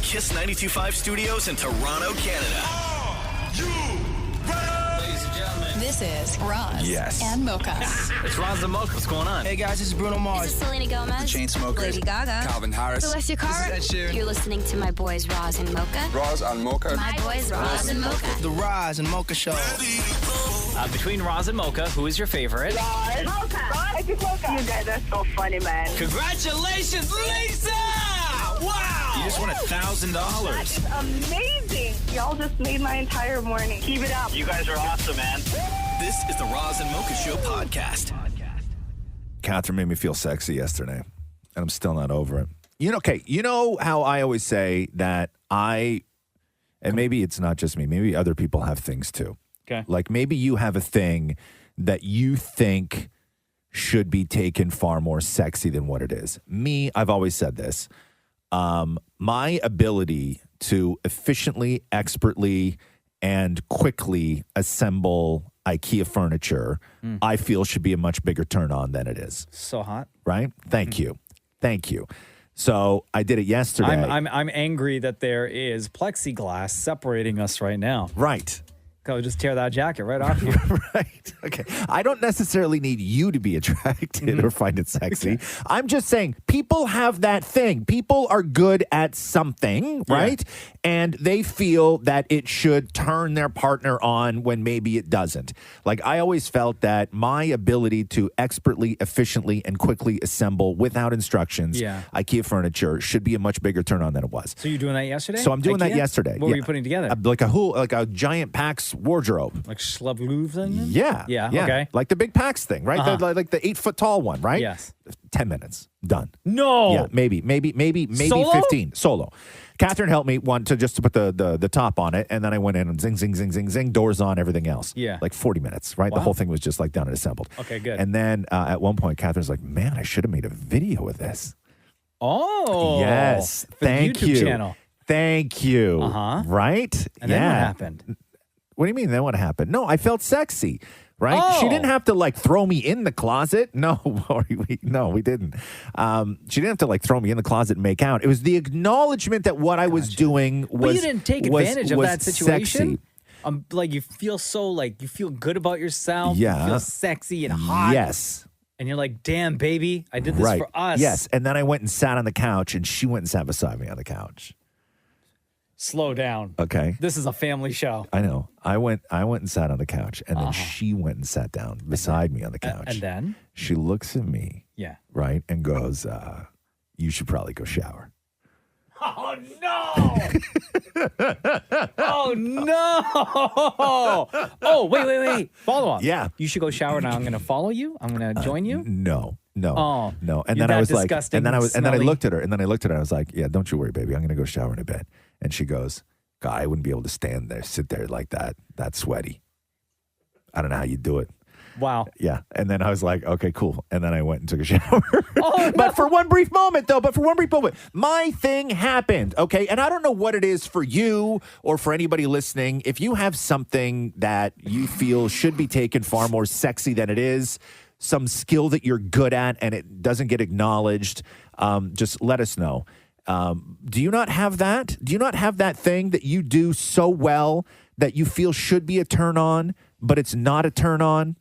Kiss 92.5 Studios in Toronto, Canada. Ladies and gentlemen, This is Roz and Mocha. it's Roz and Mocha. What's going on? Hey guys, this is Bruno Mars. This is Selena Gomez. Chainsmokers. Lady Gaga. Calvin Harris. Celestia Cara. This is Ed Sheeran. You're listening to my boys Roz and Mocha. Roz and Mocha. My boys Roz and Mocha. The Roz and Mocha Show. Between Roz and Mocha, who is your favorite? Mocha. You guys are so funny, man. Congratulations, Lisa! Wow! You just won $1,000. That's amazing. Y'all just made my entire morning. Keep it up. You guys are awesome, man. This is the Roz and Mocha Show podcast. Catherine made me feel sexy yesterday, and I'm still not over it. You know how I always say that and maybe it's not just me, maybe other people have things too. Okay. Like maybe you have a thing that you think should be taken far more sexy than what it is. Me, I've always said this. My ability to efficiently, expertly, and quickly assemble IKEA furniture, I feel should be a much bigger turn on than it is. So hot. Right? Thank you. So I did it yesterday. I'm angry that there is plexiglass separating us right now. Right. Go just tear that jacket right off you. Right. Okay. I don't necessarily need you to be attracted or find it sexy. Okay. I'm just saying people have that thing. People are good at something, right? Yeah. And they feel that it should turn their partner on when maybe it doesn't. Like I always felt that my ability to expertly, efficiently, and quickly assemble without instructions IKEA furniture should be a much bigger turn on than it was. So you're doing that yesterday? So I'm doing that yesterday. What were you putting together? Like a giant PAX wardrobe. Like Schlabluv then? Yeah. Okay. Like the big PAX thing, right? Uh-huh. The 8-foot tall one, right? Yes. 10 minutes. Done. No. Yeah, maybe Solo? 15. Solo. Catherine helped me to put the top on it, and then I went in and zing, zing, zing, zing, zing, doors on, everything else. Yeah. Like 40 minutes, right? Wow. The whole thing was just like done and assembled. Okay, good. And then at one point, Catherine's like, man, I should have made a video of this. Oh. Yes. For Thank the YouTube you. channel. Thank you. Uh-huh. Right? And then what happened? What do you mean then what happened? No, I felt sexy, right? Oh. She didn't have to like throw me in the closet. No, we didn't. She didn't have to like throw me in the closet and make out. It was the acknowledgement that what I was doing was But you didn't take advantage of that situation? Sexy. Like you feel good about yourself. Yeah. You feel sexy and hot. Yes. And you're like, damn, baby, I did this for us. Yes. And then I went and sat on the couch, and she went and sat beside me on the couch. Slow down. Okay. This is a family show. I know. I went and sat on the couch, and then she went and sat down beside me on the couch. And then? She looks at me, Yeah. right, and goes, you should probably go shower. Oh, no. Oh, no. Oh, wait. Follow up. Yeah. You should go shower now. I'm going to follow you. I'm going to join you. No. Oh, no. And you're then I that was like, disgusting, and then I smelly. looked at her, and I was like, yeah, don't you worry, baby. I'm going to go shower in a bit. And she goes, God, I wouldn't be able to sit there like that sweaty. I don't know how you do it. Wow. Yeah. And then I was like, okay, cool. And then I went and took a shower. Oh, no. But for one brief moment, my thing happened. Okay. And I don't know what it is for you or for anybody listening. If you have something that you feel should be taken far more sexy than it is, some skill that you're good at and it doesn't get acknowledged, just let us know. Do you not have that? Do you not have that thing that you do so well that you feel should be a turn on, but it's not a turn on?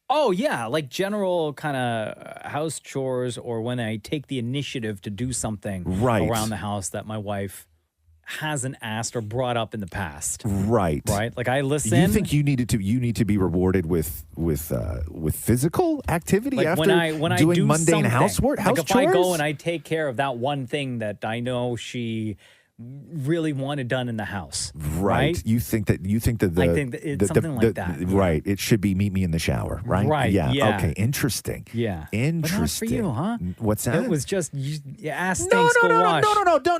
Oh, yeah, like general kind of house chores or when I take the initiative to do something around the house that my wife hasn't asked or brought up in the past. Right. Like I listen. You think you need to be rewarded with physical activity like after when I doing do mundane something. house If chores? I go and I take care of that one thing that I know she really wanted done in the house. Right? You think that I think that it's something like that. Right. It should be meet me in the shower, right? Right, yeah. Okay. Interesting. Yeah. Interesting. But not for you, huh? What's that? It was just your ass stinks, go wash.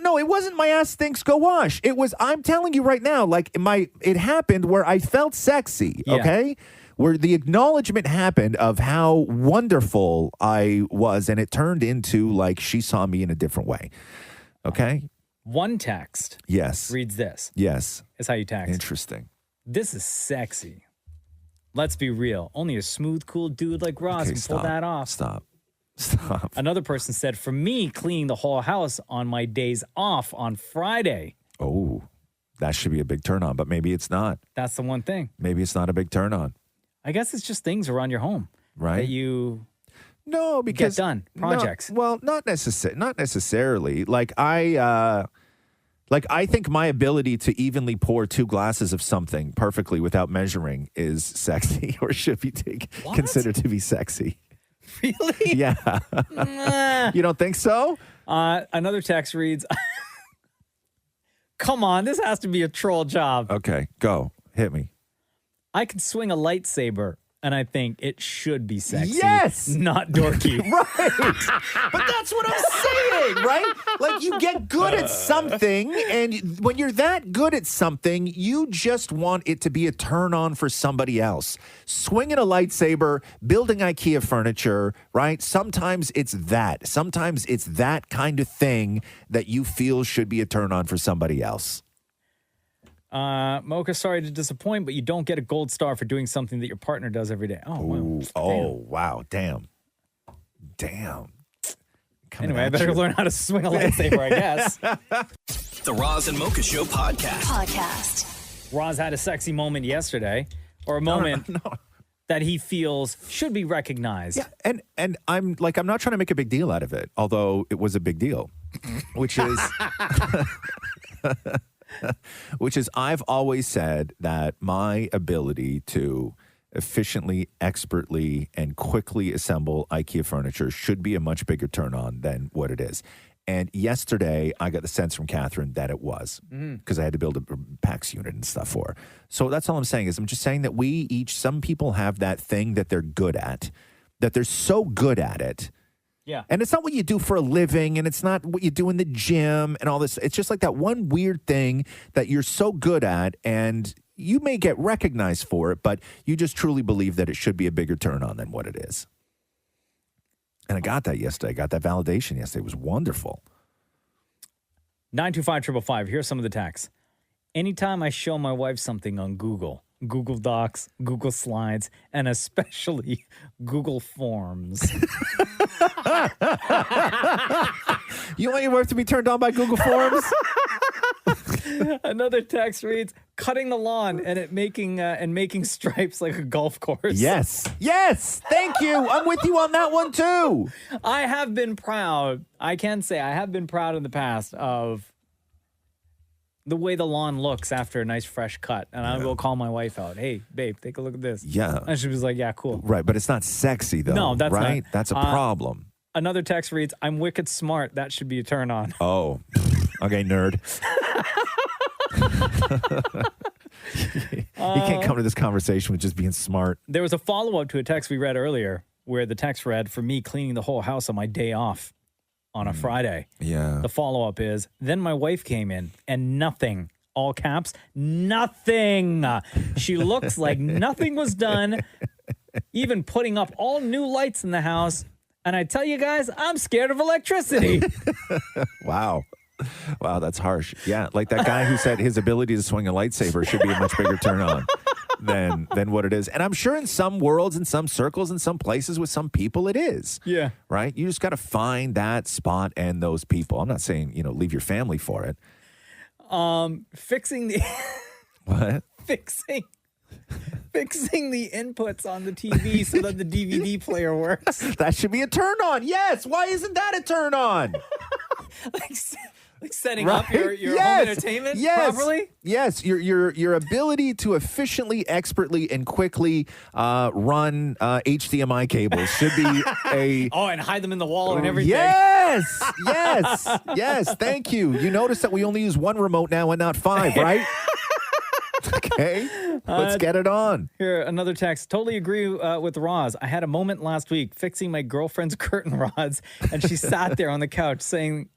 No, it wasn't my ass stinks, go wash. It was, I'm telling you right now, like it happened where I felt sexy, okay? Where the acknowledgement happened of how wonderful I was, and it turned into like she saw me in a different way. Okay? One text Yes. reads this. Yes. Is how you text. Interesting. This is sexy. Let's be real. Only a smooth, cool dude like Ross Okay, can pull that off. Stop. Stop. Another person said, for me, cleaning the whole house on my days off on Friday. Oh, that should be a big turn on, but maybe it's not. That's the one thing. Maybe it's not a big turn on. I guess it's just things around your home. Right. That you because get done. Projects. Not necessarily. Like I think my ability to evenly pour 2 glasses of something perfectly without measuring is sexy or should be considered to be sexy. Really? Yeah. You don't think so? Another text reads, come on, this has to be a troll job. Okay, go. Hit me. I can swing a lightsaber, and I think it should be sexy. Yes! Not dorky. Right. But that's what I'm saying, right? Like you get good at something, and when you're that good at something, you just want it to be a turn on for somebody else. Swinging a lightsaber, building IKEA furniture, right? Sometimes it's that. Sometimes it's that kind of thing that you feel should be a turn on for somebody else. Mocha, sorry to disappoint, but you don't get a gold star for doing something that your partner does every day. Oh, wow. Damn. Coming Anyway, I at better you. learn how to swing a lightsaber, I guess. The Roz and Mocha Show Podcast. Roz had a sexy moment yesterday, or a moment that he feels should be recognized. Yeah, and I'm not trying to make a big deal out of it, although it was a big deal, which is I've always said that my ability to efficiently, expertly, and quickly assemble IKEA furniture should be a much bigger turn on than what it is. And yesterday, I got the sense from Catherine that it was because I had to build a PAX unit and stuff for her. So that's all I'm saying is I'm just saying that some people have that thing that they're good at, that they're so good at it. Yeah. And it's not what you do for a living, and it's not what you do in the gym and all this. It's just like that one weird thing that you're so good at, and you may get recognized for it, but you just truly believe that it should be a bigger turn on than what it is. And I got that yesterday. I got that validation yesterday. It was wonderful. 925-555. Here's some of the texts. Anytime I show my wife something on Google Docs, Google Slides, and especially Google Forms. You want your wife to be turned on by Google Forms? Another text reads, cutting the lawn and making stripes like a golf course. Yes. Thank you. I'm with you on that one too. I have been proud. I can say I have been proud in the past of the way the lawn looks after a nice fresh cut. And I will call my wife out. Hey, babe, take a look at this. Yeah. And she was like, yeah, cool. Right, but it's not sexy though. No, that's right? not. That's a problem. Another text reads, I'm wicked smart. That should be a turn on. Oh, okay, nerd. You can't come to this conversation with just being smart. There was a follow-up to a text we read earlier where the text read, for me, cleaning the whole house on my day off on a Friday. Yeah. The follow-up is, then my wife came in and nothing, all caps, nothing. She looks like nothing was done, even putting up all new lights in the house. And I tell you guys, I'm scared of electricity. Wow, that's harsh. Yeah, like that guy who said his ability to swing a lightsaber should be a much bigger turn on than what it is. And I'm sure in some worlds, in some circles, in some places with some people it is. Yeah. Right? You just got to find that spot and those people. I'm not saying, leave your family for it. Fixing the... What? Fixing the inputs on the TV so that the DVD player works. That should be a turn on. Yes. Why isn't that a turn on? like setting up your home entertainment properly? Yes. Your ability to efficiently, expertly, and quickly run HDMI cables should be a... Oh, and hide them in the wall and everything. Yes. Thank you. You notice that we only use one remote now and not 5, right? Okay, let's get it on. Here, another text. Totally agree with Roz. I had a moment last week fixing my girlfriend's curtain rods, and she sat there on the couch saying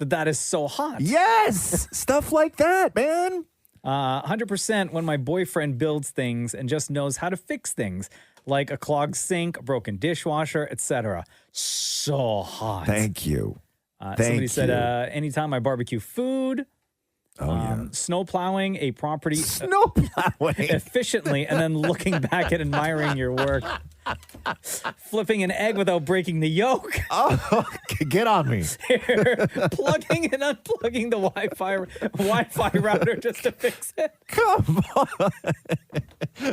that is so hot. Yes, stuff like that, man. 100% when my boyfriend builds things and just knows how to fix things, like a clogged sink, a broken dishwasher, etc. So hot. Thank you. Somebody said, anytime I barbecue food... Snow plowing a property efficiently and then looking back and admiring your work. Flipping an egg without breaking the yolk. Oh, get on me. Plugging and unplugging the Wi-Fi router just to fix it. Come on.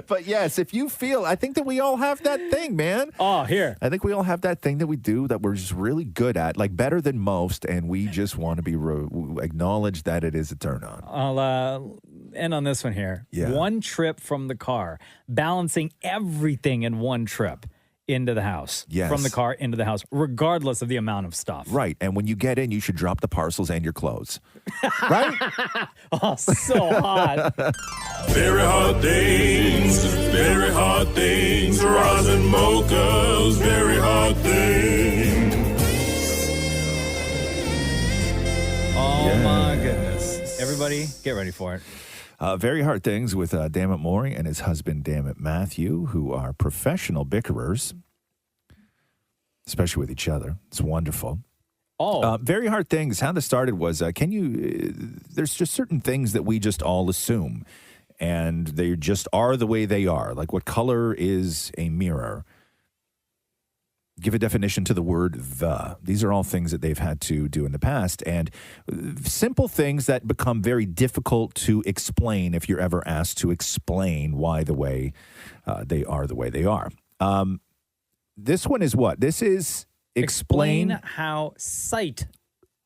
But yes, if you feel, I think that we all have that thing, man. Oh, here. I think we all have that thing that we do that we're just really good at, like better than most, and we just want to be acknowledge that it is a turn on. I'll end on this one here. Yeah. One trip from the car, balancing everything in one trip into the house. Yes. From the car into the house, regardless of the amount of stuff. Right. And when you get in, you should drop the parcels and your clothes. Right? Oh, so hot. Very hard things, Roz and Mocha's very hard things. Oh, my goodness. Everybody, get ready for it. Very hard things with Dammit Maury and his husband, Dammit Matthew, who are professional bickerers, especially with each other. It's wonderful. Oh. Very hard things. How this started was, there's just certain things that we just all assume, and they just are the way they are. Like, what color is a mirror? Give a definition to the word the. These are all things that they've had to do in the past, and simple things that become very difficult to explain if you're ever asked to explain why the way they are the way they are. This one is what? This is explain how sight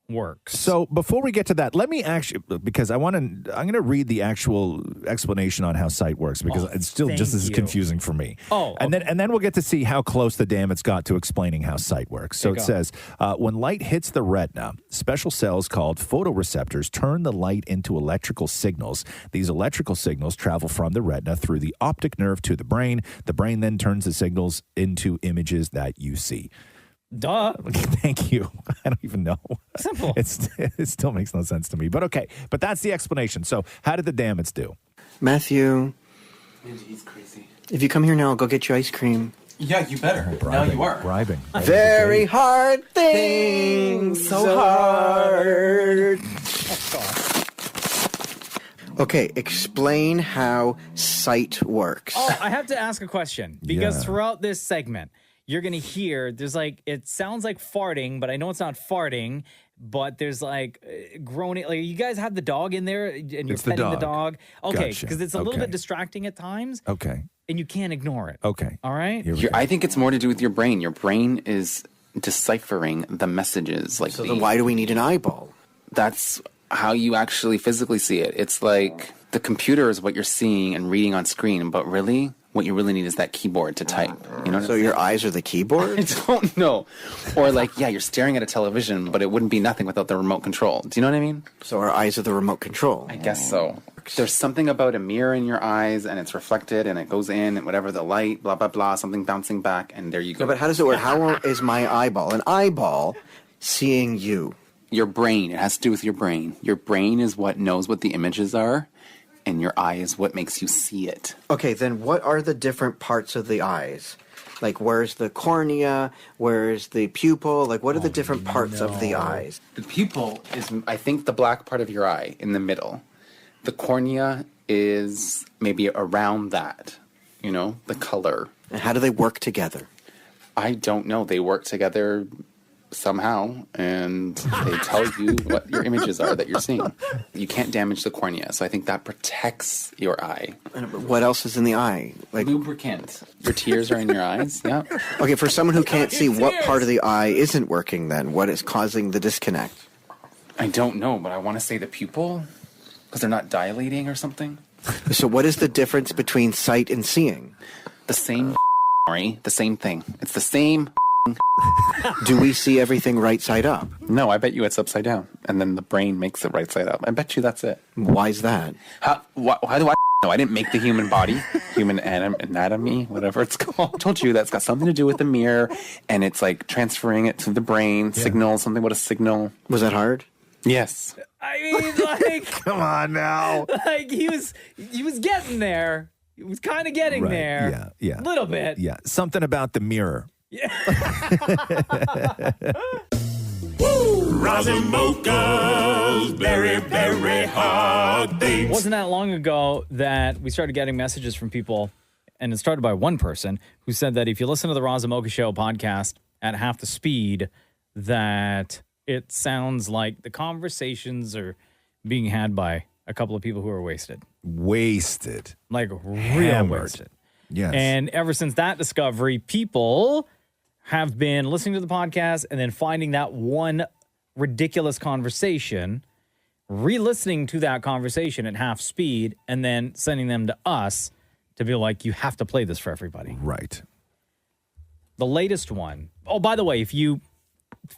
works. So before we get to that, let me actually, because I'm going to read the actual explanation on how sight works, because it's still just as confusing for me. Oh, and then we'll get to see how close the Damnits got to explaining how sight works. So it says, when light hits the retina, special cells called photoreceptors turn the light into electrical signals. These electrical signals travel from the retina through the optic nerve to the brain. The brain then turns the signals into images that you see. Duh. Thank you. I don't even know. Simple. It still makes no sense to me. But okay. But that's the explanation. So how did the Damnits do? Matthew. He's crazy. If you come here now, I'll go get you ice cream. Yeah, you better. Bribing, now you are. Bribing. Very hard things. So hard. Okay, explain how sight works. Oh, I have to ask a question, because throughout this segment, you're going to hear, there's like, it sounds like farting, but I know it's not farting, but there's like groaning. Like, you guys have the dog in there and you're petting the dog. Okay, because it's a little bit distracting at times. Okay. And you can't ignore it. Okay. All right? I think it's more to do with your brain. Your brain is deciphering the messages. Like, so then why do we need an eyeball? That's how you actually physically see it. It's like the computer is what you're seeing and reading on screen, but really, what you really need is that keyboard to type. You know? So your eyes are the keyboard? I don't know. Or like, you're staring at a television, but it wouldn't be nothing without the remote control. Do you know what I mean? So our eyes are the remote control. I guess so. There's something about a mirror in your eyes, and it's reflected, and it goes in, and whatever the light, blah, blah, blah, something bouncing back, and there you go. No, but how does it work? How is my eyeball, an eyeball, seeing you? Your brain. It has to do with your brain. Your brain is what knows what the images are, and your eye is what makes you see it. Okay, then what are the different parts of the eyes? Like, where's the cornea? Where's the pupil? Like, what are the different parts of the eyes? The pupil is, I think, the black part of your eye in the middle. The cornea is maybe around that, you know, the color. And how do they work together? I don't know. They work together somehow, and they tell you what your images are that you're seeing. You can't damage the cornea, so I think that protects your eye. What else is in the eye? Like lubricant. Your tears are in your eyes. Yeah. Okay, for someone who can't see, what part of the eye isn't working then? What is causing the disconnect? I don't know, but I want to say the pupil, because they're not dilating or something. So what is the difference between sight and seeing? The same, the same thing. It's the same. Do we see everything right side up? No, I bet you it's upside down, and then the brain makes it right side up. I bet you that's it. Why's that? Why do I know? I didn't make the human body, human anatomy, whatever it's called. I told you that's got something to do with the mirror, and it's like transferring it to the brain, signal, something with a signal. Was that hard? Yes. I mean, like, come on now. Like, he was getting there. He was kind of getting there. Yeah. A little bit. Yeah. Something about the mirror. Yeah. Roz and Mocha's very, very hard things. It wasn't that long ago that we started getting messages from people and it started by one person who said that if you listen to the Roz and Mocha Show podcast at half the speed, that it sounds like the conversations are being had by a couple of people who are wasted. Wasted. Like real Hammered. wasted. Yes. And ever since that discovery, people have been listening to the podcast and then finding that one ridiculous conversation, re-listening to that conversation at half speed, and then sending them to us to be like, you have to play this for everybody. Right. The latest one. Oh, by the way, if you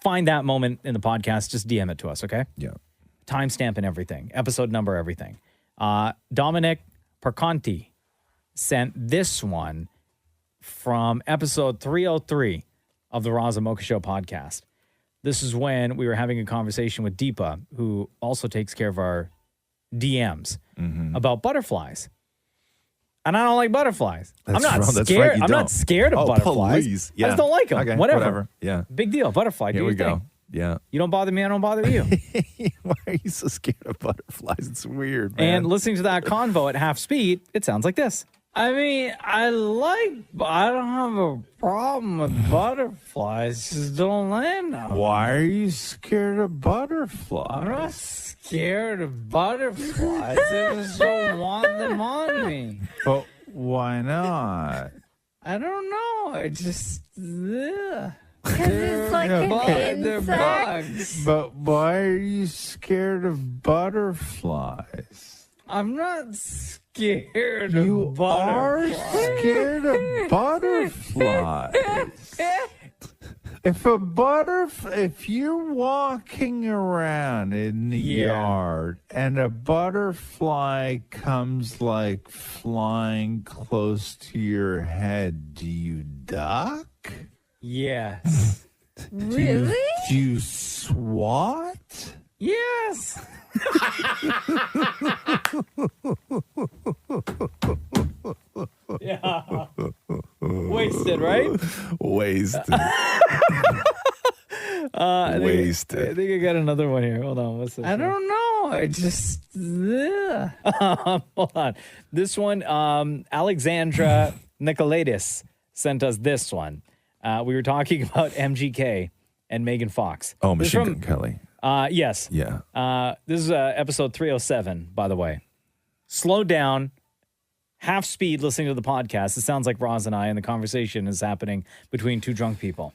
find that moment in the podcast, just DM it to us, okay? Yeah. Timestamp and everything. Episode number, everything. Dominic Perconti sent this one from episode 303 of the Roz and Mocha Show podcast. This is when we were having a conversation with Deepa, who also takes care of our DMs, about butterflies. And I don't like butterflies. I'm not scared. Right, I'm not scared of butterflies. Please. Yeah. I just don't like them. Okay, whatever. Yeah. Big deal. Butterfly. Here do we your go. thing. Yeah. You don't bother me. I don't bother you. Why are you so scared of butterflies? It's weird, man. And listening to that convo at half speed, it sounds like this. I mean, I don't have a problem with butterflies. Just don't land on them. Why are you scared of butterflies? I'm not scared of butterflies. I just don't want them on me. But why not? I don't know. I just... Ugh. Because it's like an They're insect. bugs. But why are you scared of butterflies? I'm not scared You of are butterflies. scared of butterflies. If you're walking around in the yard and a butterfly comes like flying close to your head, do you duck? Yes. Really? Do you swat? Yes. Yeah. Wasted, right? Wasted. Wasted. I think I got another one here. Hold on. What's this? I don't know. I just. Hold on. This one, Alexandra Nicolaitis sent us this one. We were talking about MGK and Megan Fox. Oh, This is Machine from- Gun Kelly. Yes. Yeah. This is episode 307, by the way. Slow down, half speed listening to the podcast. It sounds like Roz and I, and the conversation is happening between two drunk people.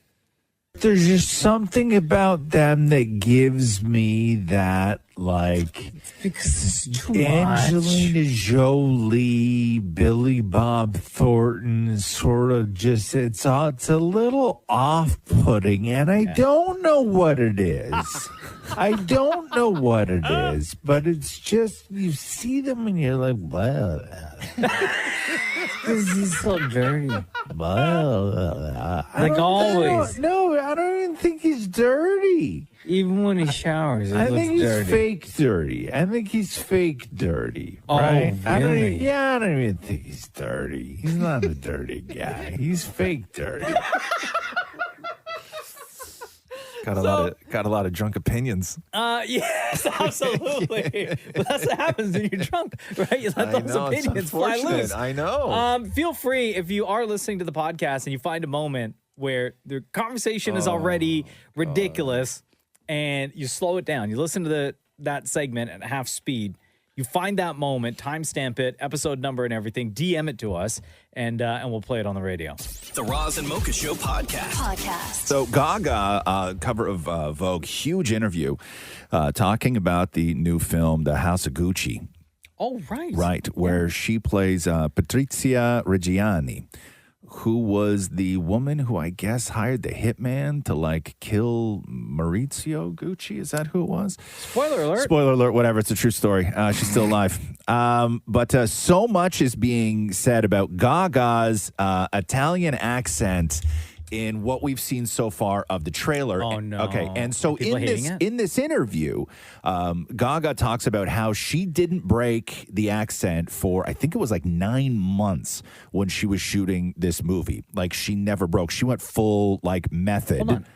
There's just something about them that gives me that, like, Because it's too Angelina Jolie, Billy Bob Thornton, sort of just, it's a little off-putting, and I don't know what it is. I don't know what it is, but it's just, you see them and you're like, blah. This is so dirty. Blah. Like always. No, I don't even think he's dirty. Even when he showers, it I looks think he's dirty. fake dirty. I think he's fake dirty. Oh, right? I don't really? even think he's dirty. He's not a dirty guy. He's fake dirty. Got a lot of drunk opinions. Yes, absolutely. But that's what happens when you're drunk, right? You let I those know, it's opinions fly unfortunate. loose. I know. Feel free, if you are listening to the podcast and you find a moment where the conversation is already ridiculous and you slow it down, you listen to that segment at half speed, you find that moment, timestamp it, episode number and everything, DM it to us, and we'll play it on the radio. The Roz and Mocha Show podcast. So Gaga, cover of Vogue, huge interview, talking about the new film, The House of Gucci. Oh, right. Right, where she plays Patrizia Reggiani, who was the woman who I guess hired the hitman to like kill Maurizio Gucci. Is that who it was? Spoiler alert. Spoiler alert, whatever. It's a true story. She's still alive. But so much is being said about Gaga's Italian accent in what we've seen so far of the trailer. Oh, no. Okay, and so Are people hating it? in this interview, Gaga talks about how she didn't break the accent for, I think it was like 9 months when she was shooting this movie. Like she never broke. She went full like method. Hold on.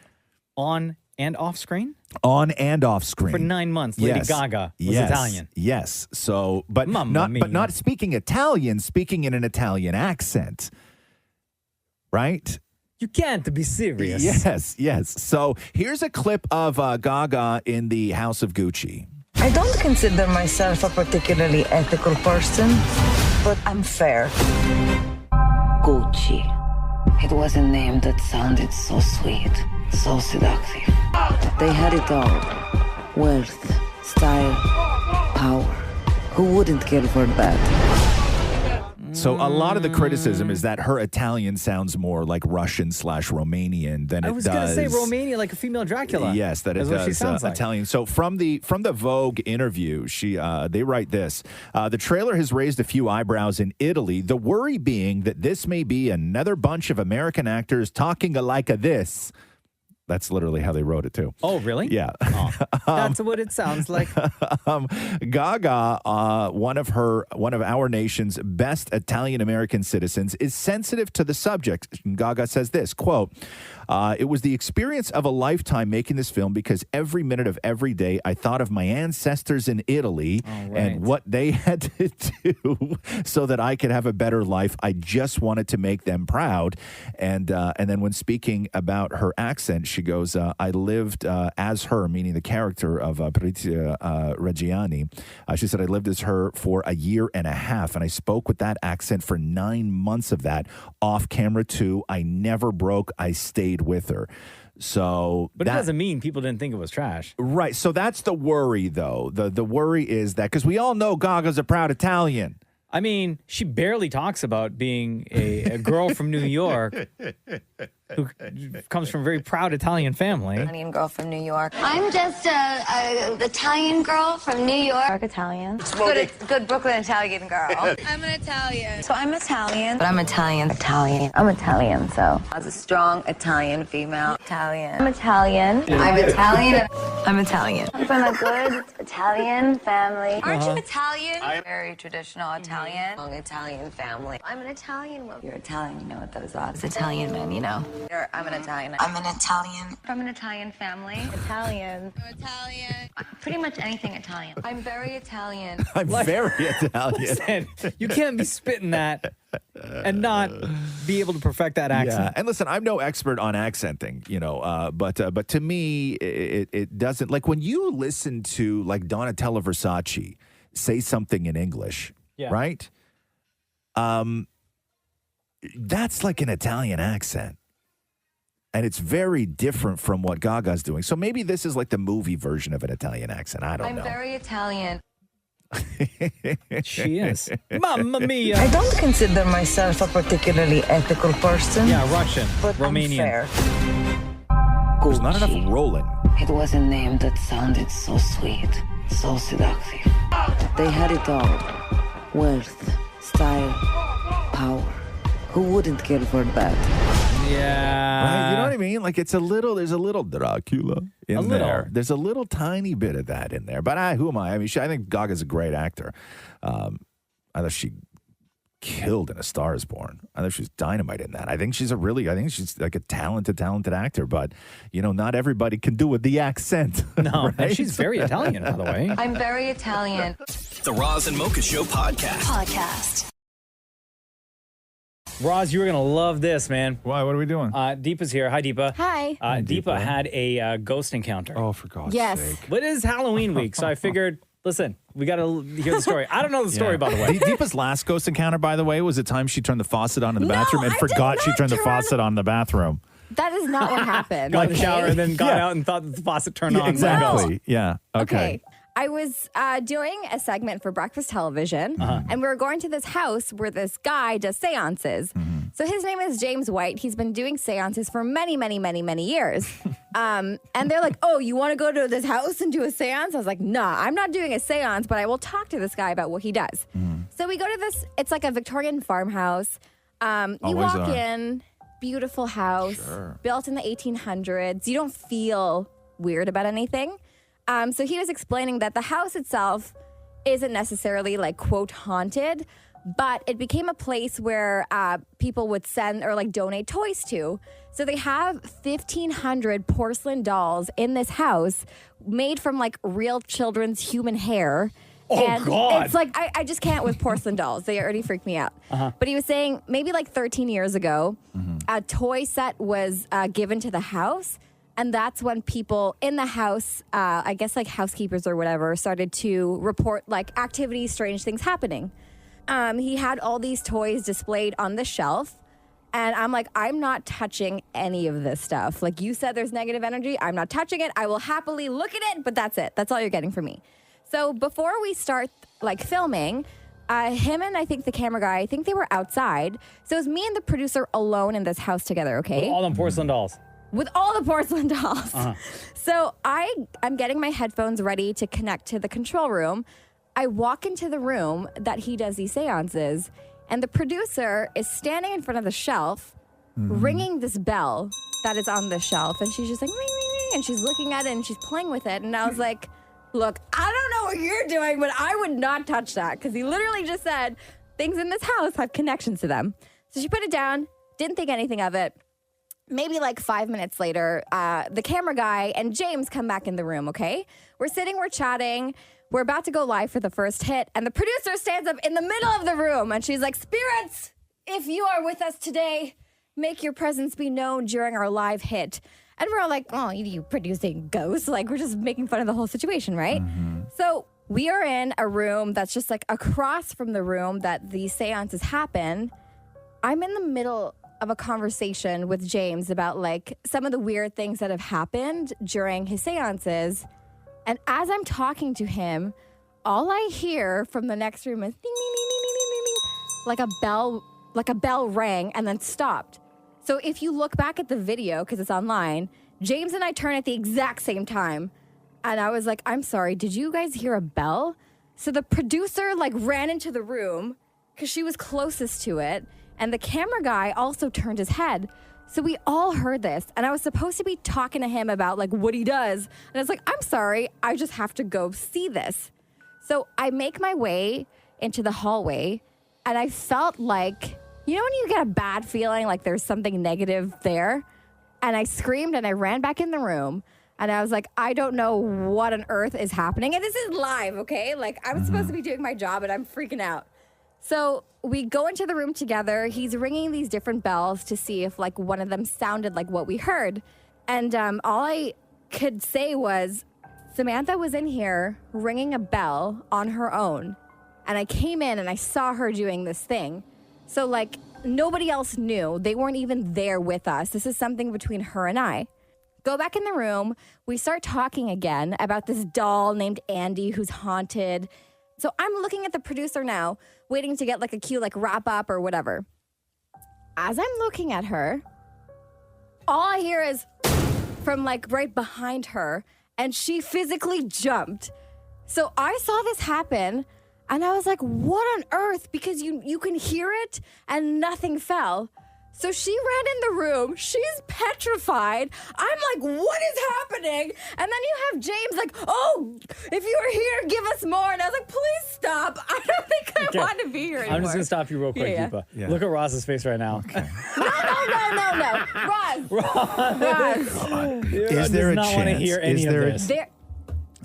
On And off screen? On and off screen. For 9 months, Lady Gaga was Italian. Yes. So, but Mamma mia. not speaking Italian, speaking in an Italian accent. Right? You can't be serious. Yes. So here's a clip of Gaga in the House of Gucci. I don't consider myself a particularly ethical person, but I'm fair. Gucci. It was a name that sounded so sweet, so seductive. They had it all. Wealth, style, power. Who wouldn't kill for that? So a lot of the criticism is that her Italian sounds more like Russian/Romanian than it does. I was going to say Romania, like a female Dracula. Yes, that it That's what she does sounds like. Italian. So from the Vogue interview, they write this: the trailer has raised a few eyebrows in Italy. The worry being that this may be another bunch of American actors talking like this. That's literally how they wrote it too. Oh, really? Yeah. Oh, that's what it sounds like. Gaga, one of our nation's best Italian American citizens, is sensitive to the subject. Gaga says this, quote, it was the experience of a lifetime making this film because every minute of every day I thought of my ancestors in Italy and what they had to do so that I could have a better life. I just wanted to make them proud. And then when speaking about her accent, she goes, I lived as her, meaning the character of Patrizia Reggiani. She said, I lived as her for a year and a half, and I spoke with that accent for 9 months of that off camera too. I never broke. I stayed with her. So, but it doesn't mean people didn't think it was trash. Right. So that's the worry, though. The worry is that because we all know Gaga's a proud Italian. I mean, she barely talks about being a girl from New York who comes from a very proud Italian family. Italian girl from New York. I'm just a Italian girl from New York. Italian. Good Brooklyn Italian girl. I'm an Italian. So I'm Italian. But I'm Italian. I'm Italian, so. I was a strong Italian female. Italian. I'm Italian. I'm Italian. I'm Italian. I'm from a good Italian family. Aren't you Italian? I'm very traditional Italian. Long Italian family. I'm an Italian woman. You're Italian, you know what those are. It's Italian men, you know. I'm an Italian. I'm an Italian. From an Italian family. Italian. I'm Italian. Pretty much anything Italian. I'm very Italian. I'm very Italian. Listen, you can't be spitting that and not be able to perfect that accent. Yeah, and listen, I'm no expert on accenting, but to me, it doesn't, like when you listen to like Donatella Versace say something in English, right? That's like an Italian accent. And it's very different from what Gaga's doing. So maybe this is like the movie version of an Italian accent. I don't know. I'm very Italian. She is. Mamma mia. I don't consider myself a particularly ethical person. Yeah, Russian, but Romanian. I'm fair. There's not enough rolling. It was a name that sounded so sweet, so seductive. They had it all. Wealth, style, power. Who wouldn't kill for that? Yeah. Right? You know what I mean? Like there's a little Dracula in there. Little. There's a little tiny bit of that in there. But who am I? I mean, I think Gaga's a great actor. I thought she killed in A Star Is Born. I thought she was dynamite in that. I think she's like a talented actor. But, not everybody can do it. The accent. No, right? and she's very Italian, by the way. I'm very Italian. The Roz and Mocha Show podcast. Roz, you were going to love this, man. Why? What are we doing? Deepa's here. Hi, Deepa. Hi. Deepa had a ghost encounter. Oh, for God's Yes. sake. But it is Halloween week, so I figured, listen, we got to hear the story. I don't know the story, by the way. Deepa's last ghost encounter, by the way, was the time she turned the faucet on in the No, bathroom and I did forgot she not turned the turn- faucet on in the bathroom. That is not what happened. Got in the shower and then got Yeah. out and thought that the faucet turned Yeah, on. exactly. Yeah. Okay. I was doing a segment for breakfast television, and we were going to this house where this guy does seances. So his name is James White. He's been doing seances for many, many, many, many years. And they're like, oh, you want to go to this house and do a seance? I was like, nah, I'm not doing a seance, but I will talk to this guy about what he does. So we go to this, it's like a Victorian farmhouse. You walk in, beautiful house, built in the 1800s. You don't feel weird about anything. So he was explaining that the house itself isn't necessarily like, quote, haunted, but it became a place where people would send or like donate toys to. So they have 1,500 porcelain dolls in this house made from like real children's human hair. Oh, and God. It's like, I just can't with porcelain dolls. They already freak me out. But he was saying maybe like 13 years ago, a toy set was given to the house. And that's when people in the house, I guess like housekeepers or whatever, started to report like activities, strange things happening. He had all these toys displayed on the shelf. And I'm like, I'm not touching any of this stuff. Like you said, there's negative energy. I'm not touching it. I will happily look at it, but that's it. That's all you're getting from me. So before we start like filming, him and I think the camera guy, I think they were outside. So it was me and the producer alone in this house together, okay? With all them porcelain dolls. With all the porcelain dolls. So I'm getting my headphones ready to connect to the control room. I walk into the room that he does these seances, and the producer is standing in front of the shelf, ringing this bell that is on the shelf. And she's just like, ring, ring, ring. And she's looking at it and she's playing with it. And I was like, look, I don't know what you're doing, but I would not touch that. Because he literally just said, things in this house have connections to them. So she put it down, didn't think anything of it. Maybe like 5 minutes later, the camera guy and James come back in the room, okay? We're sitting, we're chatting. We're about to go live for the first hit. And the producer stands up in the middle of the room. And she's like, spirits, if you are with us today, make your presence be known during our live hit. And we're all like, oh, you producing ghosts? Like, we're just making fun of the whole situation, right? So we are in a room that's just like across from the room that these seances happen. I'm in the middle of a conversation with James about like some of the weird things that have happened during his seances. And as I'm talking to him, all I hear from the next room is ding, ding, ding, ding, ding, ding, ding, like a bell rang and then stopped. So if you look back at the video, because it's online, James and I turn at the exact same time. And I was like, I'm sorry, did you guys hear a bell? So the producer like ran into the room because she was closest to it. And the camera guy also turned his head. So we all heard this. And I was supposed to be talking to him about like what he does. And I was like, I'm sorry, I just have to go see this. So I make my way into the hallway. And I felt like, you know when you get a bad feeling like there's something negative there? And I screamed and I ran back in the room. And I was like, I don't know what on earth is happening. And this is live, okay? Like I'm supposed to be doing my job and I'm freaking out. So we go into the room together. He's ringing these different bells to see if like one of them sounded like what we heard. And all I could say was, Samantha was in here ringing a bell on her own. And I came in and I saw her doing this thing. So like nobody else knew. They weren't even there with us. This is something between her and I. Go back in the room. We start talking again about this doll named Andy who's haunted. So I'm looking at the producer now, waiting to get like a cue, like wrap up or whatever. As I'm looking at her, all I hear is from like right behind her, and she physically jumped. So I saw this happen, and I was like, what on earth? Because you can hear it, and nothing fell. So she ran in the room. She's petrified. I'm like, what is happening? And then you have James like, oh, if you were here, give us more. And I was like, please stop. I don't think I want to be here anymore. I'm just going to stop you real quick, Deepa. Yeah. Look at Roz's face right now. No. Roz. Is there a chance? Want to hear any of this.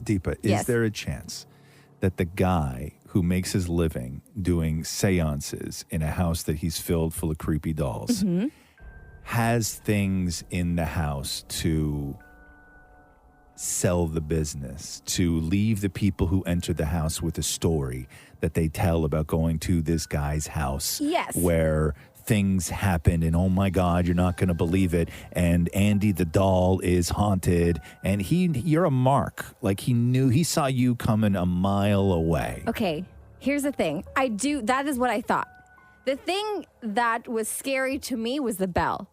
Deepa, is there a chance that the guy who makes his living doing seances in a house that he's filled full of creepy dolls has things in the house to sell the business, to leave the people who enter the house with a story that they tell about going to this guy's house where things happen and oh my God, you're not going to believe it. And Andy the doll is haunted and you're a mark. Like he saw you coming a mile away. Okay, here's the thing. That is what I thought. The thing that was scary to me was the bell.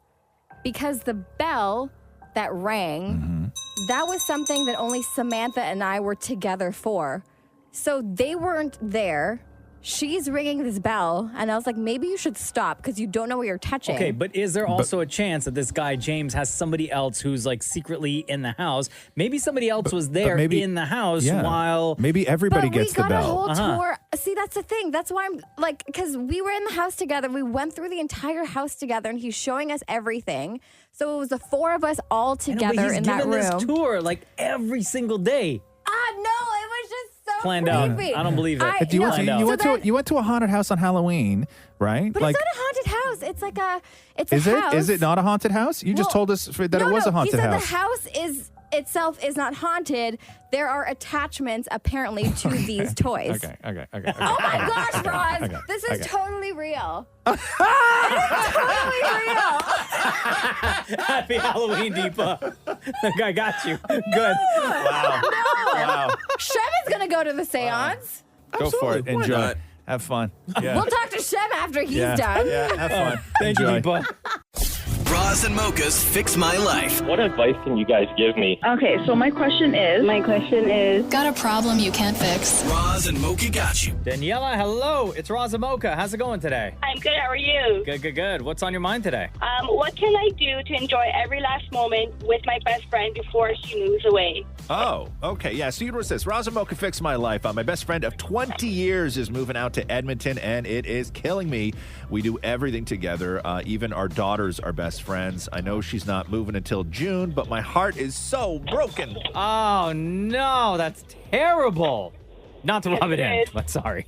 Because the bell that rang, that was something that only Samantha and I were together for. So they weren't there. she's ringing this bell, and I was like, maybe you should stop because you don't know what you're touching. Okay, but is there also a chance that this guy, James, has somebody else who's like secretly in the house? Maybe somebody else was there in the house while... Maybe everybody But gets we got the a bell. whole tour. See, that's the thing. That's why I'm like, because we were in the house together. We went through the entire house together, and he's showing us everything. So it was the four of us all together in that room. He's given this tour like every single day. No, it was just so Planned out. creepy. I don't believe it. You went to a haunted house on Halloween, right? But it's not a haunted house. It's like it's is a it? house. Is it not a haunted house? You just told us that it was a haunted he said house. the house itself is not haunted. There are attachments apparently to these toys. Okay. Oh my gosh, Roz, Okay, this is okay. totally real. It's totally real. Happy Halloween, Deepa. I got you. Good. Wow. Wow. Shemin's gonna go to the seance. Go for it. Why Enjoy. not? Have fun. Yeah. We'll talk to Shem after he's done. Yeah, have fun. Thank you, Enjoy. Deepa. Roz and Mocha's Fix My Life. What advice can you guys give me? Okay, so my question is... Got a problem you can't fix? Roz and Mocha got you. Daniela, hello. It's Roz and Mocha. How's it going today? I'm good, how are you? Good. What's on your mind today? What can I do to enjoy every last moment with my best friend before she moves away? Oh, okay. Yeah, so you know this. Roz and Mocha Fix My Life. My best friend of 20 years is moving out to Edmonton, and it is killing me. We do everything together. Even our daughters are best friends. I know she's not moving until June, but my heart is so broken. Oh, no. That's terrible. Not to rub it in, but sorry.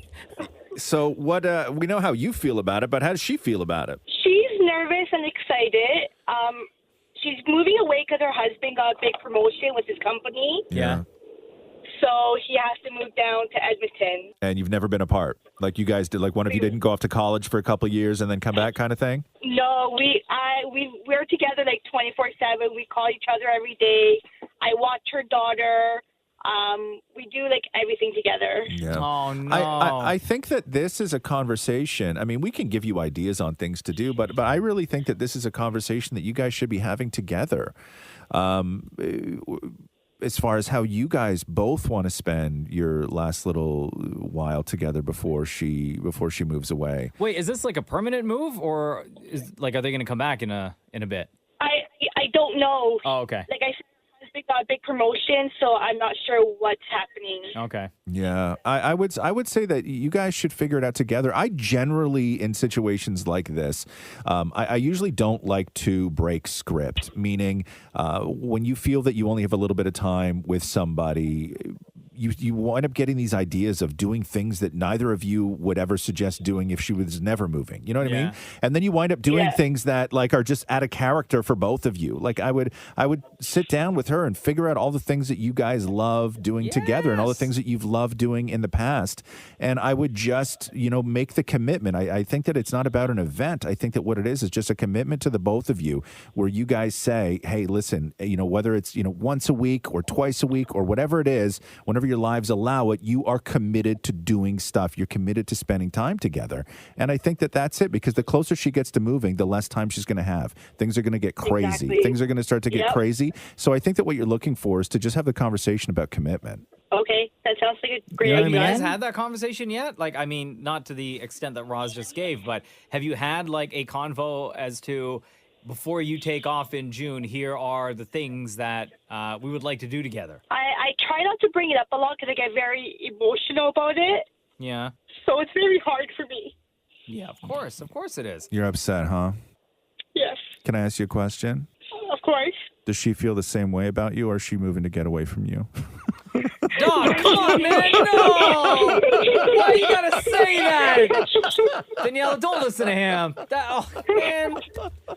So what, we know how you feel about it, but how does she feel about it? She's nervous and excited. She's moving away because her husband got a big promotion with his company. Yeah. So she has to move down to Edmonton. And you've never been apart? Like you guys did, like one of you didn't go off to college for a couple of years and then come back kind of thing? No, we're together like 24/7. We call each other every day. I watch her daughter. We do like everything together. Yeah. Oh, no. I think that this is a conversation. I mean, we can give you ideas on things to do, but I really think that this is a conversation that you guys should be having together. As far as how you guys both want to spend your last little while together before she moves away. Wait, is this like a permanent move, or are they going to come back in a bit? I don't know. Oh, okay. Like I said, her husband got a big promotion, so I'm not sure what's happening. Okay. Yeah, I would say that you guys should figure it out together. I generally, in situations like this, I usually don't like to break script, meaning when you feel that you only have a little bit of time with somebody, you wind up getting these ideas of doing things that neither of you would ever suggest doing if she was never moving. You know what I mean? And then you wind up doing things that like are just out of character for both of you. Like I would sit down with her and figure out all the things that you guys love doing together and all the things that you've loved doing in the past. And I would just, make the commitment. I think that it's not about an event. I think that what it is just a commitment to the both of you where you guys say, hey, listen, whether it's, once a week or twice a week or whatever it is, whenever your lives allow it, you are committed to doing stuff. You're committed to spending time together. And I think that that's it, because the closer she gets to moving, the less time she's going to have. Things are going to get crazy. Exactly. Things are going to start to get crazy. So I think that what you're looking for is to just have the conversation about commitment. Okay, that sounds like a great Have idea. you guys had that conversation yet? Like, I mean, not to the extent that Roz just gave, but have you had like a convo as to, before you take off in June, here are the things that we would like to do together? I try not to bring it up a lot because I get very emotional about it. Yeah. So it's very hard for me. Yeah, of course. Of course it is. You're upset, huh? Yes, Can I ask you a question? of course. Does she feel the same way about you, or is she moving to get away from you? Dog, come on, man. No. Why you gotta say that? Daniela, don't listen to him. Man.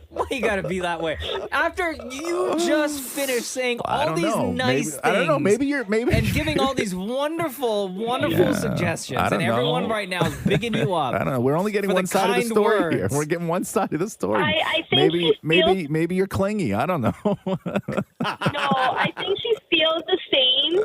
Why you gotta be that way? After you just finished saying all these nice things. I don't know. Maybe and giving all these wonderful suggestions. And everyone right now is bigging you up. I don't know. We're only getting one side of the story here. We're getting one side of the story. I think maybe you're clingy. I don't know. No, I think she feels the same.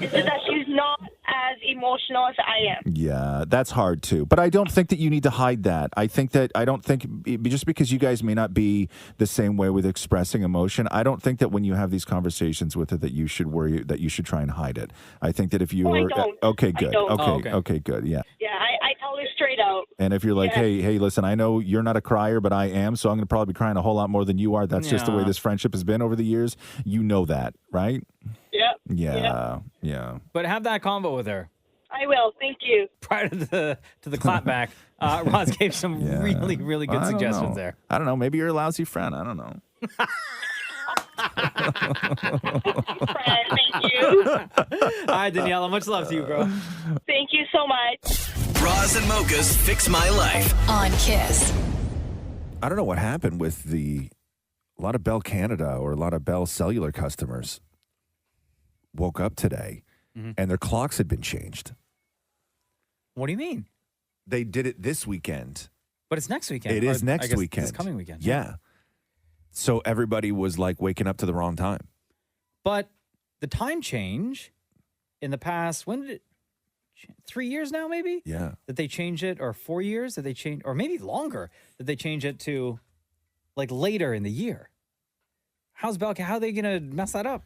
It's just that she's not as emotional as I am. Yeah, that's hard too. But I don't think that you need to hide that. I don't think just because you guys may not be the same way with expressing emotion, I don't think that when you have these conversations with her that you should worry that you should try and hide it. I think that if you were I don't. okay, good. I don't. Okay, good. Yeah. Yeah, I tell tell her straight out. And if you're like, Yeah. hey, listen, I know you're not a crier, but I am, so I'm going to probably be crying a whole lot more than you are. That's just the way Yeah. this friendship has been over the years. You know that, right? Yep. Yeah. But have that combo with her. I will. Thank you. Prior to the clapback, Roz gave some really, really good I don't suggestions know. there. I don't know. Maybe you're a lousy friend. I don't know. Thank you. All right, Daniela, much love to you, bro. Thank you so much. Roz and Mocha's Fix My Life. On Kiss. I don't know what happened with a lot of Bell Canada or a lot of Bell Cellular customers woke up today and their clocks had been changed. What do you mean? They did it this weekend. But it's next weekend. It or is next I guess weekend. This coming weekend. Yeah. So everybody was like waking up to the wrong time. But the time change in the past, when did it? 3 years now, maybe? Yeah. That they changed it, or 4 years that they changed, or maybe longer that they change it to like later in the year. How are they going to mess that up?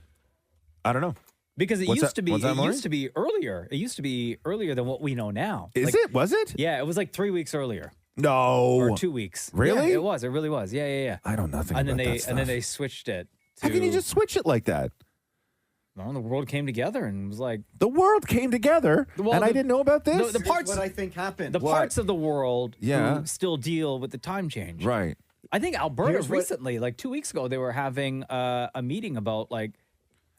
I don't know. Because it What's used that- to be what's that, Maury? earlier. It used to be earlier than what we know now. Is it? Was it? Yeah, it was like 3 weeks earlier. No. Or 2 weeks. Really? Yeah, it was. It really was. Yeah. I know nothing And then about they that stuff. and then they switched it. How can you just switch it like that? Well, the world came together and was like The world came together, and I didn't know about this? No, the Here's parts what I think happened. the parts of the world Yeah. who still deal with the time change. Right. I think Alberta Here's what- recently, like 2 weeks ago, they were having a meeting about like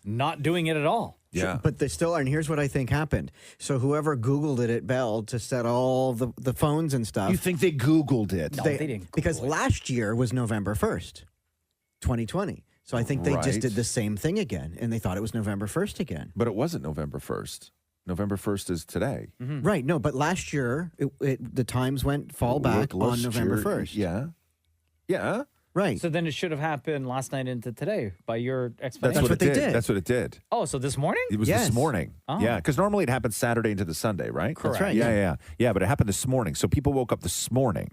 not doing it at all. Yeah. But they still are. And here's what I think happened. So whoever Googled it at Bell to set all the phones and stuff. You think they Googled it? No, they didn't Google because it. last year was November 1st, 2020. So I think they Right. just did the same thing again, and they thought it was November 1st again. But it wasn't November 1st. November 1st is today. Right. No, but last year the times went fall back on November 1st. Yeah. Yeah. Right. So then it should have happened last night into today by your explanation. That's what they it did. did. That's what it did. Oh, so this morning? It was Yes. this morning. Oh. Yeah, because normally it happens Saturday into the Sunday, right? Correct. That's right, Yeah, but it happened this morning. So people woke up this morning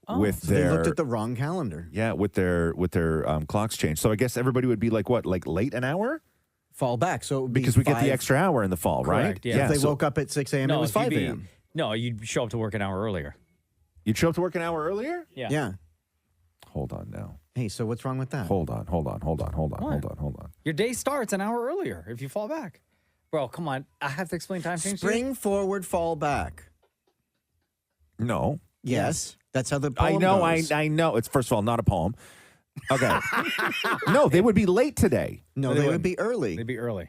with So they their looked at the wrong calendar. with their clocks changed. So I guess everybody would be like what, like late an hour? Fall back. So it would be Because we get the 5 extra hour in the fall, right? Correct, yeah. If they so woke up at 6 a.m., it was if you'd 5 be- a.m. No, you'd show up to work an hour earlier. you'd show up to work an hour earlier? Yeah. Yeah. Hold on now. Hey, so what's wrong with that? Hold on. Your day starts an hour earlier if you fall back. Bro, come on. I have to explain time change to you? Spring forward, fall back. No. Yes. That's how the poem I know, goes. I know. It's first of all not a poem. Okay. No, they would be late today. No, they they would wouldn't. be early. They'd be early.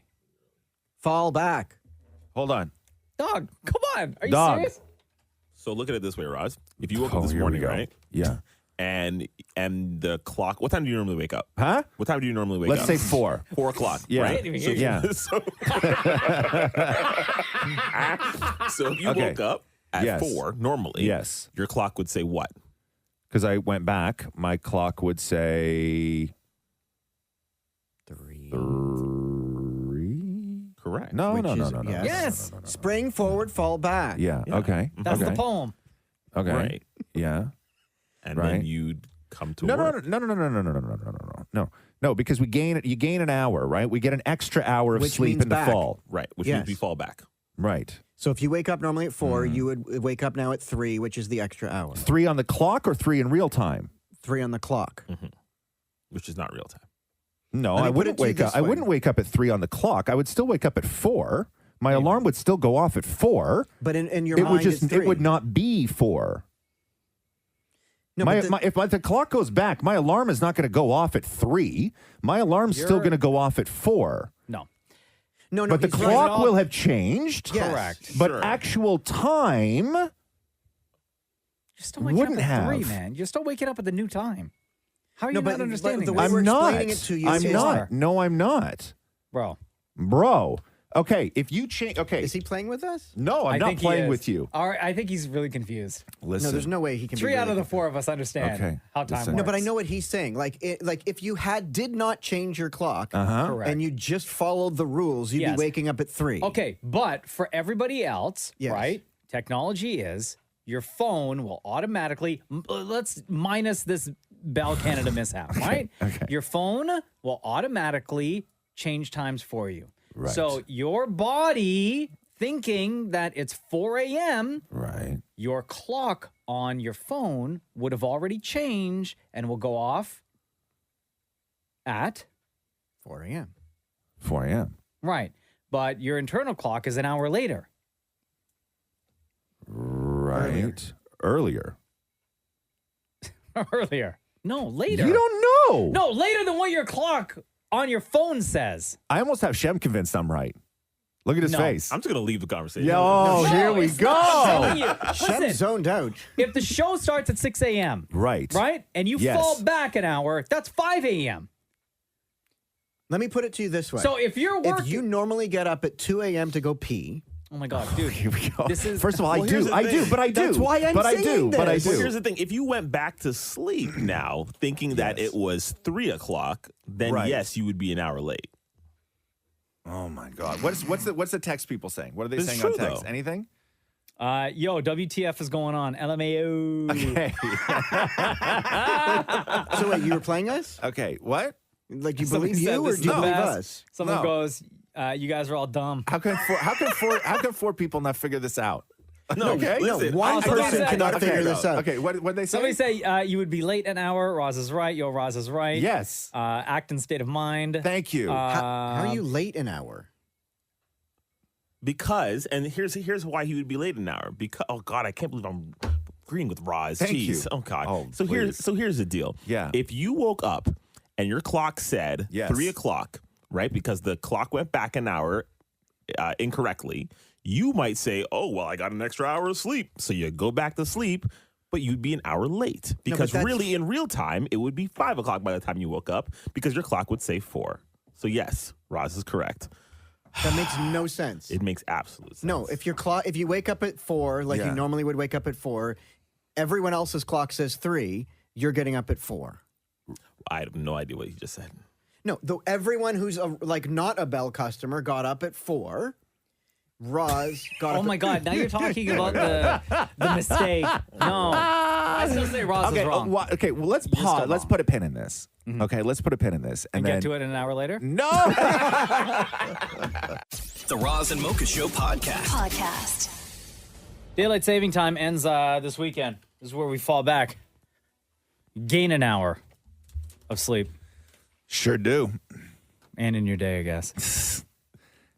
Fall back. Hold on. Dog, come on. Are you Dog. serious? So look at it this way, Roz. If you woke up this here we morning, go. right? Yeah. And the clock. What time do you normally wake up? Huh? What time do you normally wake Let's up? say 4. 4 o'clock. Yeah. Right? I didn't even hear you. So if you Okay. woke up at Yes. 4 normally, Yes. your clock would say what? Because I went back, my clock would say 3. 3. Correct. No, Which no, no, is- no, no. yes. Yes. Spring forward, fall back. Yeah. Okay. That's okay. the poem. Okay. Right. Yeah. And Right. then you'd come to No, no, work. no, no, no, no, no, no, no, no, no, no, no. No, because you gain an hour, right? We get an extra hour of Which sleep means in the back. fall. Right. Which Yes. means we fall back. Right. So if you wake up normally at 4, Mm-hmm. you would wake up now at 3, which is the extra hour. 3 on the clock or 3 in real time? 3 on the clock. Which is not real time. No, Let me I put wouldn't it to you wake up. this I way. wouldn't wake up at 3 on the clock. I would still wake up at 4. My alarm would still go off at 4. But in your It mind, would just it's 3. it would not be 4. No, My, but the- if the clock goes back, my alarm is not going to go off at 3. My alarm's still You're- going to go off at 4. No. no, But the he's right. clock will have changed. Yes. Correct. But Sure. actual time You're still waking wouldn't up at 3, have. man. You're still waking up at the new time. How are No, you but not understanding the this? way we're I'm not. explaining it to you I'm is- not. No, I'm not. Bro. Bro. Okay, if you change okay. Is he playing with us? No, I'm I not think he playing is. with you. All right, I think he's really confused. Listen. No, there's no way he can. 3 be out really of the 4 of us understand Okay, how time listen. works. No, but I know what he's saying. Like, if you did not change your clock, Correct. and you just followed the rules, you'd Yes. be waking up at 3. Okay, but for everybody else, Yes. right? Technology is your phone will automatically, let's minus this Bell Canada mishap, right? okay. Your phone will automatically change times for you. Right. So your body thinking that it's 4 a.m., right? Your clock on your phone would have already changed and will go off at 4 a.m. 4 a.m. Right. But your internal clock is an hour later. Right. Earlier. Earlier. No, later. You don't know. No, later than what your clock on your phone says. I almost have Shem convinced I'm right. Look at his No. face. I'm just going to leave the conversation. Yo, here we it's not. I'm telling go. you. Listen, zoned out. If the show starts at 6 a.m., Right. right, and you Yes. fall back an hour, that's 5 a.m. Let me put it to you this way. So if you're working... If you normally get up at 2 a.m. to go pee... Oh, my God, dude. Here we go. This is... First of all, I here's do. the I thing. do, but I do. That's why I'm but I saying do. But I this. do. Well, here's the thing. If you went back to sleep now, thinking that it was 3 o'clock, then Right. yes, you would be an hour late. Oh my God. What's the text people saying? What are they It's saying true, on text? though. Anything? Yo, WTF is going on. LMAO. Okay. So wait, you were playing us? Okay. What? Like you Somebody believe said you or this do you is the believe best. us? Someone No. goes, you guys are all dumb. How can four people not figure this out? No, Okay. listen, No, one somebody person said- cannot Okay, figure this out. Okay, what they say? Somebody say you would be late an hour. Roz is right. Yo, Roz is right. Yes. Act in state of mind. Thank you. How are you late an hour? Because, and here's why he would be late an hour. Because, oh God, I can't believe I'm agreeing with Roz. Thank Jeez. you. Oh God. Oh, so here's the deal. Yeah. If you woke up and your clock said Yes. 3 o'clock, right? Because the clock went back an hour incorrectly, you might say, oh, well, I got an extra hour of sleep. So you go back to sleep, but you'd be an hour late. Because that's- really, in real time, it would be 5 o'clock by the time you woke up because your clock would say 4. So yes, Roz is correct. That makes no sense. It makes absolute sense. No, if you wake up at 4, like Yeah. you normally would wake up at 4, everyone else's clock says 3, you're getting up at 4. I have no idea what he just said. No, though everyone who's not a Bell customer got up at 4. Roz got up Oh my at God! Now you're talking about the mistake. No, I still say Roz Okay, is wrong. okay, well, let's You're pause. still Let's wrong. put a pin in this. Okay, let's put a pin in this. And then get to it an hour later. No. The Roz and Mocha Show podcast. Daylight saving time ends this weekend. This is where we fall back. Gain an hour of sleep. Sure do. And in your day, I guess.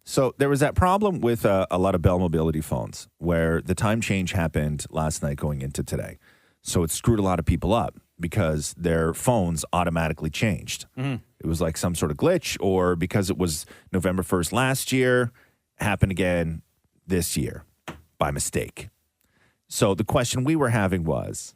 So there was that problem with a lot of Bell Mobility phones where the time change happened last night going into today. So it screwed a lot of people up because their phones automatically changed. It was like some sort of glitch, or because it was November 1st last year, happened again this year by mistake. So the question we were having was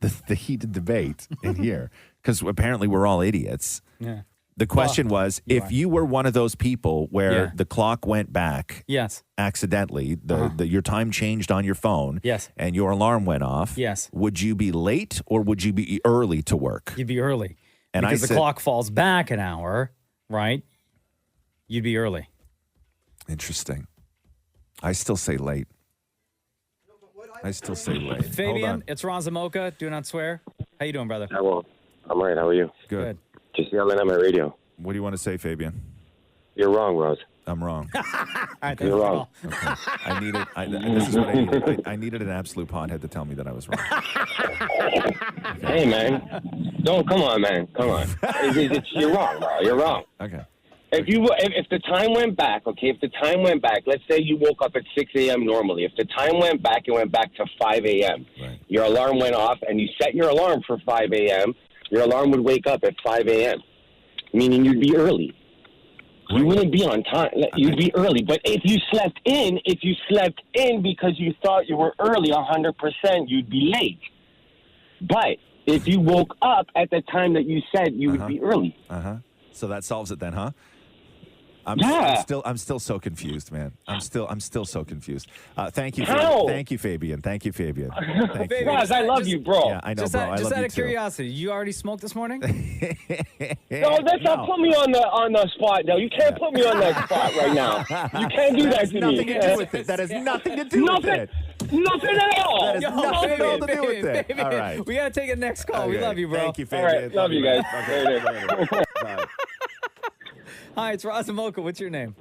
the heated debate in here, because apparently we're all idiots. Yeah. The question was, if you were one of those people where Yeah. the clock went back Yes. accidentally, your time changed on your phone, Yes. and your alarm went off, Yes. would you be late or would you be early to work? You'd be early. And because I the said, clock falls back an hour, right? You'd be early. interesting. I still say late. I still say late. Hold Fabian, on. it's Ron Zamoka. Do not swear. How you doing, brother? Well, I'm right. How are you? Good. Just yelling at my radio. What do you want to say, Fabian? You're wrong, Roz. I'm wrong. All right, You're wrong. Okay. I needed. This is what I needed. I needed an absolute pothead to tell me that I was wrong. Hey, man. Don't, come on, man. Come on. You're wrong, bro. You're wrong. Okay. If the time went back, okay, if the time went back, let's say you woke up at 6 a.m. normally. If the time went back, it went back to 5 a.m. Right. Your alarm went off, and you set your alarm for 5 a.m., your alarm would wake up at 5 a.m., meaning you'd be early. You wouldn't be on time. You'd be early. But if you slept in because you thought you were early 100%, you'd be late. But if you woke up at the time that you said, you would be early. So that solves it then, huh? I'm still so confused, man. I'm still so confused. Thank you, How? thank you, Fabian. Thank you, Fabian. Thank you. Roz, I love you, bro. Yeah, I know, Just bro. out, I just love out you of too. curiosity, you already smoked this morning? No, that's not put me on the spot. No, you can't put me on that spot right now. You can't do that to me. Nothing to do with it. That has nothing to do with it. Nothing at all. That has nothing at all to do with it. Fabian, All right. we gotta take a next call. We Okay. love you, bro. Thank you, All Fabian. right, love you guys. Okay. Bye. Hi, it's Roz and Mocha. What's your name?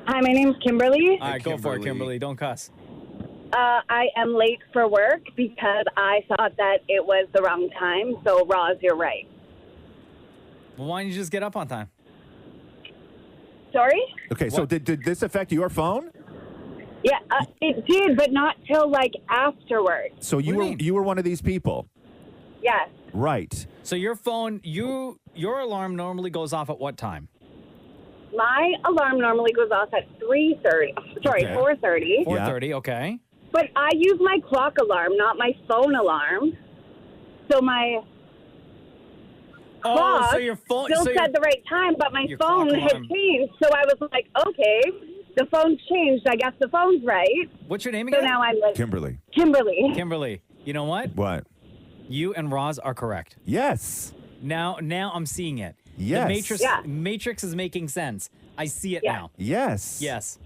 Hi, my name's Kimberly. All right, go for it, Kimberly. Don't cuss. I am late for work because I thought that it was the wrong time. So, Roz, you're right. Well, why didn't you just get up on time? Sorry? Okay, so did this affect your phone? Yeah, it did, but not till like afterwards. So you were one of these people. Yes. Right. So your phone, your alarm normally goes off at what time? My alarm normally goes off at 3:30. Sorry, Okay. 4:30. 4:30, okay. But I use my clock alarm, not my phone alarm. So my clock so your phone still said the right time, but my your phone clock had alarm. changed. So I was like, okay, the phone's changed. I guess the phone's right. What's your name So again? now I'm like, Kimberly. Kimberly. Kimberly, you know what? What? You and Roz are correct. Yes. Now I'm seeing it. Yes. The Matrix, Yeah. Matrix is making sense. I see it now. Yes. Yes.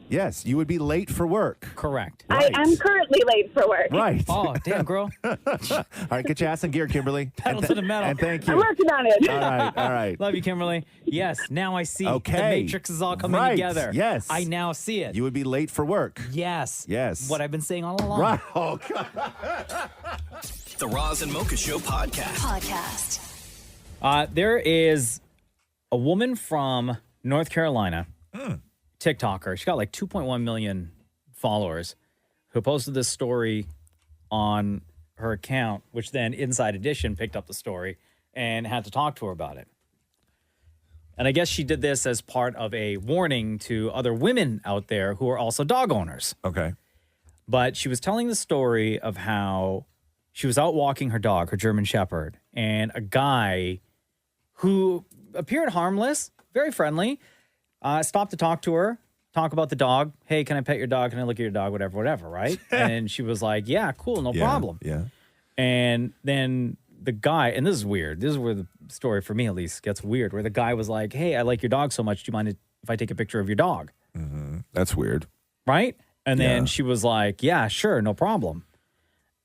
Yes. You would be late for work. Correct. I am currently late for work. Right. Oh, damn, girl. All right, get your ass in gear, Kimberly. Pedal to the metal. And thank you. I'm working on it. All right, all right. Love you, Kimberly. Yes, now I see. Okay. The Matrix is all coming Right, together. yes. I now see it. You would be late for work. Yes. Yes. What I've been saying all along. Right. Oh, God. The Roz and Mocha Show podcast. There is a woman from North Carolina, TikToker. She got like 2.1 million followers, who posted this story on her account, which then Inside Edition picked up the story and had to talk to her about it. And I guess she did this as part of a warning to other women out there who are also dog owners. Okay. But she was telling the story of how she was out walking her dog, her German Shepherd, and a guy who appeared harmless, very friendly, stopped to talk to her, talk about the dog. Hey, can I pet your dog? Can I look at your dog? Whatever, right? And she was like, yeah, cool, no problem. Yeah. And then the guy, and this is weird. This is where the story, for me at least, gets weird, where the guy was like, hey, I like your dog so much. Do you mind if I take a picture of your dog? Mm-hmm. That's weird. Right? And then she was like, yeah, sure, no problem.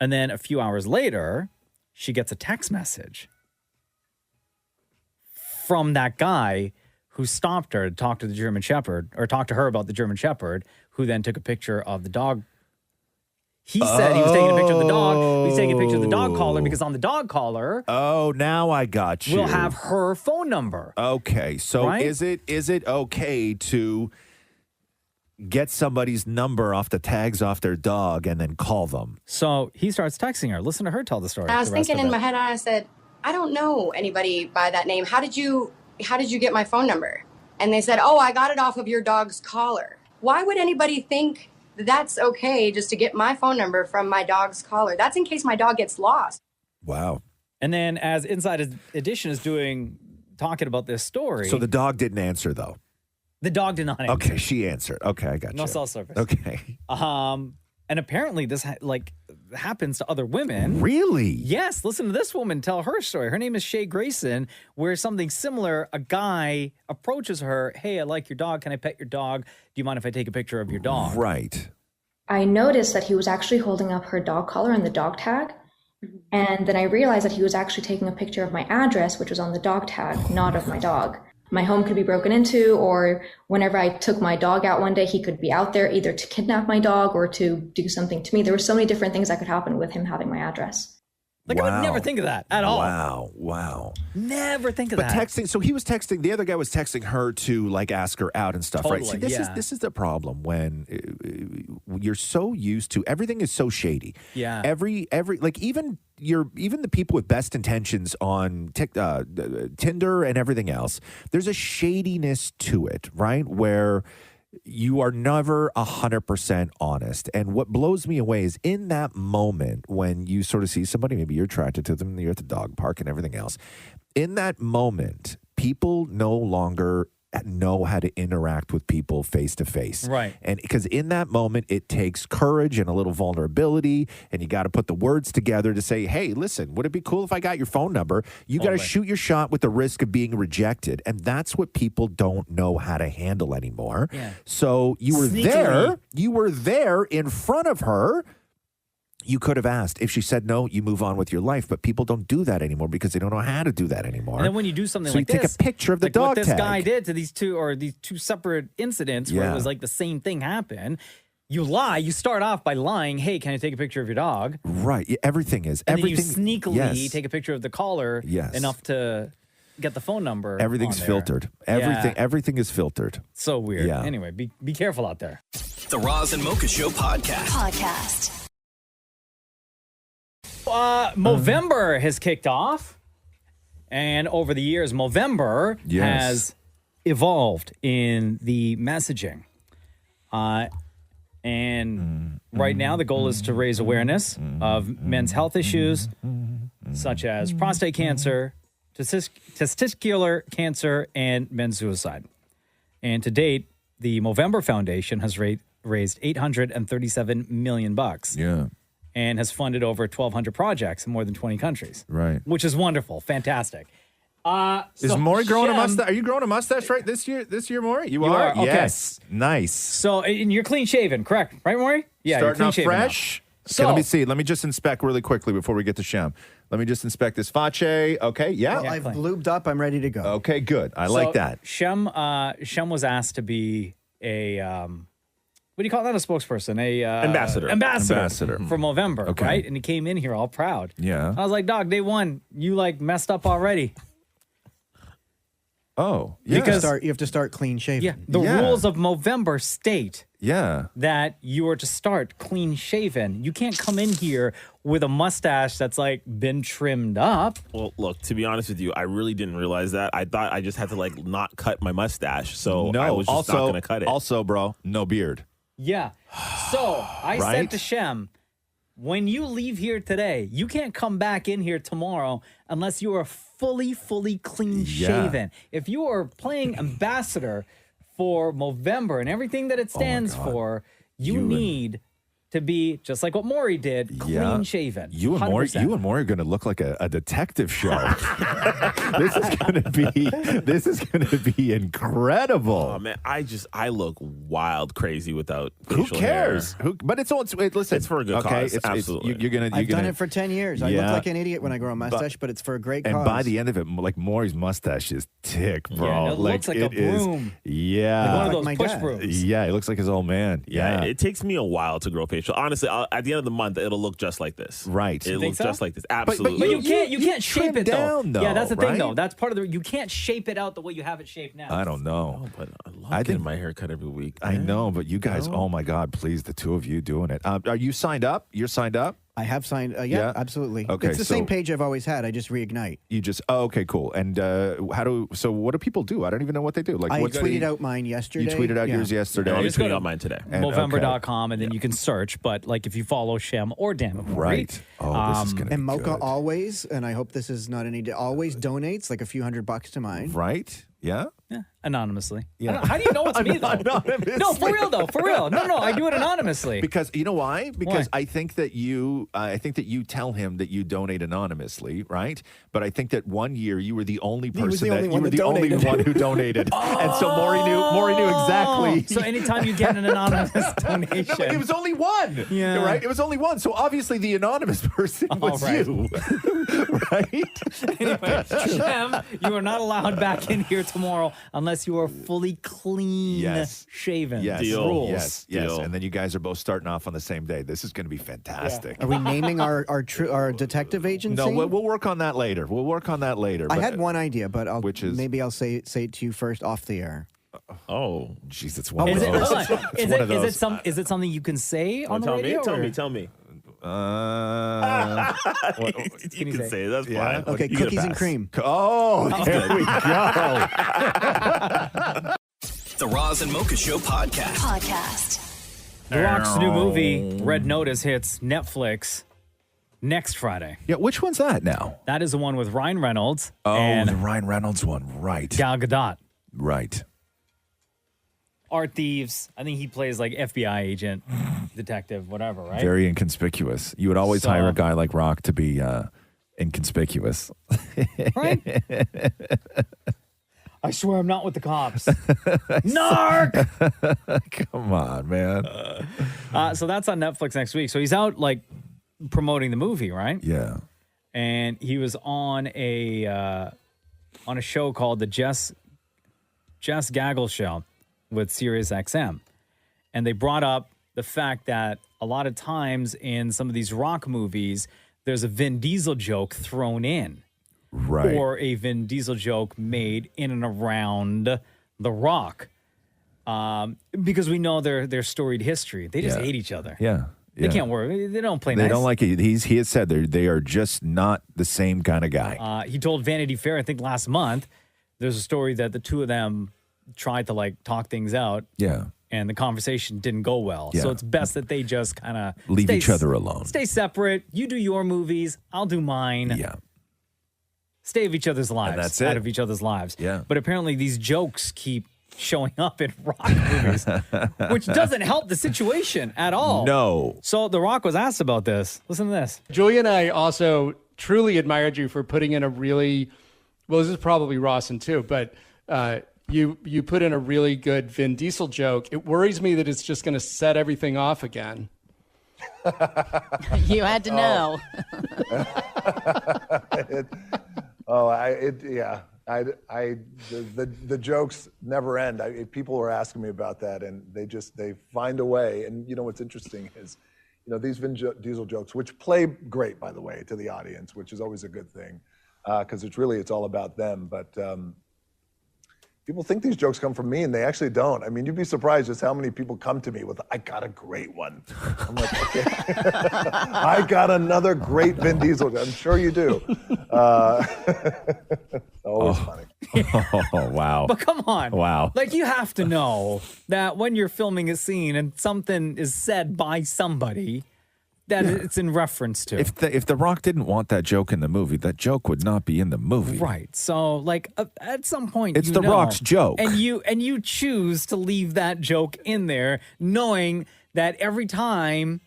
And then a few hours later, she gets a text message from that guy who stopped her to talk to the German Shepherd, or talk to her about the German Shepherd, who then took a picture of the dog. He said he was taking a picture of the dog. He's taking a picture of the dog collar because on the dog collar, Oh, now I got you. we'll have her phone number. Okay, so Right? is it okay to get somebody's number off the tags off their dog and then call them? So he starts texting her. Listen to her tell the story. I was the rest thinking of in it. my head, I said, I don't know anybody by that name. How did you get my phone number? And they said, oh, I got it off of your dog's collar. Why would anybody think that's okay just to get my phone number from my dog's collar? That's in case my dog gets lost. Wow. And then as Inside Edition is talking about this story. So the dog didn't answer, though. The dog did not answer. Okay, she answered. Okay, I got No you. cell service. Okay. And apparently this happens to other women. Really? Yes. Listen to this woman tell her story. Her name is Shay Grayson, where something similar, a guy approaches her. Hey, I like your dog. Can I pet your dog? Do you mind if I take a picture of your dog? Right. I noticed that he was actually holding up her dog collar and the dog tag. And then I realized that he was actually taking a picture of my address, which was on the dog tag, not of my dog. My home could be broken into, or whenever I took my dog out one day, he could be out there either to kidnap my dog or to do something to me. There were so many different things that could happen with him having my address. Like, I would never think of that at all. Wow. Never think of But that. texting, so he was texting, the other guy was texting her to like ask her out and stuff, right? See, Totally, this is the problem when you're so used to, everything is so shady. Yeah. Every like even the people with best intentions on Tinder and everything else, there's a shadiness to it, right? Where you are never 100% honest. And what blows me away is in that moment when you sort of see somebody, maybe you're attracted to them, you're at the dog park and everything else. In that moment, people no longer know how to interact with people face to face. Right. And because in that moment, it takes courage and a little vulnerability, and you got to put the words together to say, hey, listen, would it be cool if I got your phone number? You got to shoot your shot with the risk of being rejected. And that's what people don't know how to handle anymore. Yeah. So you were Sneakily. there in front of her. You could have asked. If she said no, you move on with your life. But people don't do that anymore because they don't know how to do that anymore. And then when you do something so like you this, take a picture of the like dog what this tag. guy did to these two separate incidents where it was like the same thing happened. You lie. You start off by lying. Hey, can I take a picture of your dog? Right. Yeah, everything is. And everything. then you sneakily take a picture of the collar enough to get the phone number. Everything's on there. filtered. Everything is filtered. So weird. Yeah. Anyway, be careful out there. The Roz and Mocha Show podcast. Movember has kicked off, and over the years, Movember has evolved in the messaging. And right now, the goal is to raise awareness of men's health issues, such as prostate cancer, testicular cancer, and men's suicide. And to date, the Movember Foundation has raised $837 million. Yeah. And has funded over 1,200 projects in more than 20 countries. Right. Which is wonderful. Fantastic. Is Maury growing a mustache? Are you growing a mustache right this year, Maury? You are? Okay. Yes. Nice. So, and you're clean shaven, correct? Right, Maury? Yeah, Starting you're clean off shaven fresh. now. So, Okay, let me see. Let me just inspect really quickly before we get to Shem. Let me just inspect this face. Okay, yeah. Well, I've lubed up. I'm ready to go. Okay, good. I like that. Shem was asked to be a what do you call that? A spokesperson, Ambassador for Movember, Okay. right? And he came in here all proud. Yeah. I was like, dog, day one, you like messed up already. Oh, You have to start clean shaven. Yeah, the rules of Movember state that you are to start clean shaven. You can't come in here with a mustache that's like been trimmed up. Well, look, to be honest with you, I really didn't realize that. I thought I just had to like not cut my mustache, so I was just not going to cut it. Also, bro, no beard. Yeah. So I said Right? to Shem, when you leave here today, you can't come back in here tomorrow unless you are fully clean shaven. If you are playing ambassador for Movember and everything that it stands for, you need to be just like what Maury did, clean shaven. You and Maury are going to look like a detective show. This is going to be incredible. Oh man, I look wild crazy without Who facial cares? hair. But listen, it's for a good cause. Absolutely. I've done it for 10 years. I look like an idiot when I grow a mustache, but it's for a great cause. And by the end of it, like Maury's mustache is thick, bro. Yeah, it looks like a broom. Yeah. Like one of those push brooms. Yeah, he looks like his old man. Yeah, it takes me a while to grow facial. Honestly, at the end of the month, it'll look just like this. Right. It'll look so? just like this. Absolutely. But you can't shape it down, though. Yeah, that's the thing right? though. That's part of the. You can't shape it out the way you have it shaped now. I don't know. Oh, but I love getting my hair cut every week. I know, but you guys, oh my God, please, the two of you doing it. Are you signed up? You're signed up? I have signed. Yeah? Absolutely. Okay, it's the same page I've always had. I just reignite. You just, okay, cool. And so what do people do? I don't even know what they do. Like, I what's tweeted out mine yesterday. You tweeted out yours yesterday. I just go tweeted to out mine today. Movember.com, and then you can search. But like if you follow Shem or Dan, Right. Oh, this is going to be And Mocha good. always, and I hope this is not always donates like a few $100 to mine. Right? Yeah? Yeah, anonymously. Yeah. How do you know it's me though? No, for real though. For real. No, I do it anonymously. Because you know why? Because I think that you tell him that you donate anonymously, right? But I think that one year you were the only person only one who donated, and so Maury knew exactly. So anytime you get an anonymous donation, No, it was only one. Yeah. Right. It was only one. So obviously the anonymous person was right. you, right? Anyway, Shem, you are not allowed back in here tomorrow unless you are fully clean shaven. Yes. Rules. Yes. Deal. And then you guys are both starting off on the same day. This is going to be fantastic. Are we naming our detective agency? No, we'll work on that later. I had one idea, but maybe I'll say it to you first off the air. Oh, jeez, it's one of Is those. it something you can say on the radio? Tell me. You can say it. That's fine. Okay, You get a cookies and pass. cream. Oh, there we go. The Roz and Mocha Show podcast. The Rock's new movie, Red Notice, hits Netflix next Friday. Yeah, which one's that now? That is the one with Ryan Reynolds. Oh, and the Ryan Reynolds one, right? Gal Gadot. Right. Art thieves. I think he plays like FBI agent, detective, whatever, right? Very inconspicuous. You would always hire a guy like Rock to be inconspicuous. Right? I swear I'm not with the cops. Narc! Come on, man. So that's on Netflix next week. So he's out like promoting the movie, right? Yeah. And he was on a show called the Jess Gaggle Show with Sirius XM. And they brought up the fact that a lot of times in some of these rock movies, there's a Vin Diesel joke thrown in. Right. Or a Vin Diesel joke made in and around The Rock. Because we know their storied history. They just hate each other. Yeah. They can't work. They don't play They nice. don't like it. He has said they are just not the same kind of guy. He told Vanity Fair, I think last month, there's a story that the two of them tried to like talk things out. Yeah. And the conversation didn't go well. Yeah. So it's best that they just kind of Leave each other alone. Stay separate. You do your movies. I'll do mine. Yeah. Stay of each other's lives. And that's it. Out of each other's lives. Yeah. But apparently these jokes keep showing up in rock movies, which doesn't help the situation at all. No. So The Rock was asked about this. Listen to this. Julia and I also truly admired you for putting in a really, well, this is probably Rawson too, but you put in a really good Vin Diesel joke. It worries me that it's just going to set everything off again. You had to know. The jokes never end. People were asking me about that, and they find a way. And you know what's interesting is, these Vin Diesel jokes, which play great, by the way, to the audience, which is always a good thing, because it's all about them. But people think these jokes come from me, and they actually don't. I mean, you'd be surprised just how many people come to me with, "I got a great one." I'm like, okay. I got another great Vin Diesel. I'm sure you do. Always funny. Oh, wow. But come on. Wow. Like, you have to know that when you're filming a scene and something is said by somebody, that it's in reference to. If the Rock didn't want that joke in the movie, that joke would not be in the movie. Right. So, like, at some point, It's The Rock's joke. and you choose to leave that joke in there, knowing that every time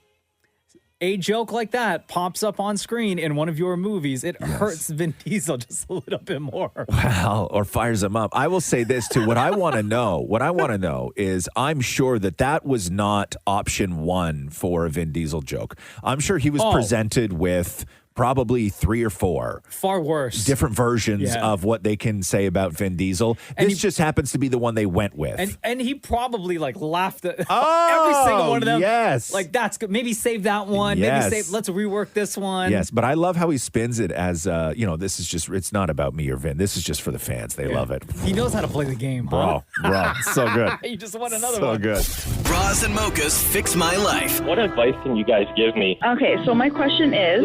a joke like that pops up on screen in one of your movies, it hurts Vin Diesel just a little bit more. Wow, or fires him up. I will say this too. What I want to know is, I'm sure that was not option one for a Vin Diesel joke. I'm sure he was presented with probably 3 or 4 far worse different versions of what they can say about Vin Diesel. This just happens to be the one they went with. And he probably like laughed at every single one of them. Yes. Like, that's good. Maybe save that one. Yes. Maybe let's rework this one. Yes, but I love how he spins it as, this is just, it's not about me or Vin. This is just for the fans. They love it. He knows how to play the game, huh? Bro, so good. You just won another So one. good. Roz and Mocha's Fix My Life. What advice can you guys give me? Okay, so my question is.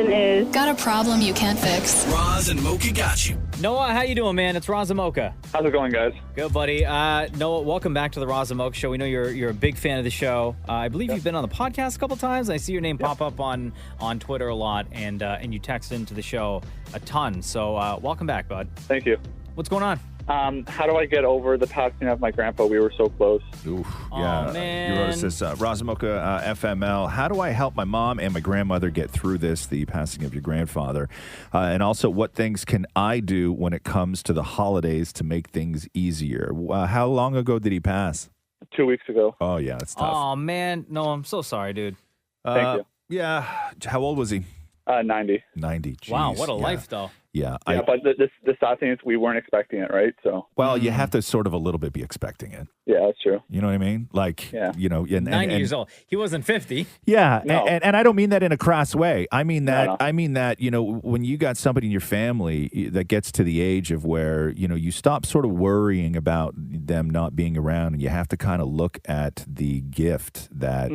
Got a problem you can't fix? Roz and Mocha got you. Noah, how you doing, man? It's Roz and Mocha. How's it going, guys? Good, buddy. Noah, welcome back to the Roz and Mocha Show. We know you're a big fan of the show. I believe you've been on the podcast a couple times. I see your name pop up on Twitter a lot, and you text into the show a ton. So welcome back, bud. Thank you. What's going on? How do I get over the passing of my grandpa? We were so close. Oof, yeah. man. You wrote us this, Razamoka FML. How do I help my mom and my grandmother get through this, the passing of your grandfather? And also, what things can I do when it comes to the holidays to make things easier? How long ago did he pass? 2 weeks ago. Oh, yeah, that's tough. Oh, man. No, I'm so sorry, dude. Thank you. Yeah. How old was he? 90. 90. Wow, Jeez, what a yeah. life, though. Yeah. Yeah, but the sad thing is we weren't expecting it, right? So. Well, you have to sort of a little bit be expecting it. Yeah, that's true. You know what I mean? Like, you know, 90 years old. He wasn't 50. Yeah, No. and I don't mean that in a crass way. I mean that No. I mean that, you know, when you got somebody in your family that gets to the age of where, you know, you stop sort of worrying about them not being around, and you have to kind of look at the gift that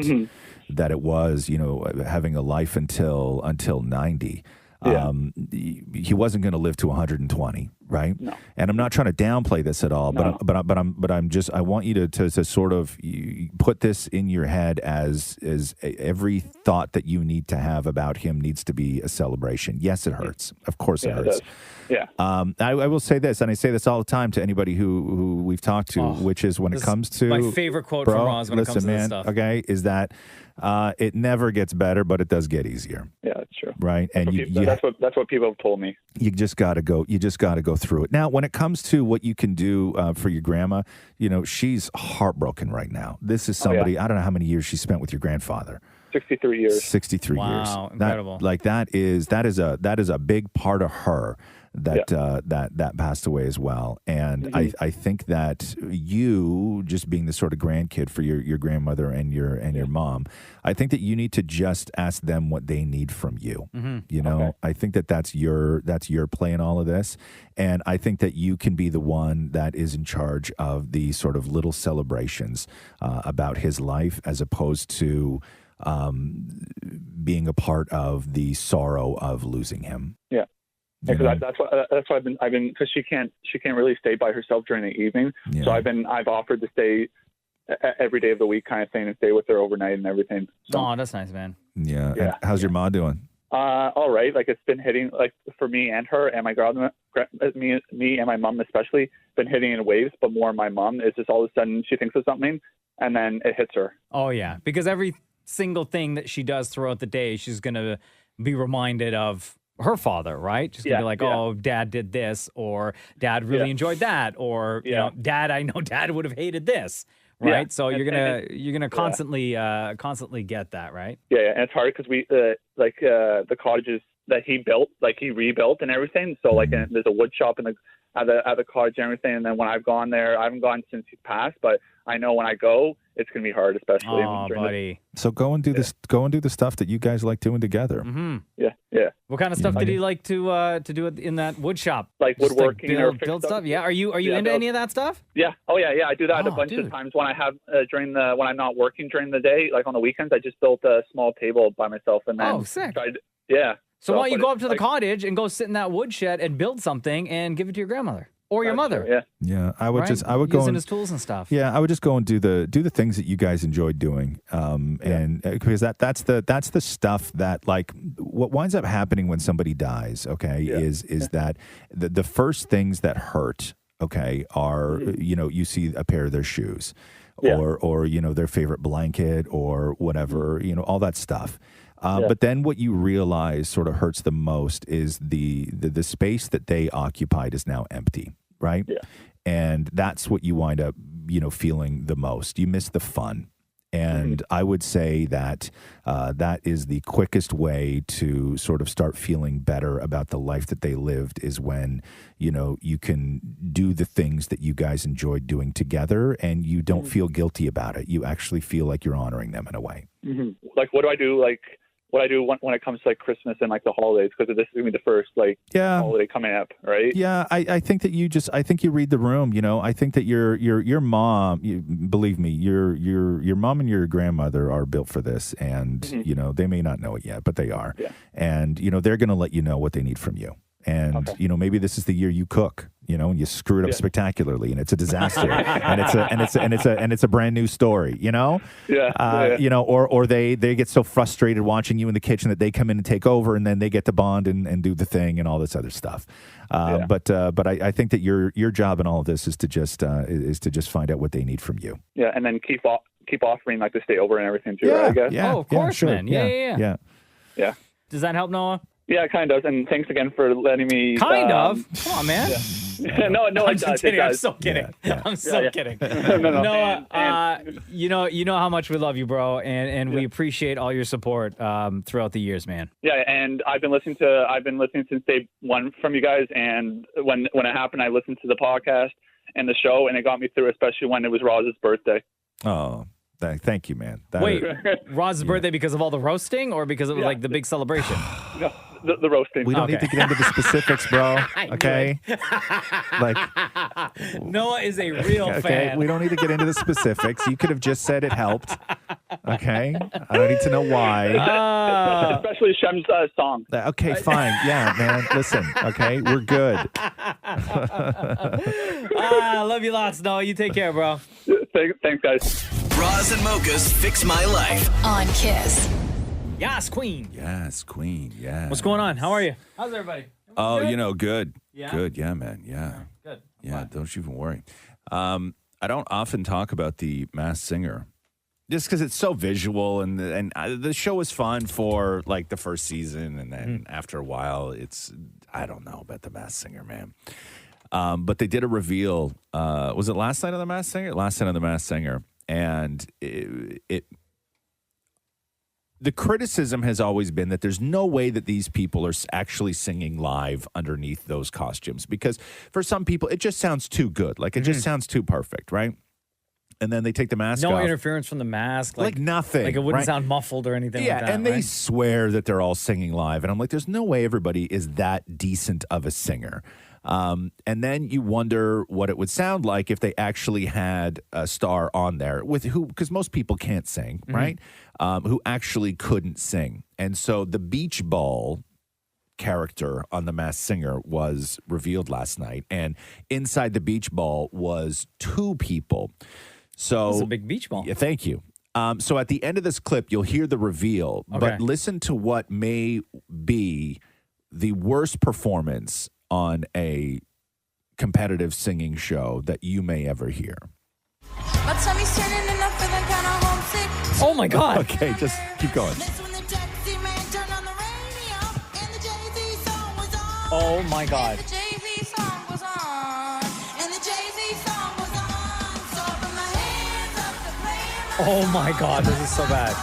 that it was, you know, having a life until 90. Yeah. He wasn't going to live to 120, right? No. And I'm not trying to downplay this at all, No. but I want you to sort of put this in your head as every thought that you need to have about him needs to be a celebration. Yes, it hurts. Of course, it Yeah, it hurts. does. Yeah. I will say this, and I say this all the time to anybody who we've talked to, which is when it this comes is to my favorite quote from Roz when it comes to this stuff. Okay, is that it never gets better, but it does get easier. Yeah, that's true. Right, and That's what people have told me. you just got to go. You just got to go through it. Now, when it comes to what you can do for your grandma, you know, she's heartbroken right now. This is somebody, I don't know how many years she spent with your grandfather. 63 years. 63 years. Wow, incredible. That is a big part of her that passed away as well. And I think that you, just being the sort of grandkid for your grandmother and your mom, I think that you need to just ask them what they need from you. You know, I think that's your play in all of this. And I think that you can be the one that is in charge of the sort of little celebrations about his life, as opposed to being a part of the sorrow of losing him. Yeah. Because that's why I've been because she can't really stay by herself during the evening. Yeah. So I've offered to stay every day of the week, kind of thing, and stay with her overnight and everything. So, Oh, that's nice, man. Yeah. And how's your ma doing? all right. Like, it's been hitting, like, for me and her and my me and my mom especially, been hitting in waves. But more my mom is just all of a sudden she thinks of something and then it hits her. Oh yeah, because every single thing that she does throughout the day, she's gonna be reminded of her father, right? She's gonna be like, oh, Dad did this, or Dad really enjoyed that, or you know, Dad, I know Dad would have hated this, right? So you're gonna constantly get that, right? Yeah, and it's hard because we the cottages that he built, like he rebuilt and everything. So like there's a wood shop in at the cottage and everything. And then when I've gone there, I haven't gone since he's passed, but I know when I go, it's gonna be hard, especially. Oh, buddy. So go and do this. Go and do the stuff that you guys like doing together. Mm-hmm. Yeah. What kind of stuff did he like to do in that wood shop? Like Just, woodworking or build fix stuff? Yeah. Are you into any of that stuff? Yeah. Oh yeah. I do that a bunch dude. of times when I have when I'm not working during the day, like on the weekends. I just built a small table by myself and then sick. Yeah. So why don't you go up to the cottage and go sit in that woodshed and build something and give it to your grandmother or your mother? Yeah, I would Right? I would go Using and, his tools and stuff. Yeah, I would just go and do the things that you guys enjoyed doing, and because that's the stuff that, like, what winds up happening when somebody dies. Okay, is that the first things that hurt. Okay, are you see a pair of their shoes, or their favorite blanket or whatever, all that stuff. But then what you realize sort of hurts the most is the space that they occupied is now empty, right? Yeah. And that's what you wind up, feeling the most. You miss the fun. And I would say that that is the quickest way to sort of start feeling better about the life that they lived, is when, you can do the things that you guys enjoyed doing together and you don't feel guilty about it. You actually feel like you're honoring them in a way. Mm-hmm. Like, what do I do? Like, what I do when it comes to like Christmas and like the holidays, because this is gonna be the first holiday coming up, right? Yeah, I think that I think you read the room. I think that your mom, believe me, your mom and your grandmother are built for this, and they may not know it yet, but they are, and they're gonna let you know what they need from you. And maybe this is the year you cook, and you screw it up spectacularly, and it's a disaster, and it's a brand new story, or they get so frustrated watching you in the kitchen that they come in and take over, and then they get to bond and do the thing and all this other stuff. But I think that your job in all of this is to just find out what they need from you. Yeah, and then keep offering like to stay over and everything too. Right, I guess. Oh, of course, sure. man. Yeah. Does that help, Noah? Yeah, it kind of does. And thanks again for letting me. Kind of. Come on, man. No, I'm it just does. kidding. It I'm does. so kidding. I'm so kidding. No. Noah, you know how much we love you, bro, and we appreciate all your support throughout the years, man. Yeah, and I've been listening since day one from you guys, and when it happened, I listened to the podcast and the show, and it got me through, especially when it was Roz's birthday. Oh. Thank you, man. Wait, Roz's birthday because of all the roasting, or because of like the big celebration? No, the roasting. We don't need to get into the specifics, bro. Okay. Noah is a real fan. We don't need to get into the specifics. You could have just said it helped. Okay. I don't need to know why. Especially Shem's song. Okay, fine. Yeah, man. Listen. Okay, we're good. I love you lots, Noah. You take care, bro. Thanks, guys. Roz and Mocha's Fix My Life on Kiss. Yes, Queen. Yes, Queen. Yeah. What's going on? How are you? How's everybody? Oh, Good? Good. Yeah? Good. Yeah, man. Yeah. Good. Yeah. Don't you even worry. I don't often talk about the Masked Singer, just because it's so visual, and the show is fun for like the first season, and then after a while, I don't know about the Masked Singer, man. But they did a reveal. Was it last night on the Masked Singer? Last night on the Masked Singer. And the criticism has always been that there's no way that these people are actually singing live underneath those costumes, because for some people it just sounds too good. Like it just sounds too perfect, right? And then they take the mask off. No interference from the mask. Like nothing. Like it wouldn't right? sound muffled or anything like that. And they right? swear that they're all singing live. And I'm like, there's no way everybody is that decent of a singer. And then you wonder what it would sound like if they actually had a star on there with who, because most people can't sing, right? Who actually couldn't sing. And so the beach ball character on The Masked Singer was revealed last night. And inside the beach ball was two people. So It's a big beach ball. Yeah, thank you. So at the end of this clip, you'll hear the reveal, but listen to what may be the worst performance on a competitive singing show that you may ever hear. My tummy's turning and I'm feeling kind of homesick. Oh my God. Okay, just keep going. Oh my God. Oh my God, this is so bad.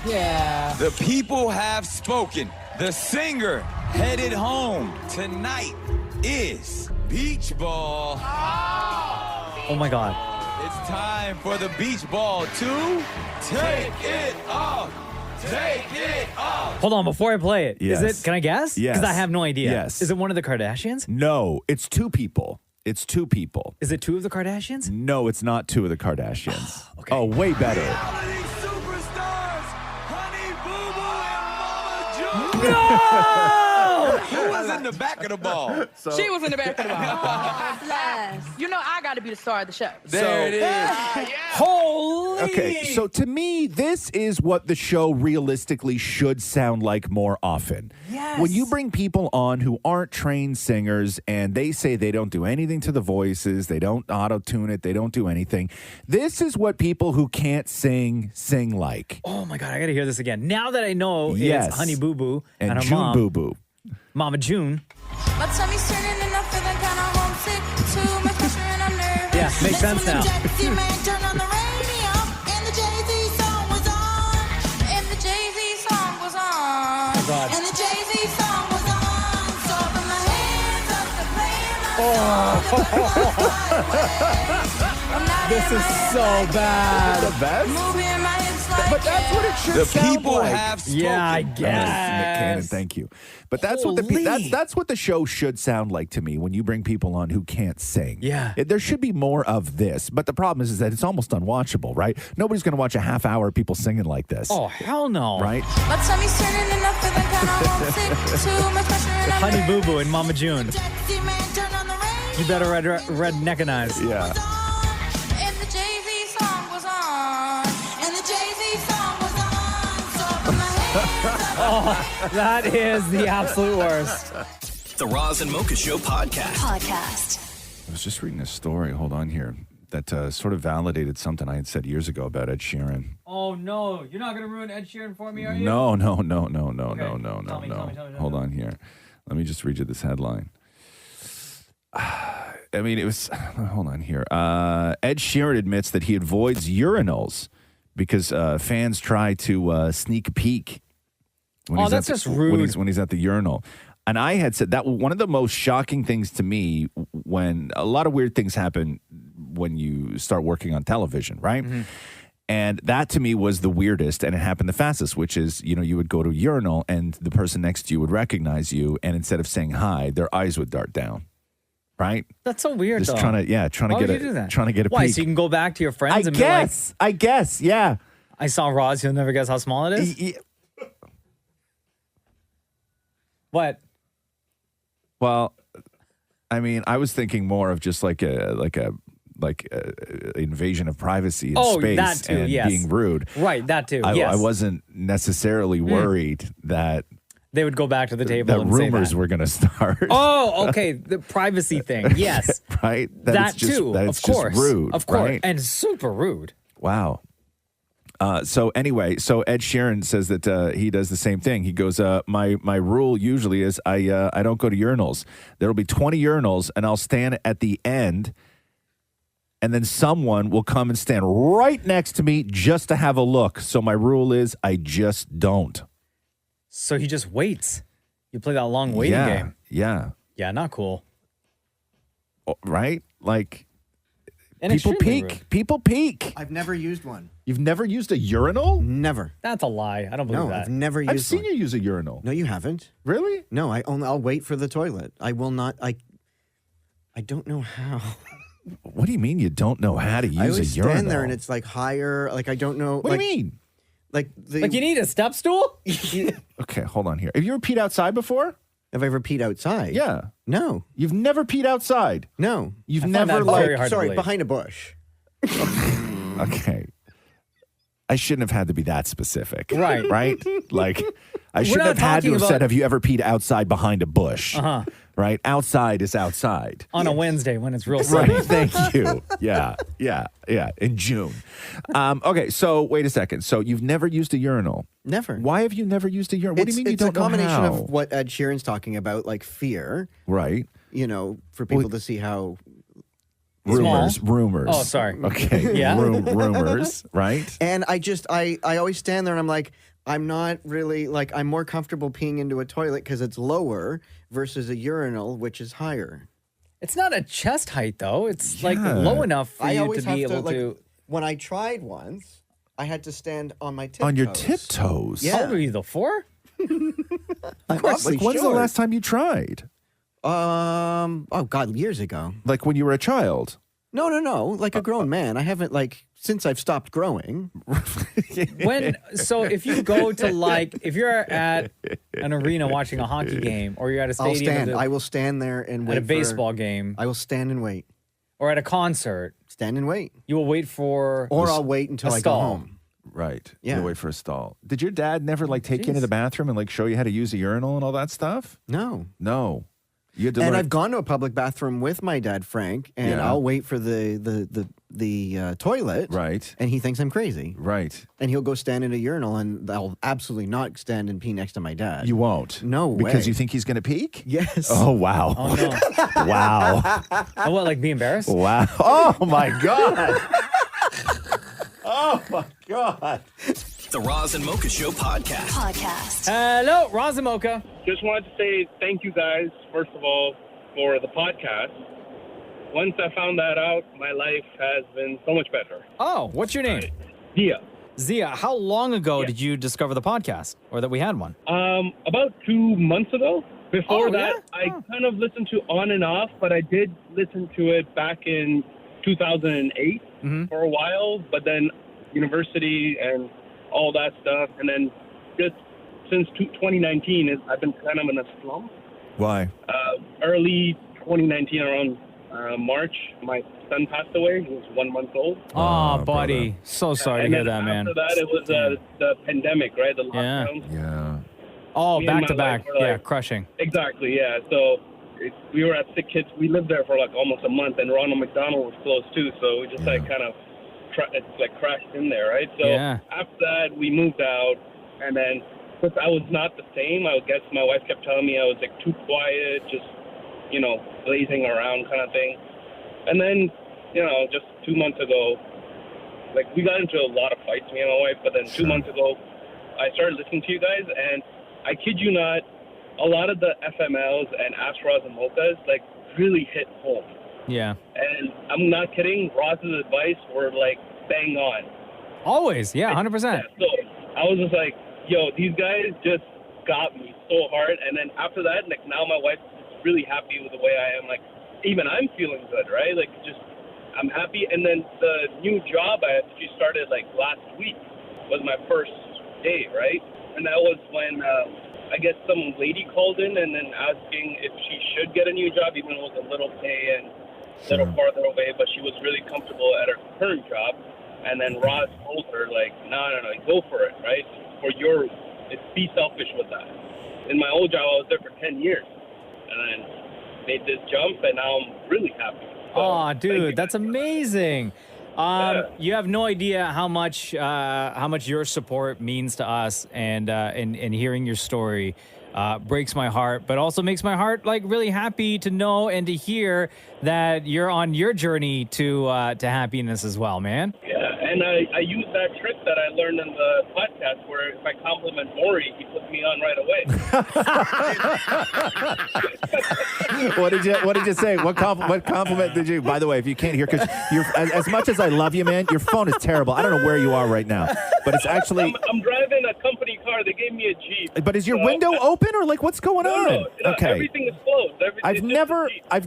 Yeah. The people have spoken. The singer headed home. Tonight is beach ball. Oh my God. It's time for the beach ball to take it off. Take it off. Hold on, before I play it, Yes. is it, can I guess? Yes. Because I have no idea. Yes. Is it one of the Kardashians? No, it's two people. It's two people. Is it two of the Kardashians? No, it's not two of the Kardashians. Oh, way better. No! Who was in the back of the ball? She was in the back of the ball. You know, I got to be the star of the show. There it is. Holy! Okay, so to me, this is what the show realistically should sound like more often. Yes. When you bring people on who aren't trained singers and they say they don't do anything to the voices, they don't auto-tune it, they don't do anything, this is what people who can't sing like. Oh my God, I got to hear this again. Now that I know Yes. it's Honey BooBoo And her June mom, BooBoo. Mama June. My tummy's turning and I'm feeling kind of homesick. Too much pressure and I'm nervous. Yeah, makes sense now. Jackie man turned on the radio and the Jay-Z song was on. And the Jay-Z song was on. Oh God. And the Jay-Z song was on. So I put my hands up to play my This is so bad. The best? moving my hips like But that's what it should The sound people like. have spoken. Yeah, I Nick Cannon, guess. thank you. But that's what that's what the show should sound like to me when you bring people on who can't sing. Yeah. There should be more of this. But the problem is that it's almost unwatchable, right? Nobody's going to watch a half hour of people singing like this. Oh, hell no. Right? My tummy's turning and I'm feeling kind of homesick. Too much pressure and I'm Honey nervous. BooBoo and Mama June. Jackie man turned on the radio. You better red neck and eyes. Yeah. And the Jay-Z song was on. And the Jay-Z song was on. So I put my hands up. Oh, that is the absolute worst. The Roz and Mocha Show podcast. I was just reading a story, hold on here, that sort of validated something I had said years ago about Ed Sheeran. Oh no, you're not going to ruin Ed Sheeran for me, are you? No. Tell me. Hold on here. Let me just read you this headline. I mean, it was, hold on here. Ed Sheeran admits that he avoids urinals because fans try to sneak peek. When That's just rude. When he's at the urinal. And I had said that one of the most shocking things to me when a lot of weird things happen when you start working on television, right? Mm-hmm. And that to me was the weirdest, and it happened the fastest, which is, you would go to a urinal and the person next to you would recognize you, and instead of saying hi, their eyes would dart down, right? That's so weird, Just though. trying to Why get would you do that? trying to get a Why? peek. So you can go back to your friends and I guess, yeah. be like, I saw Roz, you'll never guess how small it is? What? Well, I mean, I was thinking more of just like a invasion of privacy in space that too, and yes. being rude. Right, that too, I yes. wasn't necessarily worried that They would go back to the table and rumors say that. were going to start. Oh, okay. The privacy thing. Yes. Right? That it's just, too. That Of it's course. just rude. Of course. Right? And super rude. Wow. So anyway, so Ed Sheeran says that he does the same thing. He goes, my rule usually is I don't go to urinals. There will be 20 urinals, and I'll stand at the end and then someone will come and stand right next to me just to have a look. So my rule is I just don't. So he just waits. You play that long waiting game. Yeah. Yeah, not cool. Right? Like, And people extremely peek. rude. People peek. I've never used one. You've never used a urinal? Never. That's a lie. I don't believe No, that. I've never used I've seen one. you use a urinal. No, you haven't. Really? No, I'll wait for the toilet. I will not. I don't know how. What do you mean you don't know how to use I a always urinal? stand there and it's like higher. Like I don't know. What do you mean? Like the. Like you need a step stool? Okay, hold on here. Have you ever peed outside before? Have I ever peed outside? Yeah. No. You've never peed outside? No. You've I find never that very like... hard to Sorry, believe. behind a bush. Okay. I shouldn't have had to be that specific. Right. Right? Like, I We're shouldn't not have had to talking have about- said, have you ever peed outside behind a bush? Uh-huh. Right? Outside is outside. On a Wednesday when it's real sunny. Right. Thank you. Yeah. In June. Okay. So wait a second. So you've never used a urinal? Never. Why have you never used a urinal? What do you mean you It's a don't know combination how? of what Ed Sheeran's talking about, like fear. Right. You know, for people to see how. Rumors. Oh, sorry. Okay. Yeah. Rumors. Right. And I always stand there and I'm like, I'm not really like, I'm more comfortable peeing into a toilet because it's lower versus a urinal, which is higher. It's not a chest height, though. It's like low enough for I you always to have be able like, to. When I tried once, I had to stand on my tiptoes. On your tiptoes. Yeah. How old are you, though? 4? Of course. Like, when's the last time you tried? Oh God, years ago. Like when you were a child? No. Like a grown man. I haven't since I've stopped growing. So if you go to if you're at an arena watching a hockey game, or you're at a I'll stadium stand. I will stand there and wait at a baseball for, game, I will stand and wait. or at a concert, Stand and wait. you will wait for Or I'll wait until a I stall. go home. Right. Yeah. You wait for a stall. Did your dad never take you into the bathroom and show you how to use a urinal and all that stuff? No. You had to And learn. I've gone to a public bathroom with my dad, Frank, and Yeah. I'll wait for the toilet. Right. And he thinks I'm crazy. Right. And he'll go stand in a urinal, and I'll absolutely not stand and pee next to my dad. You won't. No way. Because you think he's going to peek? Yes. Oh, wow. Oh no! Wow. Oh, what? Like be embarrassed? Wow. Oh, my God. Oh, my God. The Roz and Mocha Show podcast. Hello, Roz and Mocha. Just wanted to say thank you guys, first of all, for the podcast. Once I found that out, my life has been so much better. Oh, what's your name? Zia. How long ago did you discover the podcast, or that we had one? About 2 months ago. Before Oh, that, I kind of listened to on and off, but I did listen to it back in 2008 for a while, but then university and all that stuff. And then just since 2019, I've been kind of in a slump. Why? Early 2019, around March, my son passed away. He was 1 month old. Oh, buddy. So sorry to And hear then that, man. After that, it was the pandemic, right? The lockdown. Yeah. Oh, Me and back to my back. wife were Yeah, like- crushing. Exactly, yeah. So we were at Sick Kids. We lived there for almost a month, and Ronald McDonald was close too. So we just kind of crashed in there, right? So Yeah. after that, we moved out, and then since I was not the same, I guess my wife kept telling me I was too quiet, just lazing around kind of thing. And then just 2 months ago, we got into a lot of fights, me and my wife. But then 2 months ago, I started listening to you guys, and I kid you not, a lot of the FMLs and Ask Roz and Mochas really hit home. Yeah. And I'm not kidding. Roz's advice were bang on. Always. Yeah, 100%. So I was just like, yo, these guys just got me so hard. And then after that, now my wife is really happy with the way I am. Even I'm feeling good, right? I'm happy. And then the new job I actually started last week was my first day, right? And that was when I guess some lady called in and then asking if she should get a new job, even though it was a little pay and a little farther away, but she was really comfortable at her current job. And then Roz told her, no, go for it, right? Be selfish with that. In my old job, I was there for 10 years. And then made this jump, and now I'm really happy. Oh, dude, that's amazing. You have no idea how much your support means to us, and hearing your story breaks my heart, but also makes my heart like really happy to know and to hear that you're on your journey to happiness as well, man. Yeah, and I use that trick that I learned in the podcast where if I compliment Maury, he puts me on right away. What did you say? What compliment did you? By the way, if you can't hear, because you're as much as I love you, man, your phone is terrible. I don't know where you are right now, but it's actually. I'm driving a company car. They gave me a Jeep. But is your window open or like what's going on? No, okay. Everything is closed. I've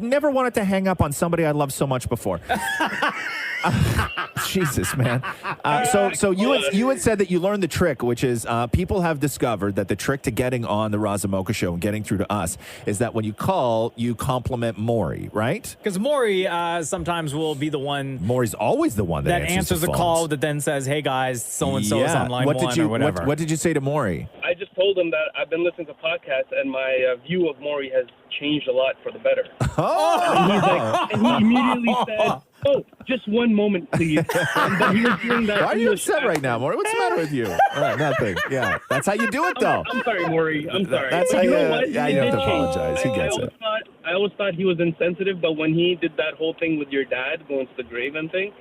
never wanted to hang up on somebody I love so much before. Jesus, man. So you had said that you learned the trick, which is people have discovered that the trick to getting on the Roz and Mocha show and getting through to us is that when you call, you compliment Maury, right? Because Maury sometimes will be the one. Maury's always the one that answers the call that then says, "Hey guys, so and so is on line one," or whatever. What did you say to Maury? I just told him that I've been listening to podcasts and my view of Maury has changed a lot for the better. And he immediately said, "Oh, just one moment, please." But he was doing that. Why are you upset right now, Maury? What's the matter with you? Nothing. Yeah, that's how you do it, though. I'm sorry, Maury. I'm sorry. That's how you you. know what? Yeah, you don't have to apologize. He gets it. I always thought he was insensitive, but when he did that whole thing with your dad going to the grave and thing,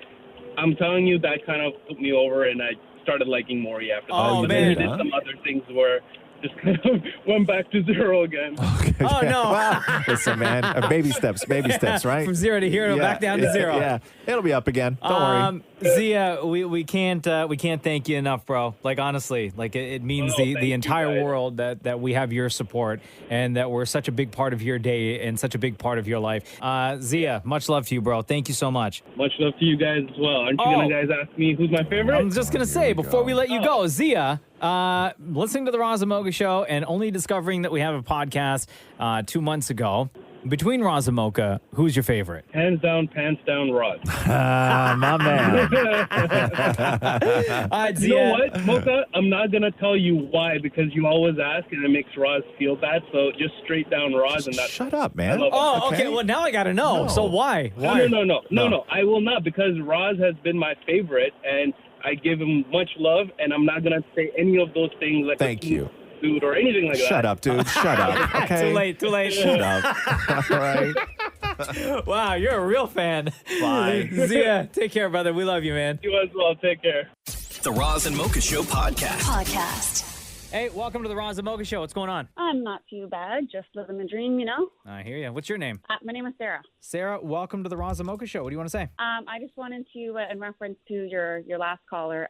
I'm telling you that kind of put me over, and I started liking Maury after that. Oh, But man. then he did some other things where just kind of went back to zero again. Oh, no. Well, listen, man. Baby steps, right? From 0 to hero, back down to 0. Yeah, it'll be up again. Don't worry. Zia, we can't thank you enough, bro. Like honestly, like it means the entire world that we have your support and that we're such a big part of your day and such a big part of your life. Zia, much love to you, bro. Thank you so much. Much love to you guys as well. Aren't you gonna guys ask me who's my favorite? I'm just gonna say before we let you go, Zia, listening to the Roz and Mocha show and only discovering that we have a podcast 2 months ago. Between Roz and Mocha, who's your favorite? Hands down, pants down, Roz. My man. You know what, Mocha? I'm not going to tell you why because you always ask and it makes Roz feel bad. So just straight down Roz. And Shut up, man. Oh, okay. Well, now I got to know. No. So why? No. I will not because Roz has been my favorite and I give him much love and I'm not going to say any of those things like Thank you. Dude or anything like that. Shut up, dude. Shut up. Okay. Too late. Shut up. All right. Wow, you're a real fan. Bye. Zia, take care, brother. We love you, man. You as well. Take care. The Roz and Mocha Show podcast. Hey, welcome to the Roz and Mocha Show. What's going on? I'm not too bad. Just living the dream, you know. I hear you. What's your name? My name is Sarah. Sarah, welcome to the Roz and Mocha Show. What do you want to say? I just wanted to, in reference to your last caller,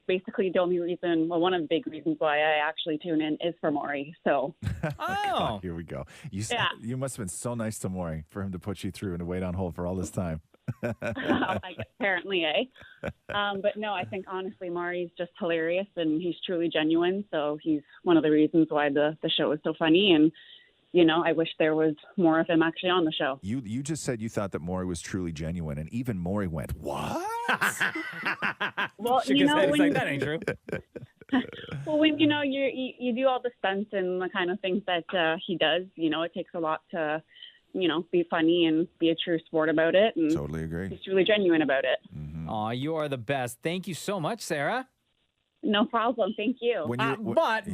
basically the only reason, well, one of the big reasons why I actually tune in is for Maury. So. Oh. Here we go. Yeah. You must have been so nice to Maury for him to put you through and to wait on hold for all this time. Apparently, but no, I think honestly Maury's just hilarious and he's truly genuine, so he's one of the reasons why the show is so funny. And you know, I wish there was more of him actually on the show. You just said you thought that Maury was truly genuine, and even Maury went, "What?" Well, you know, when, that ain't true. Well, when you know you do all the stunts and the kind of things that he does, you know, it takes a lot to, you know, be funny and be a true sport about it. And totally agree. He's really genuine about it. Aw, you are the best. Thank you so much, Sarah. No problem. Thank you. But,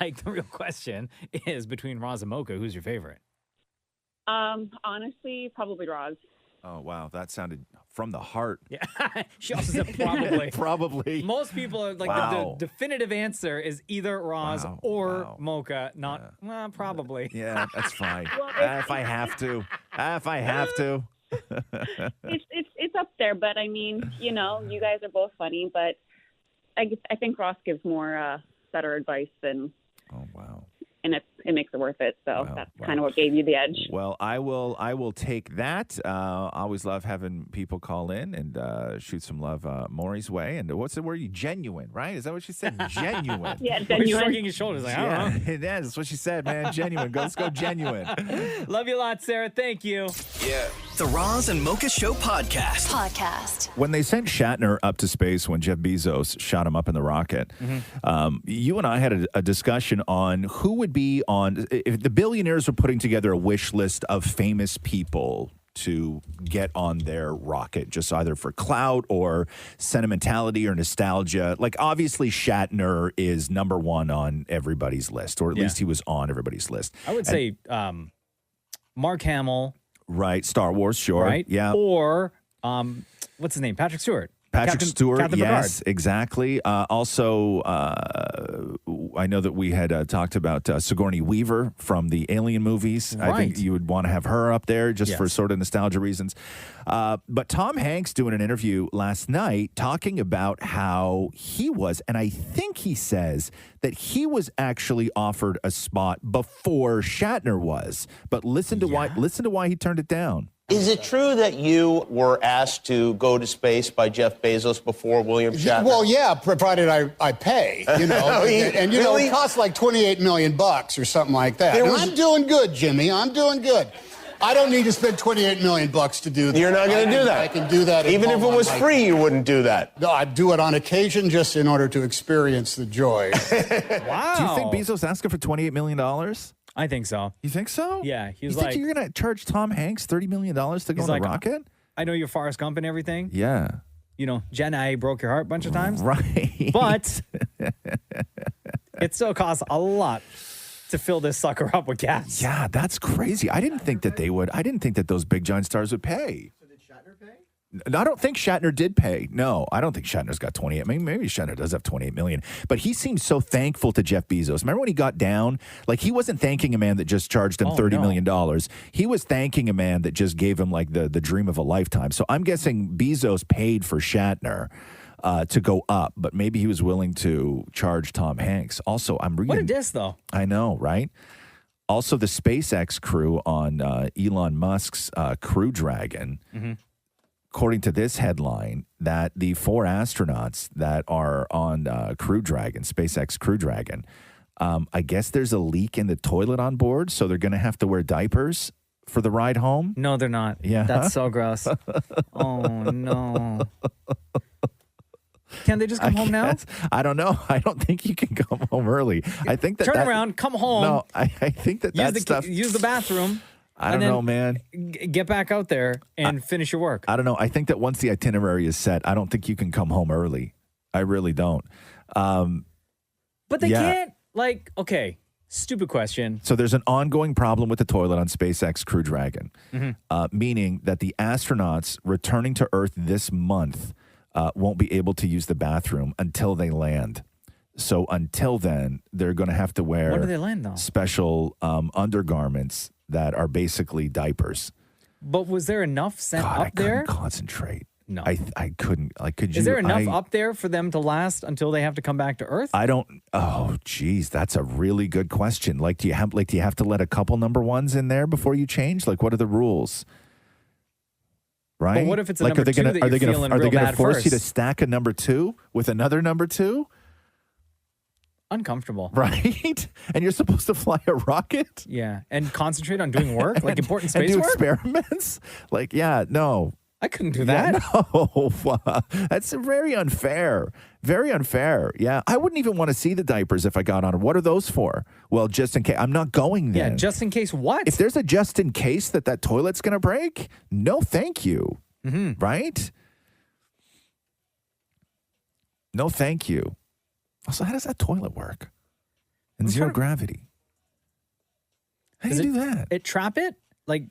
like, the real question is between Roz and Mocha, who's your favorite? Honestly, probably Roz. Oh, wow. That sounded from the heart. Yeah. She also said probably. Probably. Most people are like, the definitive answer is either Roz or Mocha, not, well, probably. Yeah, that's fine. If I have to. It's up there, but I mean, you know, you guys are both funny, but I think Ross gives more better advice than. Oh wow. And it makes it worth it. So that's kind of what gave you the edge. Well, I will take that. I always love having people call in and shoot some love Maury's way. And what's the word? Genuine, right? Is that what she said? Genuine. Yeah, genuine. He's shrugging his shoulders like, I don't know. Yeah, that's what she said, man. Genuine. Let's go genuine. Love you a lot, Sarah. Thank you. Yeah. The Roz and Mocha Show podcast. When they sent Shatner up to space, when Jeff Bezos shot him up in the rocket, you and I had a discussion on who would be on, if the billionaires were putting together a wish list of famous people to get on their rocket, just either for clout or sentimentality or nostalgia. Like, obviously, Shatner is number one on everybody's list, or at least he was on everybody's list. I would say Mark Hamill. Right, Star Wars, sure. Right? Yeah. Or, what's his name? Patrick Stewart. Patrick Stewart, Captain yes, Picard. exactly. Also, I know that we had talked about Sigourney Weaver from the Alien movies. I think Right. you would want to have her up there just for Yes. sort of nostalgia reasons. But Tom Hanks doing an interview last night talking about how he was, and I think he says that he was actually offered a spot before Shatner was. But listen to why he turned it down. Is it true that you were asked to go to space by Jeff Bezos before William Shatner? Well, yeah, provided I pay, you know. and you know, it costs like $28 million or something like that. And I'm doing good, Jimmy. I'm doing good. I don't need to spend $28 million to do that. You're not going to do that. I can do that. Even if it was free, you wouldn't do that. No, I'd do it on occasion just in order to experience the joy. Wow. Do you think Bezos asking for $28 million? I think so. You think so? Yeah. He You was think like, you're going to charge Tom Hanks $30 million to go he's on the like, rocket? I know you're Forrest Gump and everything. Yeah. You know, Jen, I broke your heart a bunch of times. Right. But it still costs a lot to fill this sucker up with gas. Yeah, that's crazy. I didn't think that they would. I didn't think that those big giant stars would pay. So did Shatner pay? I don't think Shatner did pay. No, I don't think Shatner's got 28. Maybe Shatner does have 28 million. But he seems so thankful to Jeff Bezos. Remember when he got down? Like, he wasn't thanking a man that just charged him $30 million. He was thanking a man that just gave him like the dream of a lifetime. So I'm guessing Bezos paid for Shatner to go up, but maybe he was willing to charge Tom Hanks. Also, I'm reading. What a diss, though. I know, right? Also, the SpaceX crew on Elon Musk's Crew Dragon, according to this headline, that the 4 astronauts that are on Crew Dragon, SpaceX Crew Dragon, I guess there's a leak in the toilet on board, so they're going to have to wear diapers for the ride home. No, they're not. Yeah. That's so gross. Oh, no. Can they just come home now? I don't know. I don't think you can come home early. I think that Turn around, come home. No, I think that stuff. Use the bathroom. I don't know, man. Get back out there and finish your work. I don't know. I think that once the itinerary is set, I don't think you can come home early. I really don't. But they can't, like, okay, stupid question. So there's an ongoing problem with the toilet on SpaceX Crew Dragon, meaning that the astronauts returning to Earth this month won't be able to use the bathroom until they land. So until then, they're going to have to wear When do they land, though? special undergarments that are basically diapers. But was there enough sent God, up I couldn't there? concentrate. No. I couldn't. Like, could you? Is there enough up there for them to last until they have to come back to Earth? I don't. Oh, geez, that's a really good question. Like, do you have to let a couple number ones in there before you change? Like, what are the rules? Right. But what if it's a like, number are they two gonna, that are you're they gonna, feeling Are they real going to bad force you to first? stack a number 2 with another number 2? Uncomfortable. Right. And you're supposed to fly a rocket? Yeah. And concentrate on doing work, like important space and do work? experiments? Like, yeah, no. I couldn't do that. Yeah, no. That's very unfair. Very unfair. Yeah. I wouldn't even want to see the diapers if I got on them. What are those for? Well, just in case. I'm not going then. Yeah, just in case what? If there's a just in case that toilet's going to break, no thank you. Right? No thank you. Also, how does that toilet work? In zero gravity. How do you do that? It trap it? Like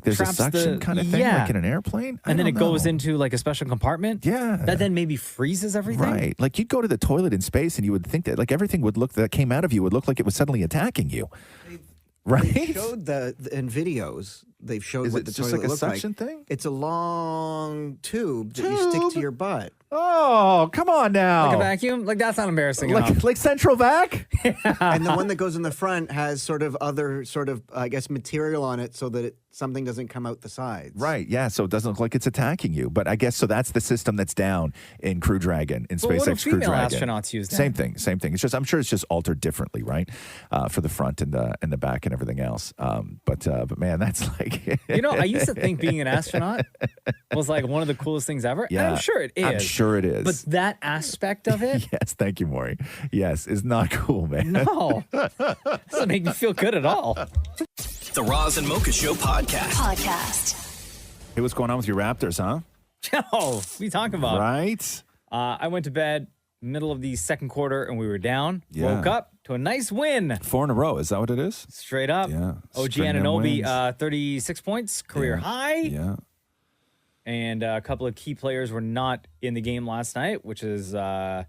there's a traps suction kind of thing, like in an airplane? And then it goes into like a special compartment? Yeah. That then maybe freezes everything? Right. Like you'd go to the toilet in space and you would think that like everything would look that came out of you would look like it was suddenly attacking you. Right? They showed in videos. They've showed Is what it the just toilet like a looks suction thing? It's a long tube that you stick to your butt. Oh, come on now. Like a vacuum? Like that's not embarrassing enough. Like Central Vac? And the one that goes in the front has sort of other I guess material on it so that something doesn't come out the sides. Right. Yeah. So it doesn't look like it's attacking you. But I guess so that's the system that's down in Crew Dragon, in Well, what do SpaceX Crew female Dragon. astronauts use then? Same thing. Same thing. It's just I'm sure it's just altered differently, right? For the front and the back and everything else. But man, that's like You know, I used to think being an astronaut was like one of the coolest things ever. Yeah, And I'm sure it is. I'm sure it is. But that aspect of it, Yes, thank you, Maury. Yes, it's not cool, man. no. Doesn't make me feel good at all. The Roz and Mocha Show podcast. Hey, what's going on with your Raptors, huh? Oh, what are you talking about? Right? I went to bed middle of the second quarter and we were down. Yeah. Woke up to a nice win. 4 in a row. Is that what it is? Straight up. Yeah. OG String them Anunoby, wins. 36 points, career high. Yeah. And a couple of key players were not in the game last night, which is a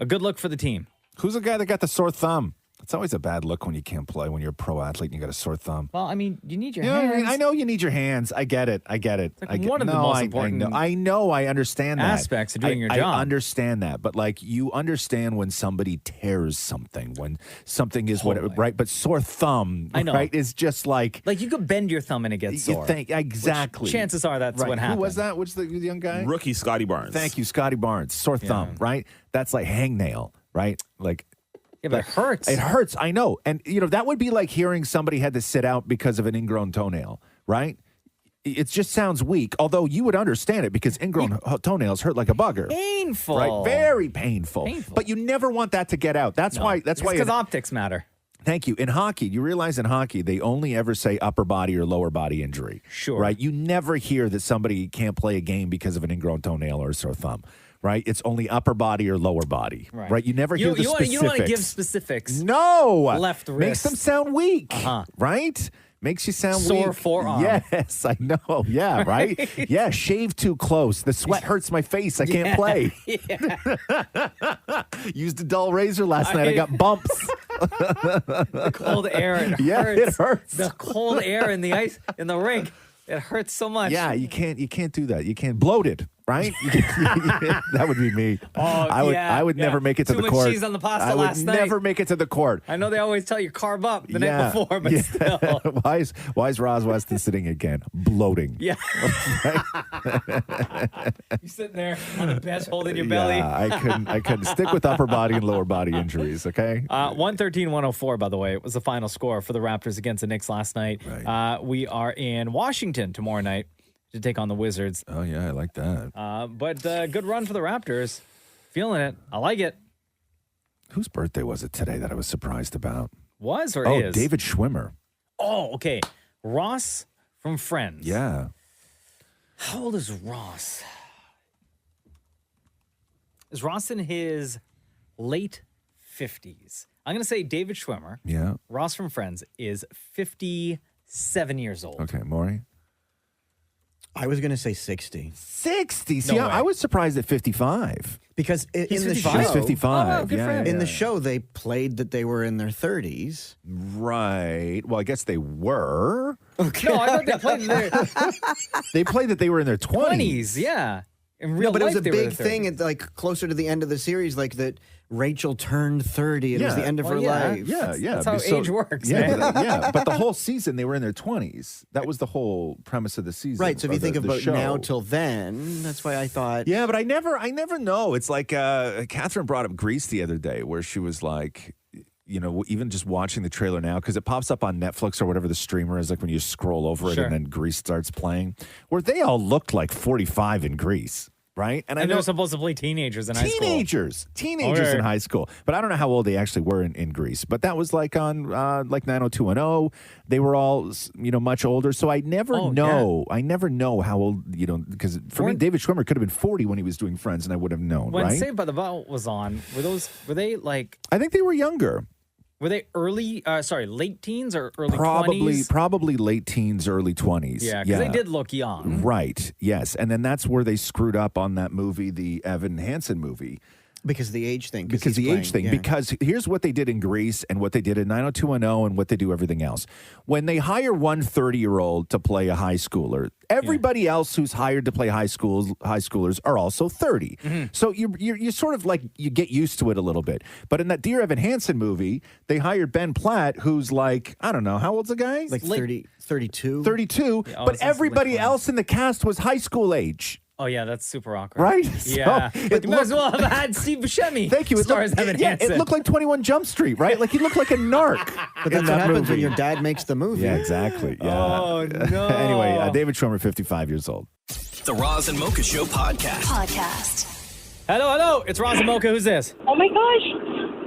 good look for the team. Who's the guy that got the sore thumb? It's always a bad look when you can't play, when you're a pro athlete and you got a sore thumb. Well, I mean, you need your You know what hands. I mean? I know you need your hands. I get it. I get it. It's like I get, one of the no, most I important know. I understand that. aspects of doing your job. I understand that. But like, you understand when somebody tears something, when something is right? But sore thumb, I know. right, is just like you could bend your thumb and it gets sore. You think, exactly. Which chances are that's Right. what happened. Who was that? Which the young guy? Rookie Scotty Barnes. Thank you, Scotty Barnes. Sore thumb, right? That's like hangnail, right? Like. Yeah, but it hurts. It hurts, I know. And, that would be like hearing somebody had to sit out because of an ingrown toenail, right? It just sounds weak, although you would understand it because ingrown toenails hurt like a bugger. Painful. Right? Very painful. But you never want that to get out. That's why. Because optics matter. Thank you. In hockey, you realize in hockey, they only ever say upper body or lower body injury. Sure. Right? You never hear that somebody can't play a game because of an ingrown toenail or a sore thumb. Right? It's only upper body or lower body. Right? You never hear the specifics. You don't want to give specifics. No. Left wrist. Makes them sound weak. Right? Makes you sound Sore weak. forearm. Yes, I know. Yeah, right? Yeah, shave too close. The sweat hurts my face. I can't play. Used a dull razor last night. I got bumps. The cold air. It hurts. It hurts. The cold air in the ice, in the rink. It hurts so much. Yeah, you can't do that. You can't. Bloated, right? That would be me. Oh, I would never make it to Too the much court. cheese on the pasta I would last night. never make it to the court. I know they always tell you carb up the night before, but still. Why is Roz Weston sitting again? Bloating. Yeah. You're sitting there on the bench holding your belly. Yeah, I couldn't stick with upper body and lower body injuries, okay? 113-104, by the way, was the final score for the Raptors against the Knicks last night. Right. We are in Washington tomorrow night to take on the Wizards. Oh, yeah, I like that. But good run for the Raptors. Feeling it. I like it. Whose birthday was it today that I was surprised about? Was or is? David Schwimmer. Oh, okay. Ross from Friends. Yeah. How old is Ross? Is Ross in his late 50s? I'm going to say David Schwimmer. Yeah. Ross from Friends is 57 years old. Okay, Maury? I was going to say 60. 60? See, I was surprised at 55. Because in He's the 55. show, He's 55. good for him. Yeah. In the show, they played that they were in their 30s. Right. Well, I guess they were. Okay. No, I thought they played their They played that they were in their 20s. 20s. Yeah. In real But it was life, a they were big their 30s. thing, at, like closer to the end of the series, like that Rachel turned 30. It was the end of her life. Yeah, yeah. That's how age works, Yeah, man. yeah. But the whole season, they were in their 20s. That was the whole premise of the season. Right. So if or you think the about show. now till then, that's why I thought. Yeah, but I never know. It's like Catherine brought up Grease the other day, where she was like, even just watching the trailer now, because it pops up on Netflix or whatever the streamer is, like when you scroll over it Sure. and then Grease starts playing, where they all looked like 45 in Grease. Right? And they're supposed to play teenagers in high school. Teenagers Okay. in high school. But I don't know how old they actually were in Greece. But that was like on like 90210. They were all much older. So I never know. I never know how old because for me David Schwimmer could have been 40 when he was doing Friends, and I would have known. When right? Saved by the Bell was on, were they like? I think they were younger. Were they late teens or early 20s? Probably late teens, early 20s. Yeah, because they did look young. Right. Yes, and then that's where they screwed up on that movie, the Evan Hansen movie. Because the age thing. Because the age thing. yeah. Because here's what they did in Greece and what they did in 90210 and what they do everything else. When they hire one 30-year-old to play a high schooler, everybody else who's hired to play high schoolers are also 30. Mm-hmm. So you're sort of like, you get used to it a little bit. But in that Dear Evan Hansen movie, they hired Ben Platt, who's like, I don't know, how old's the guy? Like 32. 32. Yeah, but everybody else in the cast was high school age. Oh yeah, that's super awkward. Right? Yeah, So but you might as well have had Steve Buscemi. Thank you. Stars Evan Hansen. It looked like 21 Jump Street, right? Like he looked like a narc. But that's what happens when your dad makes the movie. Yeah, exactly. Yeah. Oh no. Anyway, David Schwimmer, 55 years old. The Roz and Mocha Show podcast. Hello. It's Roz and Mocha. Who's this? Oh my gosh.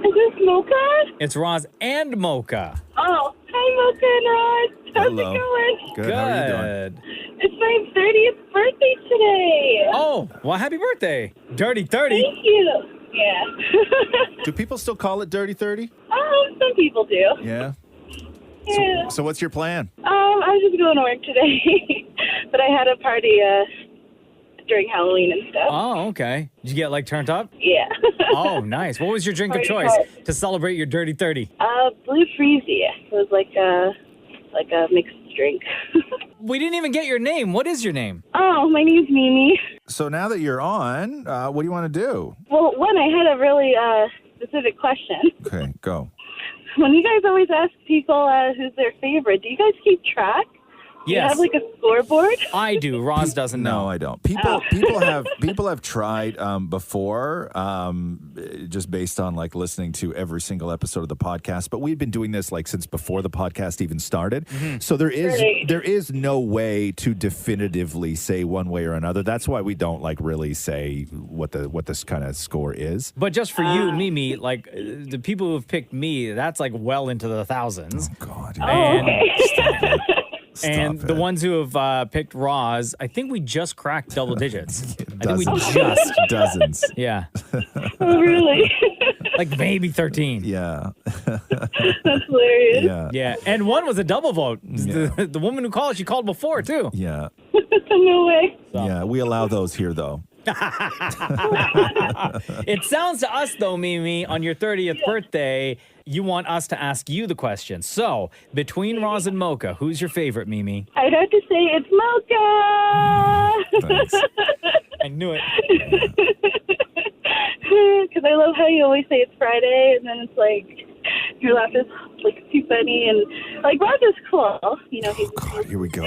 Is this Mocha? It's Roz and Mocha. Oh, hey Mocha and Rod. How's Hello. it going? Good. How are you doing? It's my 30th birthday today. Oh, well, happy birthday. Dirty 30. Thank you. Yeah. Do people still call it Dirty 30? Some people do. Yeah. Yeah. So what's your plan? I was just going to work today, but I had a party during Halloween and stuff. Oh, okay. Did you get like turned up? Yeah. Oh, nice. What was your drink of Party choice hard. to celebrate your Dirty 30? Blue Freezy. It was like a mixed drink. We didn't even get your name. What is your name? Oh, my name's Mimi. So now that you're on, what do you want to do? Well, I had a really specific question. Okay, go. When you guys always ask people who's their favorite, do you guys keep track? Do you Yes. have like a scoreboard? I do. Roz doesn't know. No, I don't. People have tried before, just based on like listening to every single episode of the podcast. But we've been doing this like since before the podcast even started. So there is no way to definitively say one way or another. That's why we don't like really say what this kind of score is. But just for you, Mimi, like the people who have picked me, that's like well into the thousands. Oh God! And the ones who have picked Roz, I think we just cracked double digits. I think we Dozens. just Dozens. Yeah. Oh, really? Like maybe 13. Yeah. That's hilarious. Yeah. Yeah. And one was a double vote. The woman who called, she called before too. Yeah. No way. Yeah. We allow those here, though. It sounds to us, though, Mimi, on your 30th birthday, you want us to ask you the question. So, between Roz and Mocha, who's your favorite, Mimi? I'd have to say it's Mocha. I knew it. Because I love how you always say it's Friday, and then it's like your laugh is like too funny, and like Roz is cool. You know, he's God, here we go.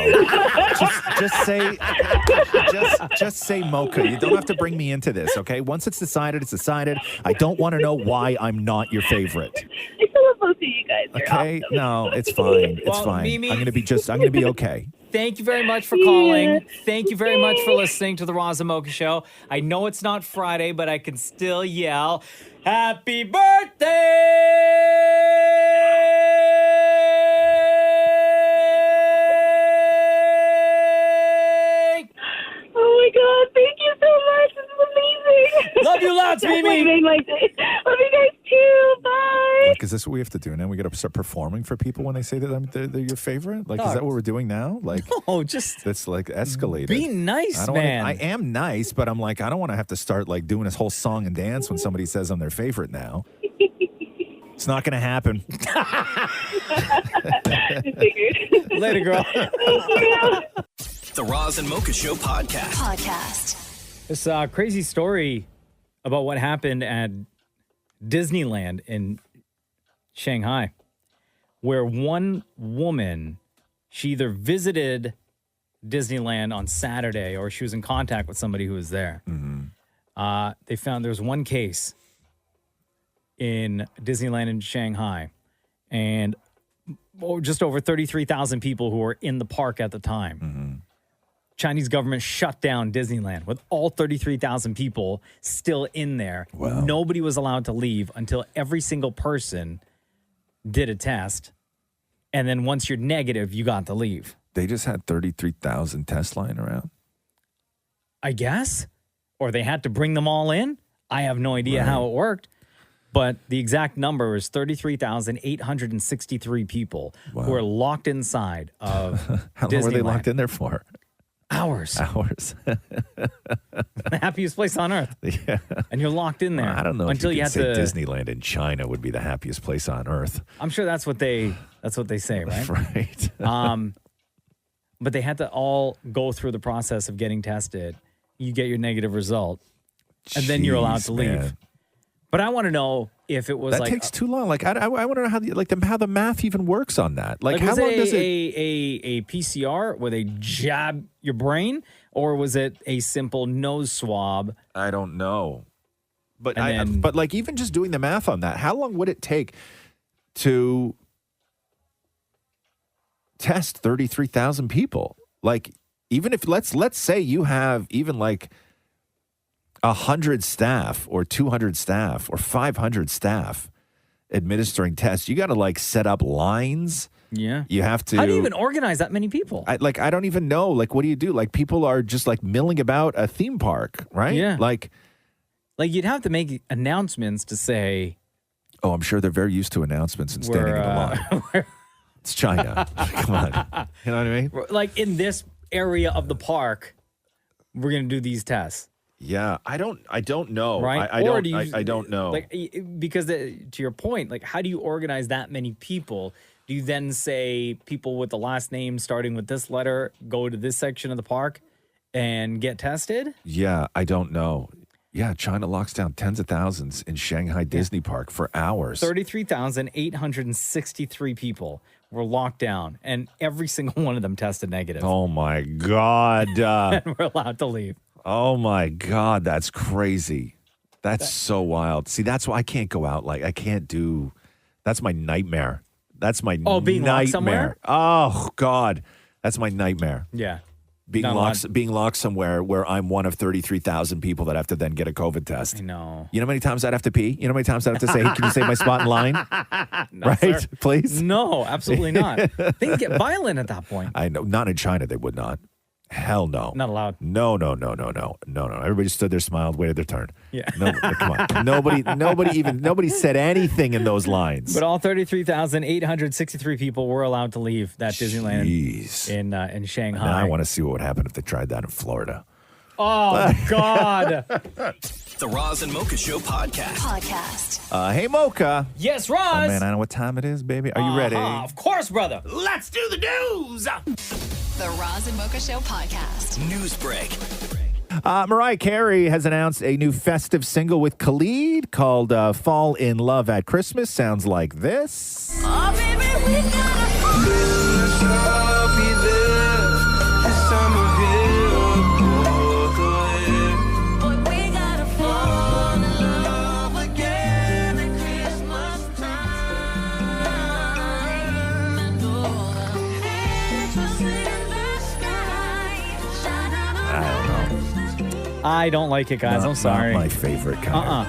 just say Mocha. You don't have to bring me into this, okay? Once it's decided, it's decided. I don't want to know why I'm not your favorite. I still love both of you guys. You're Okay? awesome. No, it's fine. It's Well, fine. Mimi- I'm gonna be okay. Thank you very much for calling. Thank you very much for listening to the Roz and Mocha Show. I know it's not Friday, but I can still yell, Happy birthday! Oh my God! Thank you so much. This is amazing. Love you lots, That's Mimi. what made my day. Love you guys too. Bye. Like, is this what we have to do now? We got to start performing for people when they say that they're your favorite? Like, is that what we're doing now? Like, no, just that's like escalated. be nice, I don't man. I am nice, but I'm like, I don't want to have to start like doing this whole song and dance when somebody says I'm their favorite now. It's not going to happen. Later, girl. The Roz and Mocha Show podcast. This crazy story about what happened at Disneyland in Shanghai, where one woman, she either visited Disneyland on Saturday or she was in contact with somebody who was there. They found there's one case in Disneyland in Shanghai, and just over 33,000 people who were in the park at the time. Chinese government shut down Disneyland with all 33,000 people still in there. Wow. Nobody was allowed to leave until every single person did a test. And then once you're negative, you got to leave. They just had 33,000 tests lying around. I guess. Or they had to bring them all in. I have no idea how it worked. But the exact number is 33,863 people who are locked inside of How Disneyland. long were they locked in there for? Hours. The happiest place on earth. Yeah. And you're locked in there. I don't know until if you you have could to. say Disneyland in China would be the happiest place on earth. I'm sure that's what they say, right? Right. But they had to all go through the process of getting tested. You get your negative result, and then you're allowed Jeez, to leave. man. But I want to know if it was That like takes too long. Like I want to know how the math even works on that. Like, how was long it does it? a PCR where they jab your brain, or was it a simple nose swab? I don't know. But And but like even just doing the math on that, how long would it take to test 33,000 people? Like, even if let's say you have even like 100 staff or 200 staff or 500 staff administering tests, you got to like set up lines Yeah. You have to. How do you even organize that many people? I don't even know. Like, what do you do? Like, people are just like milling about a theme park, right? Yeah. Like you'd have to make announcements to say, oh, I'm sure they're very used to announcements and standing in a line. It's China. Come on. You know what I mean? like in this area of the park, we're going to do these tests. Yeah, I don't know. Right? I don't know. Like, because to your point, like, how do you organize that many people? Do you then say people with the last name starting with this letter go to this section of the park and get tested? Yeah, I don't know. Yeah, China locks down tens of thousands in Shanghai Disney Park for hours. 33,863 people were locked down, and every single one of them tested negative. Oh, my God. And we're allowed to leave. Oh, my God. That's crazy. That's so wild. See, that's why I can't go out. Like, I can't do... That's my nightmare. That's my being nightmare. locked somewhere? Oh, God. That's my nightmare. Yeah. Being locked somewhere where I'm one of 33,000 people that have to then get a COVID test. I know. You know how many times I'd have to pee? You know how many times I'd have to say, hey, can you save my spot in line? No, right? sir. Please? No, absolutely not. Things get violent at that point. I know. Not in China, they would not. Hell no. Not allowed. No. Everybody stood there, smiled, waited their turn. Yeah. No, come on. Nobody said anything in those lines. But all 33,863 people were allowed to leave that Disneyland in Shanghai. Now I want to see what would happen if they tried that in Florida. Oh, God. The Roz and Mocha Show podcast. Hey, Mocha. Yes, Roz. Oh, man, I know what time it is, baby. Are you ready? Of course, brother. Let's do the news. The Roz and Mocha Show podcast. News break. Mariah Carey has announced a new festive single with Khalid called Fall in Love at Christmas. Sounds like this. Oh, baby, we gotta I don't like it, guys. I'm sorry. Not my favorite kind.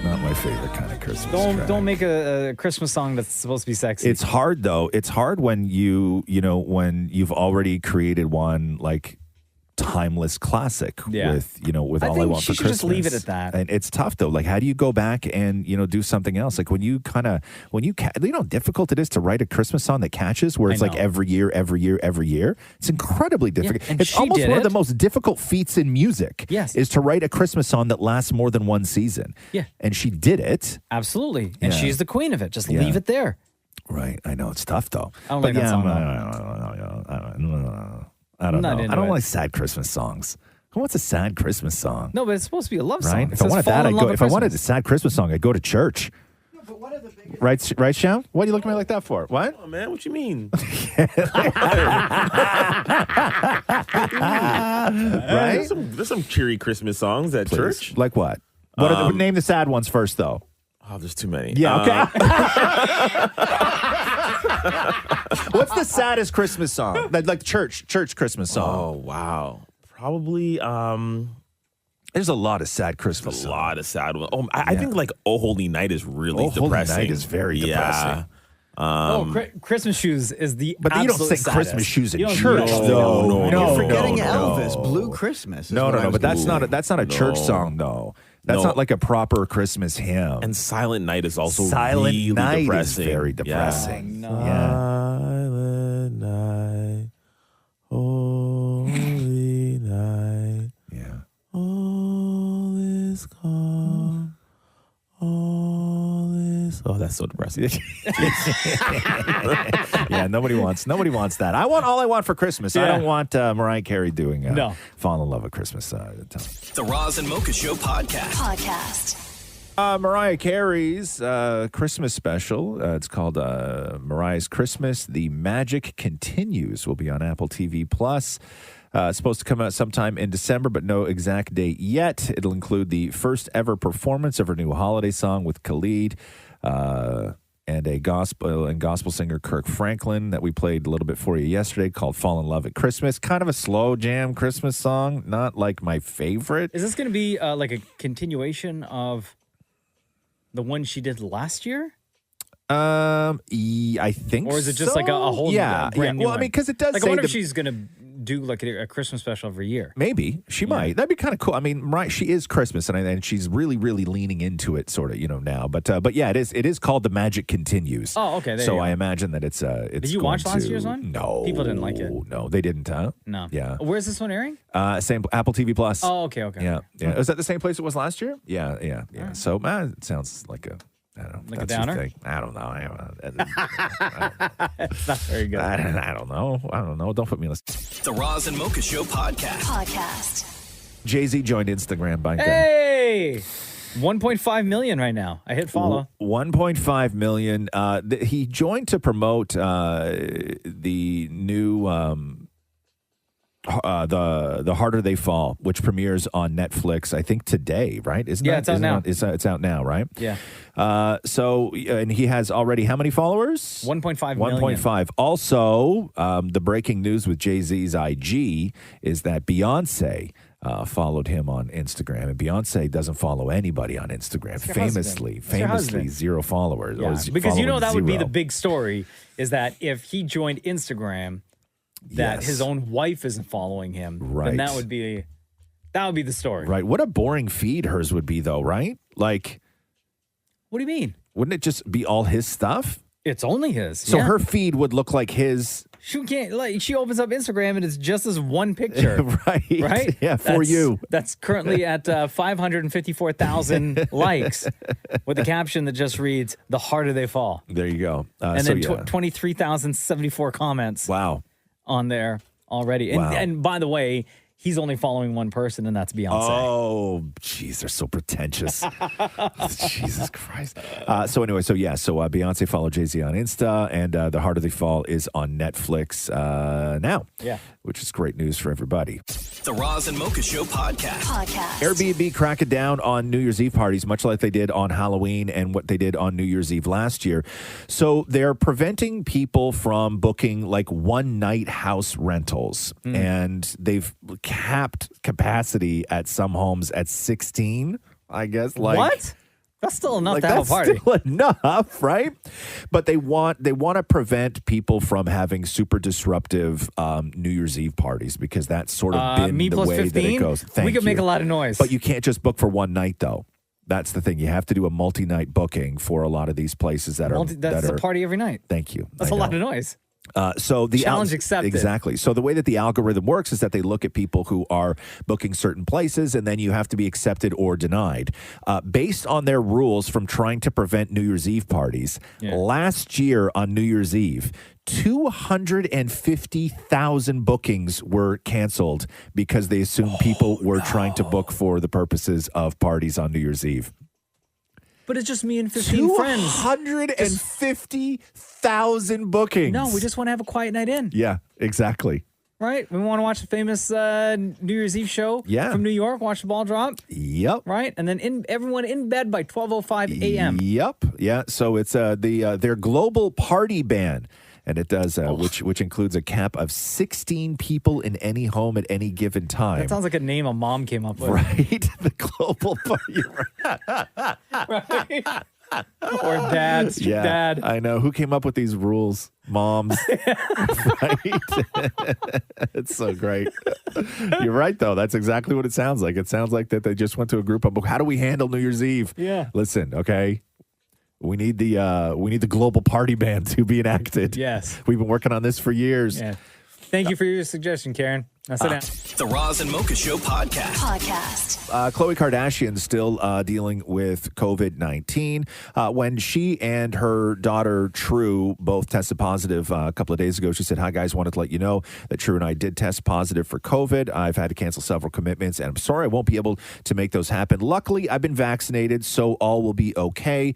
Not my favorite kind of Christmas. Don't make a Christmas song that's supposed to be sexy. It's hard though. It's hard when when you've already created one like timeless classic with I All I think Want she for should just Christmas. leave it at that. And it's tough though. Like, how do you go back and do something else? Like you know how difficult it is to write a Christmas song that catches, where it's like every year. It's incredibly difficult. and It's she almost did one of it. the most difficult feats in music. Yes. Is to write a Christmas song that lasts more than one season. Yeah. And she did it. Absolutely. And Yeah. she's the queen of it. Just Yeah. leave it there. Right. I know it's tough though. I don't like that song, I don't Not know. into I don't it. like sad Christmas songs. Who wants a sad Christmas song? No, but it's supposed to be a love song. Right? It If I says wanted fall that, in I'd love go. at If I wanted a Christmas. sad Christmas song, I'd go to church. Right, Sham? What are you looking at me like that for? What? Oh, man, what you mean? Right? There's some cheery Christmas songs at Please. church. Like what? Name the sad ones first, though. Oh, there's too many. Yeah, okay. What's the saddest Christmas song? Like church Christmas song. Oh, wow. Probably, there's a lot of sad Christmas songs. A lot of sad ones. Oh, I think like Oh Holy Night is really depressing. Holy Night is very depressing. Christmas Shoes is the But you don't absolute sing saddest. Christmas shoes in You don't- church, though. You're forgetting Elvis, Blue Christmas. is No, what I was but that's gonna not say. a church song, though. That's not like a proper Christmas hymn. And Silent Night is also Silent really Night is depressing. very depressing. Yeah. Yeah. Silent Night, Holy Night. Yeah. All is calm. All is. Oh, that's so depressing. Yeah, nobody wants that. I want All I Want for Christmas. I Yeah. don't want Mariah Carey doing No. Fall in Love at Christmas. The Roz and Mocha Show podcast. Mariah Carey's Christmas special. It's called Mariah's Christmas. The Magic Continues. Will be on Apple TV Plus. It's supposed to come out sometime in December, but no exact date yet. It'll include the first ever performance of her new holiday song with Khalid and a gospel singer Kirk Franklin that we played a little bit for you yesterday called Fall in Love at Christmas. Kind of a slow jam Christmas song. Not like my favorite. Is this going to be like a continuation of the one she did last year? I think Or is it just so. like a whole brand new Well, I one? mean, because it does like, say I wonder the- if she's going to do like a Christmas special every year. Maybe she might. That'd be kind of cool. I mean, right? She is Christmas, and she's really, really leaning into it, sort of, now. But yeah, it is called The Magic Continues. Oh, okay. There So you go. I imagine that it's. Did you watch last year's one? No, People didn't like it. No, they didn't. Huh? No. Yeah. Where's this one airing? Same Apple TV Plus. Oh, okay. Yeah. Is that the same place it was last year? Yeah. So it sounds like a. I don't know. Like a That's your downer? thing. I don't know. It's not very good. I don't know. Don't put me on this. The Roz and Mocha Show podcast. Jay-Z joined Instagram by Hey! 1.5 million right now. I hit follow. 1.5 million. He joined to promote the new the Harder They Fall, which premieres on Netflix, I think today, right? Isn't Yeah, that, it's out isn't now. It, it's out now, right? Yeah. And he has already how many followers? 1.5 million. 1.5. Also, the breaking news with Jay-Z's IG is that Beyonce followed him on Instagram, and Beyonce doesn't follow anybody on Instagram. It's your Famously, husband. It's your husband. 0 followers. Yeah, Or is because following that would be 0. the big story is that if he joined Instagram, that Yes. his own wife isn't following him, Right. then that would be the story. Right. What a boring feed hers would be, though, right? Like, what do you mean? Wouldn't it just be all his stuff? It's only his. So yeah. her feed would look like his. She can't she opens up Instagram and it's just this one picture. Right. Right? Yeah, for you. That's currently at 554,000 likes with a caption that just reads, "The harder they fall." There you go. And so then yeah. 23,074 comments. Wow. On there already. And, Wow. and by the way, he's only following one person, and that's Beyonce. Oh, jeez, they're so pretentious. Jesus Christ. So Beyonce followed Jay-Z on Insta, and The Harder They Fall is on Netflix now. Yeah. Which is great news for everybody. The Roz and Mocha Show podcast. Airbnb cracking down on New Year's Eve parties, much like they did on Halloween and what they did on New Year's Eve last year. So they're preventing people from booking like one-night house rentals, and they've capped capacity at some homes at 16, I guess. Like, what? That's still enough like, to have a that's party. still enough, right? But they want to prevent people from having super disruptive New Year's Eve parties because that's sort of been me the plus way 15? that it goes. Thank we could you. make a lot of noise. But you can't just book for one night, though. That's the thing. You have to do a multi-night booking for a lot of these places that That's are. a party every night. Thank you. That's a lot of noise. So the Challenge accepted. Exactly. So the way that the algorithm works is that they look at people who are booking certain places, and then you have to be accepted or denied based on their rules from trying to prevent New Year's Eve parties. Yeah. Last year on New Year's Eve, 250,000 bookings were canceled because they assumed people were trying to book for the purposes of parties on New Year's Eve. But it's just me and 15 friends. 250,000 bookings. No, we just want to have a quiet night in, Yeah, exactly. right? We want to watch the famous New Year's Eve show from New York, watch the ball drop, Yep. right? And then everyone in bed by 12:05 a.m. Yep. Yeah. So it's their global party ban. And it does, which includes a cap of 16 people in any home at any given time. That sounds like a name a mom came up with. Right? The global party. Right? Or dad, Yeah, dad. I know. Who came up with these rules? Moms. Right? It's so great. You're right, though. That's exactly what it sounds like. It sounds like that they just went to a group of, how do we handle New Year's Eve? Yeah. Listen, okay. We need the global party ban to be enacted. Yes. We've been working on this for years. Yeah. Thank you for your suggestion, Karen. Now sit down. The Roz and Mocha Show podcast. Khloe Kardashian still dealing with COVID-19. When she and her daughter, True, both tested positive a couple of days ago, she said, "Hi, guys. Wanted to let you know that True and I did test positive for COVID. I've had to cancel several commitments, and I'm sorry I won't be able to make those happen. Luckily, I've been vaccinated, so all will be okay.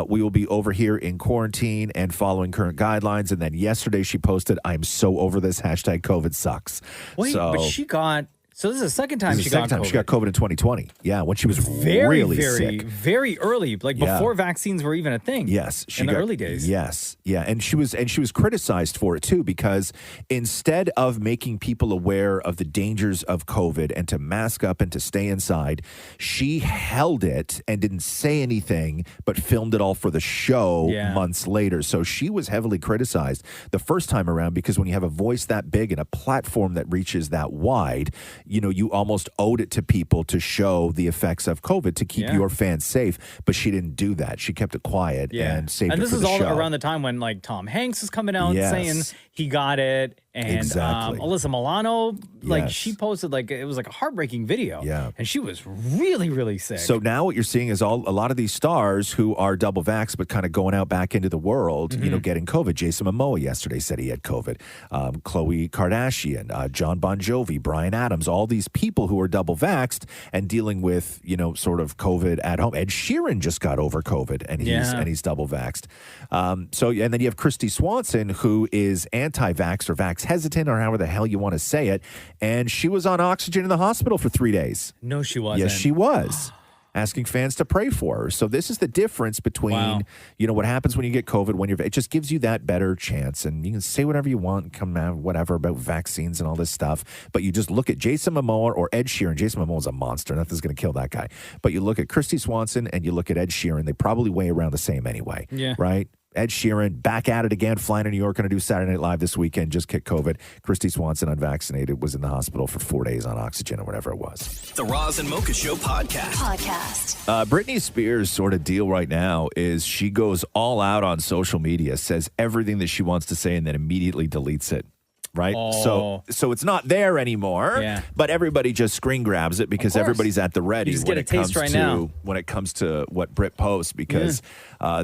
We will be over here in quarantine and following current guidelines." And then yesterday she posted, "I'm so over this. # COVID sucks." Wait, so, but she got So this is the second time This is she the second got time COVID. she got COVID in 2020. Yeah, when she was Very, really very, sick. very early, like Yeah. before vaccines were even a thing. Yes, in the early days. Yes, yeah, and she was criticized for it too, because instead of making people aware of the dangers of COVID and to mask up and to stay inside, she held it and didn't say anything, but filmed it all for the show months later. So she was heavily criticized the first time around, because when you have a voice that big and a platform that reaches that wide, you almost owed it to people to show the effects of COVID to keep your fans safe. But she didn't do that. She kept it quiet and saved it for the show. And this is all around the time when like Tom Hanks is coming out saying he got it. And Exactly. Alyssa Milano, like Yes. she posted it was like a heartbreaking video. Yeah. And she was really, really sick. So now what you're seeing is a lot of these stars who are double vaxxed but kind of going out back into the world, getting COVID. Jason Momoa yesterday said he had COVID. Khloe Kardashian, John Bon Jovi, Bryan Adams, all these people who are double vaxxed and dealing with, sort of COVID at home. Ed Sheeran just got over COVID and he's double vaxxed. And then you have Christy Swanson, who is anti-vax or vax hesitant, or however the hell you want to say it. And she was on oxygen in the hospital for 3 days. No, she wasn't. Yes, she was. Asking fans to pray for her. So this is the difference between, what happens when you get COVID, it just gives you that better chance. And you can say whatever you want and come out, whatever, about vaccines and all this stuff. But you just look at Jason Momoa or Ed Sheeran. Jason Momoa's a monster. Nothing's going to kill that guy. But you look at Christy Swanson and you look at Ed Sheeran. They probably weigh around the same anyway. Yeah. Right? Ed Sheeran back at it again, flying to New York, going to do Saturday Night Live this weekend, just kicked COVID. Christy Swanson, unvaccinated, was in the hospital for 4 days on oxygen or whatever it was. The Roz and Mocha Show podcast. Britney Spears' sort of deal right now is she goes all out on social media, says everything that she wants to say, and then immediately deletes it. Right. Oh. So it's not there anymore. Yeah. But everybody just screen grabs it because everybody's at the ready You just when get a it comes taste right to now. when it comes to what Brit posts, because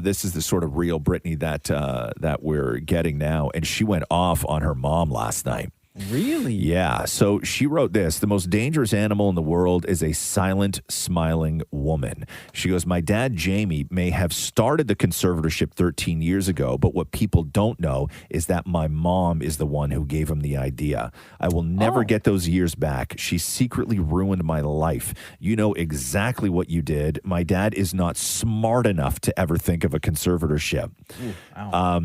this is the sort of real Britney that we're getting now. And she went off on her mom last night. Really? Yeah. So she wrote this: the most dangerous animal in the world is a silent, smiling woman. She goes, my dad, Jamie, may have started the conservatorship 13 years ago, but what people don't know is that my mom is the one who gave him the idea. I will never get those years back. She secretly ruined my life. You know exactly what you did. My dad is not smart enough to ever think of a conservatorship. Ooh, wow.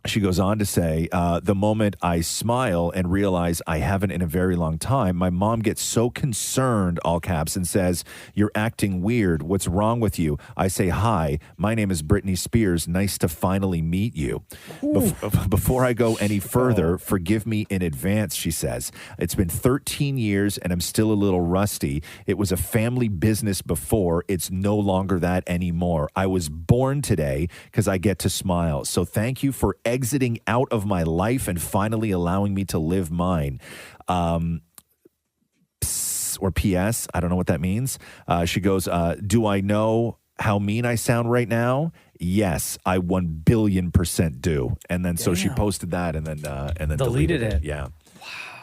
She goes on to say, the moment I smile and realize I haven't in a very long time, my mom gets so concerned, all caps, and says, you're acting weird. What's wrong with you? I say, hi, my name is Britney Spears. Nice to finally meet you. Before I go any further, forgive me in advance, she says. It's been 13 years and I'm still a little rusty. It was a family business before. It's no longer that anymore. I was born today because I get to smile. So thank you for exiting out of my life and finally allowing me to live mine. Or P.S. I don't know what that means. She goes, do I know how mean I sound right now? Yes, I 1 billion% do. And then so she posted that and then deleted it. Yeah.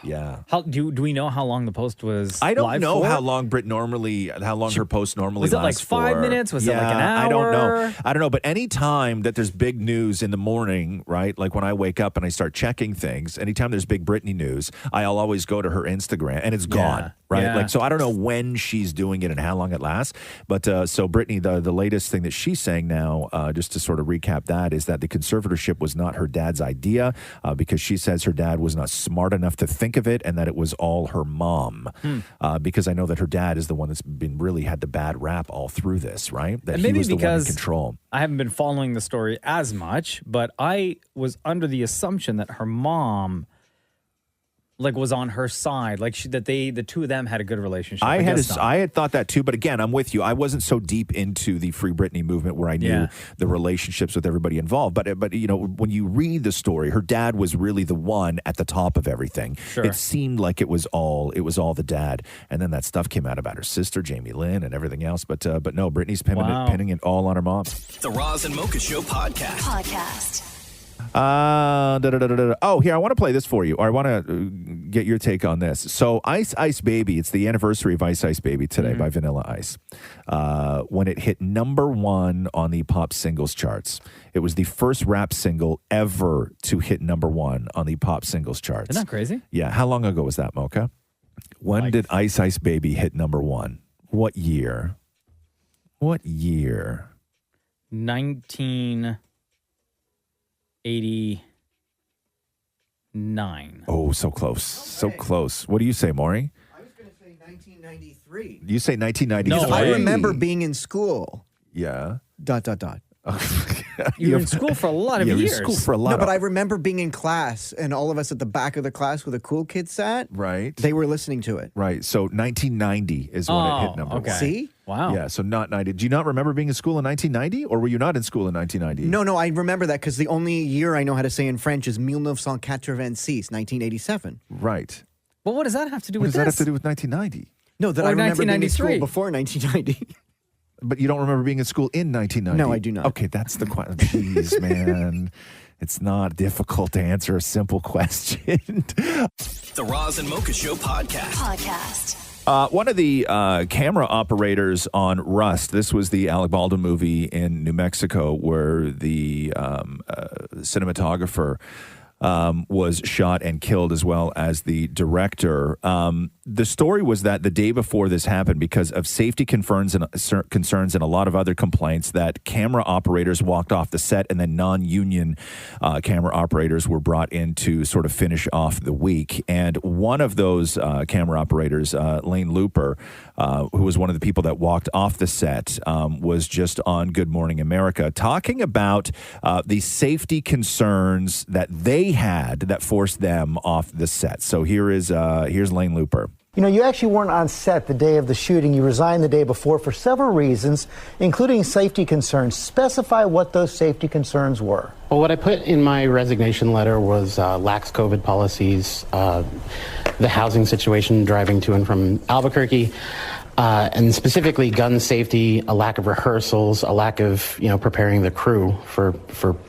Yeah. How do we know how long the post was? I don't live know for? how long her post normally was it like lasts 5 for. minutes? Was it like an hour? I don't know. But any time that there's big news in the morning, right? Like when I wake up and I start checking things, anytime there's big Britney news, I'll always go to her Instagram and it's gone. Right. Yeah. Like, so I don't know when she's doing it and how long it lasts. But so Britney, the latest thing that she's saying now, just to sort of recap that, is that the conservatorship was not her dad's idea because she says her dad was not smart enough to think of it and that it was all her mom. Because I know that her dad is the one that's been really had the bad rap all through this, right? That And he maybe was the one in because control. I haven't been following the story as much, but I was under the assumption that her mom was on her side, the two of them had a good relationship. I guess not. had thought that too, but again, I'm with you. I wasn't so deep into the Free Britney movement where I knew the relationships with everybody involved. But when you read the story, her dad was really the one at the top of everything. Sure. It seemed like it was all the dad, and then that stuff came out about her sister Jamie Lynn and everything else. But no, Britney's pinning it all on her mom. The Roz and Mocha Show podcast. Oh, here, I want to play this for you, or I want to get your take on this. So Ice Ice Baby, it's the anniversary of Ice Ice Baby today by Vanilla Ice. When it hit #1 on the pop singles charts. It was the first rap single ever to hit #1 on the pop singles charts. Isn't that crazy? Yeah. How long ago was that, Mocha? When did Ice Ice Baby hit number one? What year? 1989. Oh, so close. So close. What do you say, Maury? I was going to say 1993. You say 1993. Because I remember being in school. Yeah. ... You were in school for a lot of Yeah, you were in years. school for a lot No, of- but I remember being in class and all of us at the back of the class where the cool kids sat. Right. They were listening to it. Right. So 1990 is when it hit number one. See? Wow. Yeah, so not 90. Do you not remember being in school in 1990? Or were you not in school in 1990? No, I remember that because the only year I know how to say in French is 1986, 1987. Right. Well, what does that have to do What with does that this? have to do with 1990? No, that Or I remember being in 1993. school before 1990. But you don't remember being in school in 1990? No, I do not. Okay, that's the question. Jeez, man. It's not difficult to answer a simple question. The Roz and Mocha Show podcast. One of the camera operators on Rust, this was the Alec Baldwin movie in New Mexico where the cinematographer was shot and killed, as well as the director. The story was that the day before this happened, because of safety concerns and a lot of other complaints, that camera operators walked off the set, and then non-union camera operators were brought in to sort of finish off the week. And one of those camera operators, Lane Looper, who was one of the people that walked off the set, was just on Good Morning America talking about the safety concerns that they had that forced them off the set. So here's Lane Looper. You know, you actually weren't on set the day of the shooting. You resigned the day before for several reasons, including safety concerns. Specify what those safety concerns were. Well, what I put in my resignation letter was lax COVID policies, the housing situation driving to and from Albuquerque, and specifically gun safety, a lack of rehearsals, a lack of, preparing the crew for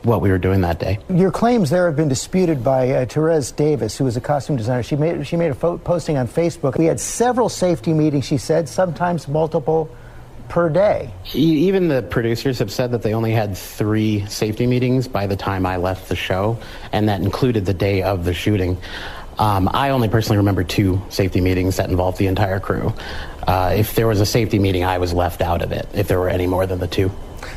what we were doing that day. Your claims there have been disputed by Therese Davis, who was a costume designer. She made a posting on Facebook. We had several safety meetings, she said, sometimes multiple per day. Even the producers have said that they only had 3 safety meetings by the time I left the show, and that included the day of the shooting. I only personally remember 2 safety meetings that involved the entire crew. If there was a safety meeting, I was left out of it, if there were any more than the 2.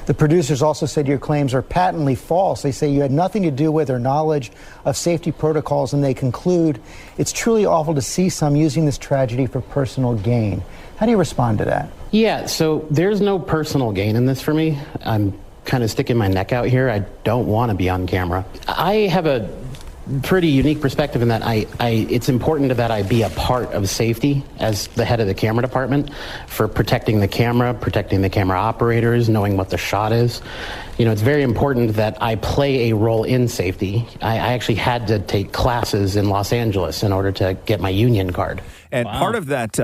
The producers also said your claims are patently false. They say you had nothing to do with or knowledge of safety protocols, and they conclude it's truly awful to see some using this tragedy for personal gain. How do you respond to that? Yeah, so there's no personal gain in this for me. I'm kind of sticking my neck out here. I don't want to be on camera. I have a pretty unique perspective in that it's important that I be a part of safety as the head of the camera department for protecting the camera operators, knowing what the shot is. It's very important that I play a role in safety. I actually had to take classes in Los Angeles in order to get my union card. And part of that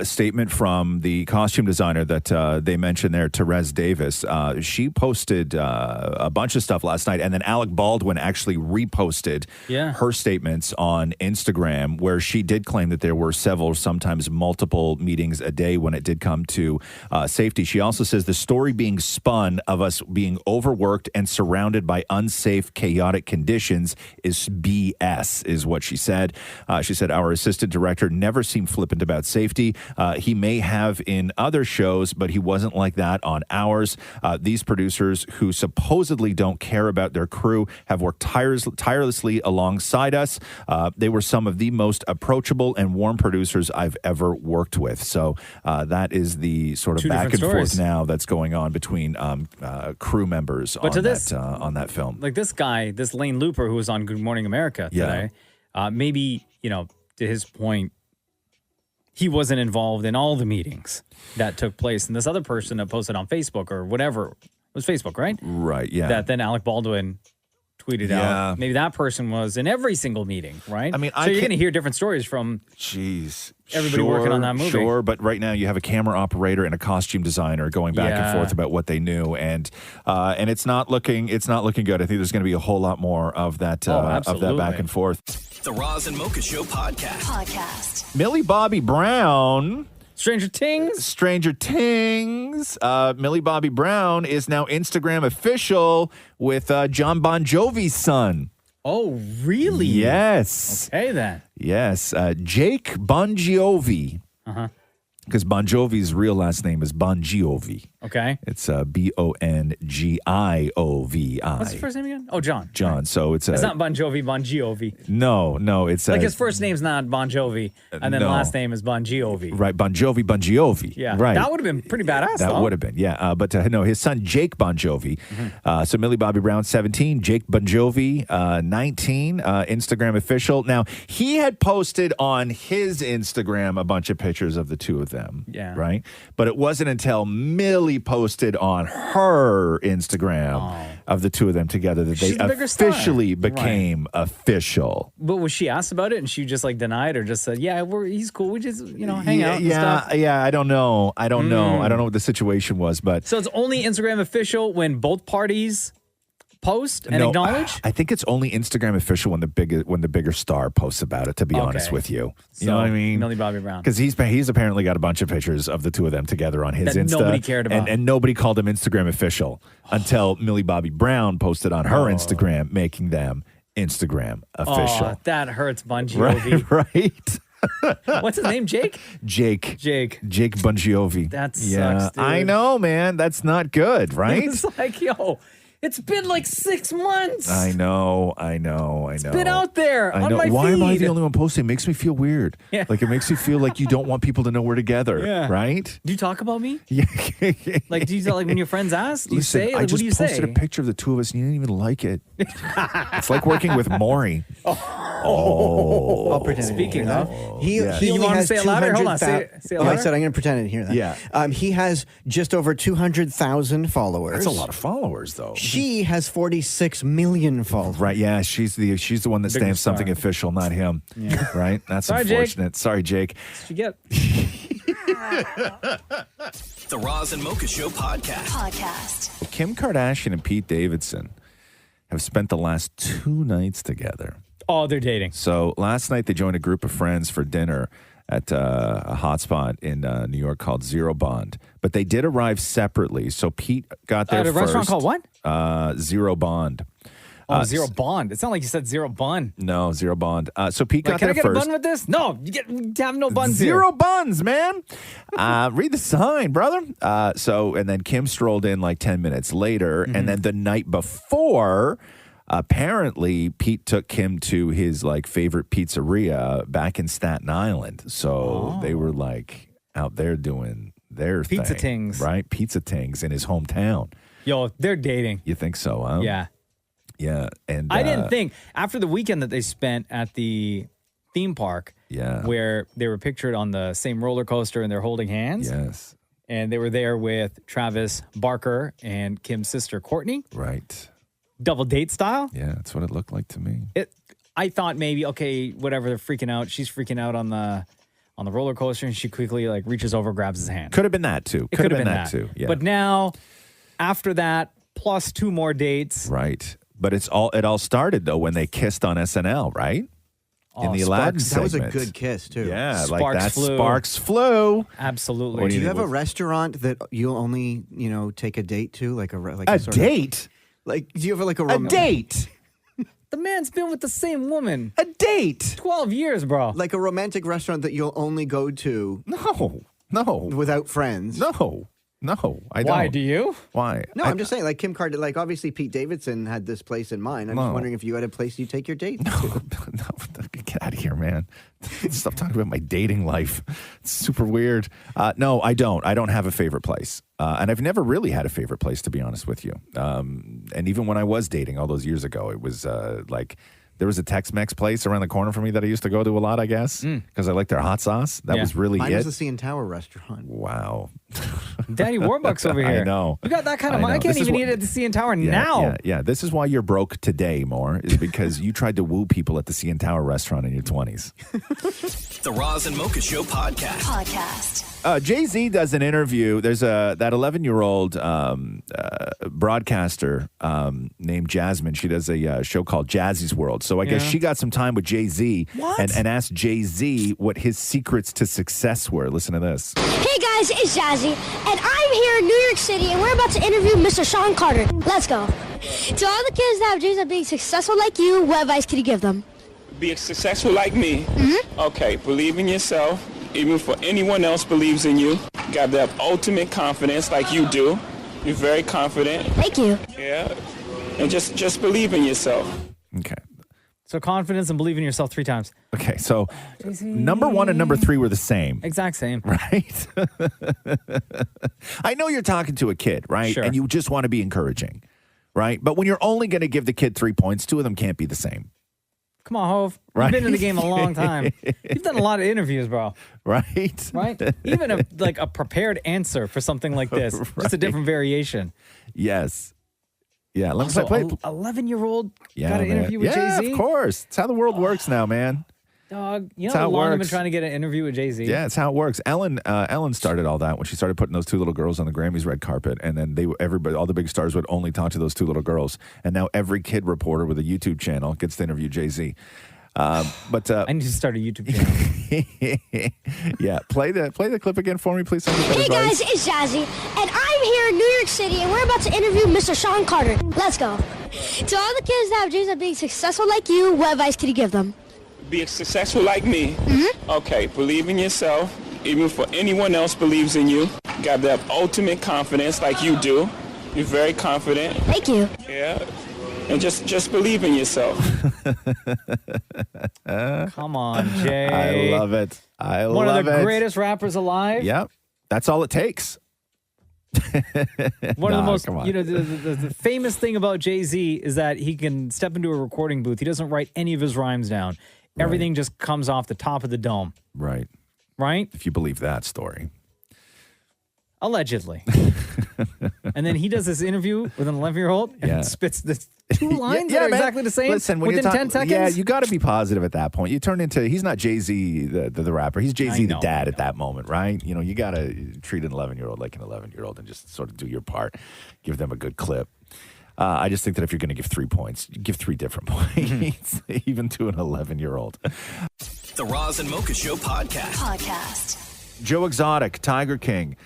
statement from the costume designer that they mentioned there, Therese Davis, she posted a bunch of stuff last night, and then Alec Baldwin actually reposted her statements on Instagram, where she did claim that there were several, sometimes multiple meetings a day when it did come to safety. She also says the story being spun of us being overworked and surrounded by unsafe, chaotic conditions is BS, is what she said. She said our assistant director never seemed flippant about safety. He may have in other shows, but he wasn't like that on ours. These producers who supposedly don't care about their crew have worked tirelessly alongside us. They were some of the most approachable and warm producers I've ever worked with. So that is the sort of 2 back and different forth stories. now that's going on between crew members But to this- on that film. Like this guy, this Lane Looper who was on Good Morning America today, maybe, to his point, he wasn't involved in all the meetings that took place. And this other person that posted on Facebook or whatever, it was Facebook, right? Right, yeah. That then Alec Baldwin tweeted out. Maybe that person was in every single meeting, right? I mean, so you're going to hear different stories from everybody working on that movie. Sure, but right now you have a camera operator and a costume designer going back and forth about what they knew, and it's not looking good. I think there's going to be a whole lot more of that back and forth. The Roz and Mocha Show podcast. Millie Bobby Brown. Stranger Things. Millie Bobby Brown is now Instagram official with John Bon Jovi's son. Oh, really? Yes. Okay, then. Yes. Jake Bon Jovi. Uh-huh. Because Bon Jovi's real last name is Bon Jovi. Okay. It's Bongiovi. What's his first name again? Oh, John. John. So it's It's not Bon Jovi, Bon Jovi. No, it's Like his first name's not Bon Jovi, and then no. last name is Bon Jovi. right. Bon Jovi. Yeah. Right. That would have been pretty badass, That though. would have been, yeah. But no, his son Jake Bon Jovi. Mm-hmm. So Millie Bobby Brown, 17. Jake Bon Jovi, 19. Instagram official. Now he had posted on his Instagram a bunch of pictures of the two of them. Yeah. Right. But it wasn't until Millie posted on her Instagram of the two of them together that She's they the bigger star. officially became official. But was she asked about it and she just like denied or just said, yeah, he's cool. We just, hang out and stuff. Yeah. I don't know. I don't know what the situation was, but So it's only Instagram official when both parties post and acknowledge? I think it's only Instagram official when the bigger star posts about it, to be honest with you. You know what I mean? Millie Bobby Brown. Because he's apparently got a bunch of pictures of the two of them together on his That Insta. nobody cared about. And nobody called him Instagram official until Millie Bobby Brown posted on her Instagram, making them Instagram official. Oh, that hurts, Bon Jovi. Right? What's his name? Jake Bon Jovi. That sucks, yeah, dude. I know, man. That's not good, right? It's like, it's been like 6 months. I know. It's been out there I on know. my Why am I feed. the only one posting? It makes me feel weird. Yeah. Like it makes you feel like you don't want people to know we're together, Yeah. right? Do you talk about me? Yeah. Like, do you like when your friends ask? Do you Listen, say? I Like, just what do you posted say? a picture of the two of us and you didn't even like it. It's like working with Maury. I'll pretend. Speaking of, of, he you only want to has say it louder? Hold on, say it I louder. said I'm going to pretend I didn't hear that. Yeah. He has just over 200,000 followers. That's a lot of followers, though. She has 46 million followers. Right? Yeah, she's the one that Bigger stamps something star. official, not him. Yeah. Right? That's Sorry, Jake. unfortunate. Sorry, Jake. What you get? The Roz and Mocha Show podcast. Kim Kardashian and Pete Davidson have spent the last 2 nights together. Oh, they're dating. So last night they joined a group of friends for dinner at a hotspot in New York called Zero Bond. But they did arrive separately. So Pete got there At a first. restaurant called what? Zero Bond. Oh, Zero Bond. It's not like you said Zero Bun. No, Zero Bond. So Pete Like, got can there I get first. a bun with this? No, you have no buns Zero here. buns, man. Read the sign, brother. And then Kim strolled in like 10 minutes later. Mm-hmm. And then the night before, apparently Pete took Kim to his like favorite pizzeria back in Staten Island. So they were like out there doing their Pizza thing. tings. Right? Pizza tings in his hometown. Yo, they're dating. You think so, huh? Yeah. Yeah. And I didn't think after the weekend that they spent at the theme park, where they were pictured on the same roller coaster and they're holding hands. Yes. And they were there with Travis Barker and Kim's sister Courtney. Right. Double date style. Yeah, that's what it looked like to me. I thought maybe, okay, whatever, they're freaking out. She's freaking out on the roller coaster and she quickly like reaches over, grabs his hand. Could have been that too. It Could have been that too. Yeah. But now, after that, plus 2 more dates. Right. But it all started though when they kissed on SNL, right? In the Aladdin That was a segment. good kiss too. Yeah, Sparks like that flew. sparks flew. Absolutely. Do you have a restaurant that you'll only, take a date to, like A sort date? Like, do you have like a date? The man's been with the same woman. A date? 12 years, bro. Like a romantic restaurant that you'll only go to? No. Without friends? No, I don't. Why do you? Why? No, I'm just saying, like Kim Kardashian, like obviously Pete Davidson had this place in mind. I'm just No. wondering if you had a place you take your date to. No, get out of here, man. Stop talking about my dating life. It's super weird. No, I don't. I don't have a favorite place. And I've never really had a favorite place, to be honest with you. And even when I was dating all those years ago, it was like there was a Tex-Mex place around the corner from me that I used to go to a lot, I guess, because I liked their hot sauce. That was really Mine it. was the CN Tower restaurant. Wow. Daddy Warbucks over here. I know. You got that kind of I money. I know. can't This is even what- eat at the CN Tower now. Yeah. This is why you're broke today, more, is because you tried to woo people at the CN Tower restaurant in your 20s. The Roz and Mocha Show podcast. Jay-Z does an interview. There's that 11-year-old broadcaster named Jasmine. She does a show called Jazzy's World. So I guess she got some time with Jay-Z and asked Jay-Z what his secrets to success were. Listen to this. Hey guys, it's Jazzy, and I'm here in New York City, and we're about to interview Mr. Sean Carter. Let's go. To all the kids that have dreams of being successful like you, what advice could you give them? Be successful like me. Okay, believe in yourself. Even if anyone else believes in you, got that ultimate confidence like you do. You're very confident. Thank you. Yeah, and just believe in yourself. Okay. So confidence and believe in yourself 3 times. Okay, so number 1 and number 3 were the same. Exact same. Right? I know you're talking to a kid, right? Sure. And you just want to be encouraging, right? But when you're only going to give the kid 3 points, 2 of them can't be the same. Come on, Hove. Right. You've been in the game a long time. You've done a lot of interviews, bro. Right? Right? Even a prepared answer for something like this. Just a different variation. Yes. Yeah, let me Also, play. 11-year-old Yeah, got an man. interview with Yeah, Jay-Z? of course. It's how the world works now, man. Dog, you It's know how how it long I've been works. trying to get an interview with Jay-Z? Yeah, it's how it works. Ellen started all that when she started putting those 2 little girls on the Grammys red carpet, and then all the big stars would only talk to those 2 little girls. And now every kid reporter with a YouTube channel gets to interview Jay-Z. But I need to start a YouTube channel. Yeah, play the clip again for me, please. Hey guys, it's Jazzy, and I'm here in New York City, and we're about to interview Mr. Sean Carter. Let's go. To all the kids that have dreams of being successful like you, what advice could you give them? Be successful like me. Okay, believe in yourself. Even if anyone else believes in you, got that ultimate confidence like you do. You're very confident. Thank you. Yeah, and just believe in yourself. Come on, Jay. I love it. I One love of the it. greatest rappers alive. Yep. That's all it takes. One of the most, come on. the famous thing about Jay-Z is that he can step into a recording booth. He doesn't write any of his rhymes down. Everything just comes off the top of the dome. Right. Right? If you believe that story. Allegedly. And then he does this interview with an 11-year-old and Yeah. spits the 2 lines Yeah, that are man. exactly the same Listen, when within you're 10 seconds. Yeah, you got to be positive at that point. You turn into, he's not Jay-Z, the rapper. He's Jay-Z, the dad at that moment, right? You know, you got to treat an 11-year-old like an 11-year-old and just sort of do your part. Give them a good clip. I just think that if you're going to give 3 points, give 3 different points, even to an 11-year-old. The Roz and Mocha Show podcast. Joe Exotic, Tiger King,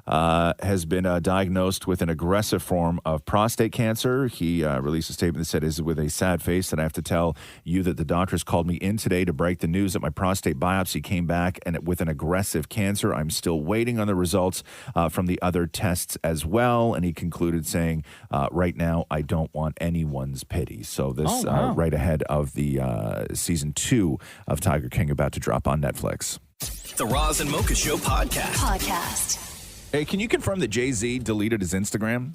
has been diagnosed with an aggressive form of prostate cancer. He released a statement that said, "Is with a sad face that I have to tell you that the doctors called me in today to break the news that my prostate biopsy came back and with an aggressive cancer. I'm still waiting on the results from the other tests as well." And he concluded saying, "Right now, I don't want anyone's pity." So this right ahead of the season 2 of Tiger King about to drop on Netflix. The Roz and Mocha Show podcast. Hey, can you confirm that Jay-Z deleted his Instagram?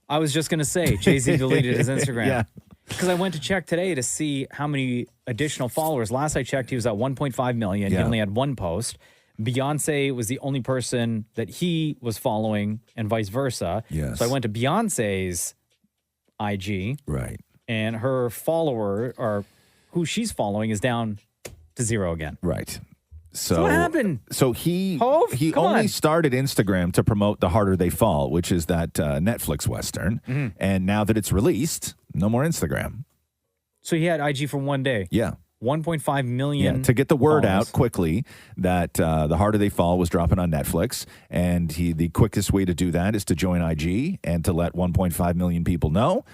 I was just going to say, Jay-Z deleted his Instagram. Yeah. Because I went to check today to see how many additional followers. Last I checked, he was at 1.5 million. He Yeah. only had 1 post. Beyonce was the only person that he was following and vice versa. Yes. So I went to Beyonce's IG. Right. And her follower, or who she's following, is down to 0 again. Right. So what happened? So he Come only on. started Instagram to promote The Harder They Fall, which is that Netflix Western. Mm-hmm. And now that it's released, no more Instagram. So he had IG for 1 day. Yeah. 1.5 million. Yeah, to get the word followers. out quickly that The Harder They Fall was dropping on Netflix. And the quickest way to do that is to join IG and to let 1.5 million people know.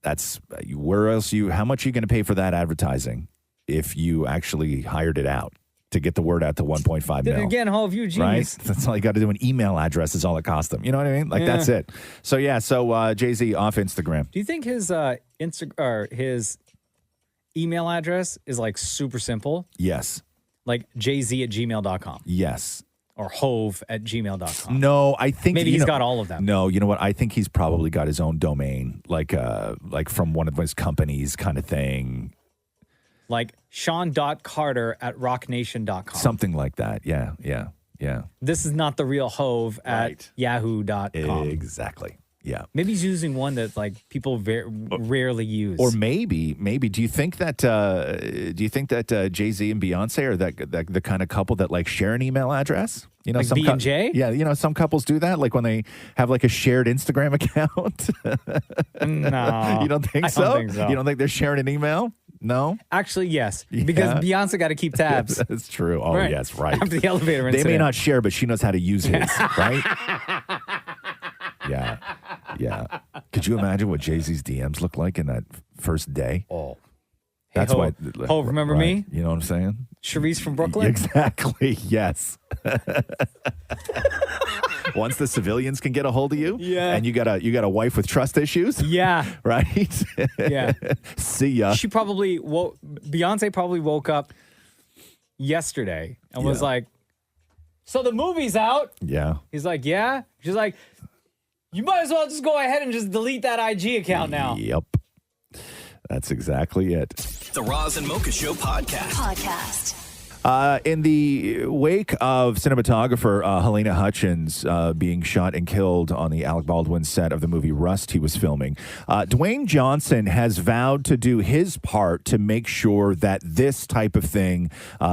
That's how much are you going to pay for that advertising if you actually hired it out to get the word out to 1.5 Then mil? again, Hall of You genius. Right? That's all you got to do. An email address is all it cost them. You know what I mean? Like, that's Yeah. it. So, Jay-Z off Instagram. Do you think his his email address is like super simple? Yes. Like jz@gmail.com Yes. or hove@gmail.com. No, I think Maybe he's got all of them. No, you know what? I think he's probably got his own domain, like from one of his companies kind of thing. Like Sean.Carter@rocknation.com. Something like that. Yeah. This is not the real hove at yahoo.com. Exactly. Yeah. Maybe he's using one that like people rarely use. Or maybe, do you think that Jay-Z and Beyonce are that the kind of couple that like share an email address? You know, Like some B&J? Yeah, some couples do that, like when they have like a shared Instagram account. No, you don't think I so? don't think so. You don't think they're sharing an email? No. Actually, yes, because Beyonce got to keep tabs. That's true. Oh, Right. yes, right. After the elevator They may incident. not share, but she knows how to use his, right? Yeah. Could you imagine what Jay-Z's DMs look like in that first day? Oh. That's Ho, why. Ho, remember me? You know what I'm saying? Charisse from Brooklyn? Exactly, yes. Once the civilians can get a hold of you, and you got a wife with trust issues, right? Yeah. See ya. She probably Beyonce probably woke up yesterday and was like, "So the movie's out." Yeah. He's like, "Yeah." She's like, "You might as well just go ahead and just delete that IG account now." Yep. That's exactly it. The Roz and Mocha Show podcast. In the wake of cinematographer Helena Hutchins being shot and killed on the Alec Baldwin set of the movie Rust he was filming, Dwayne Johnson has vowed to do his part to make sure that this type of thing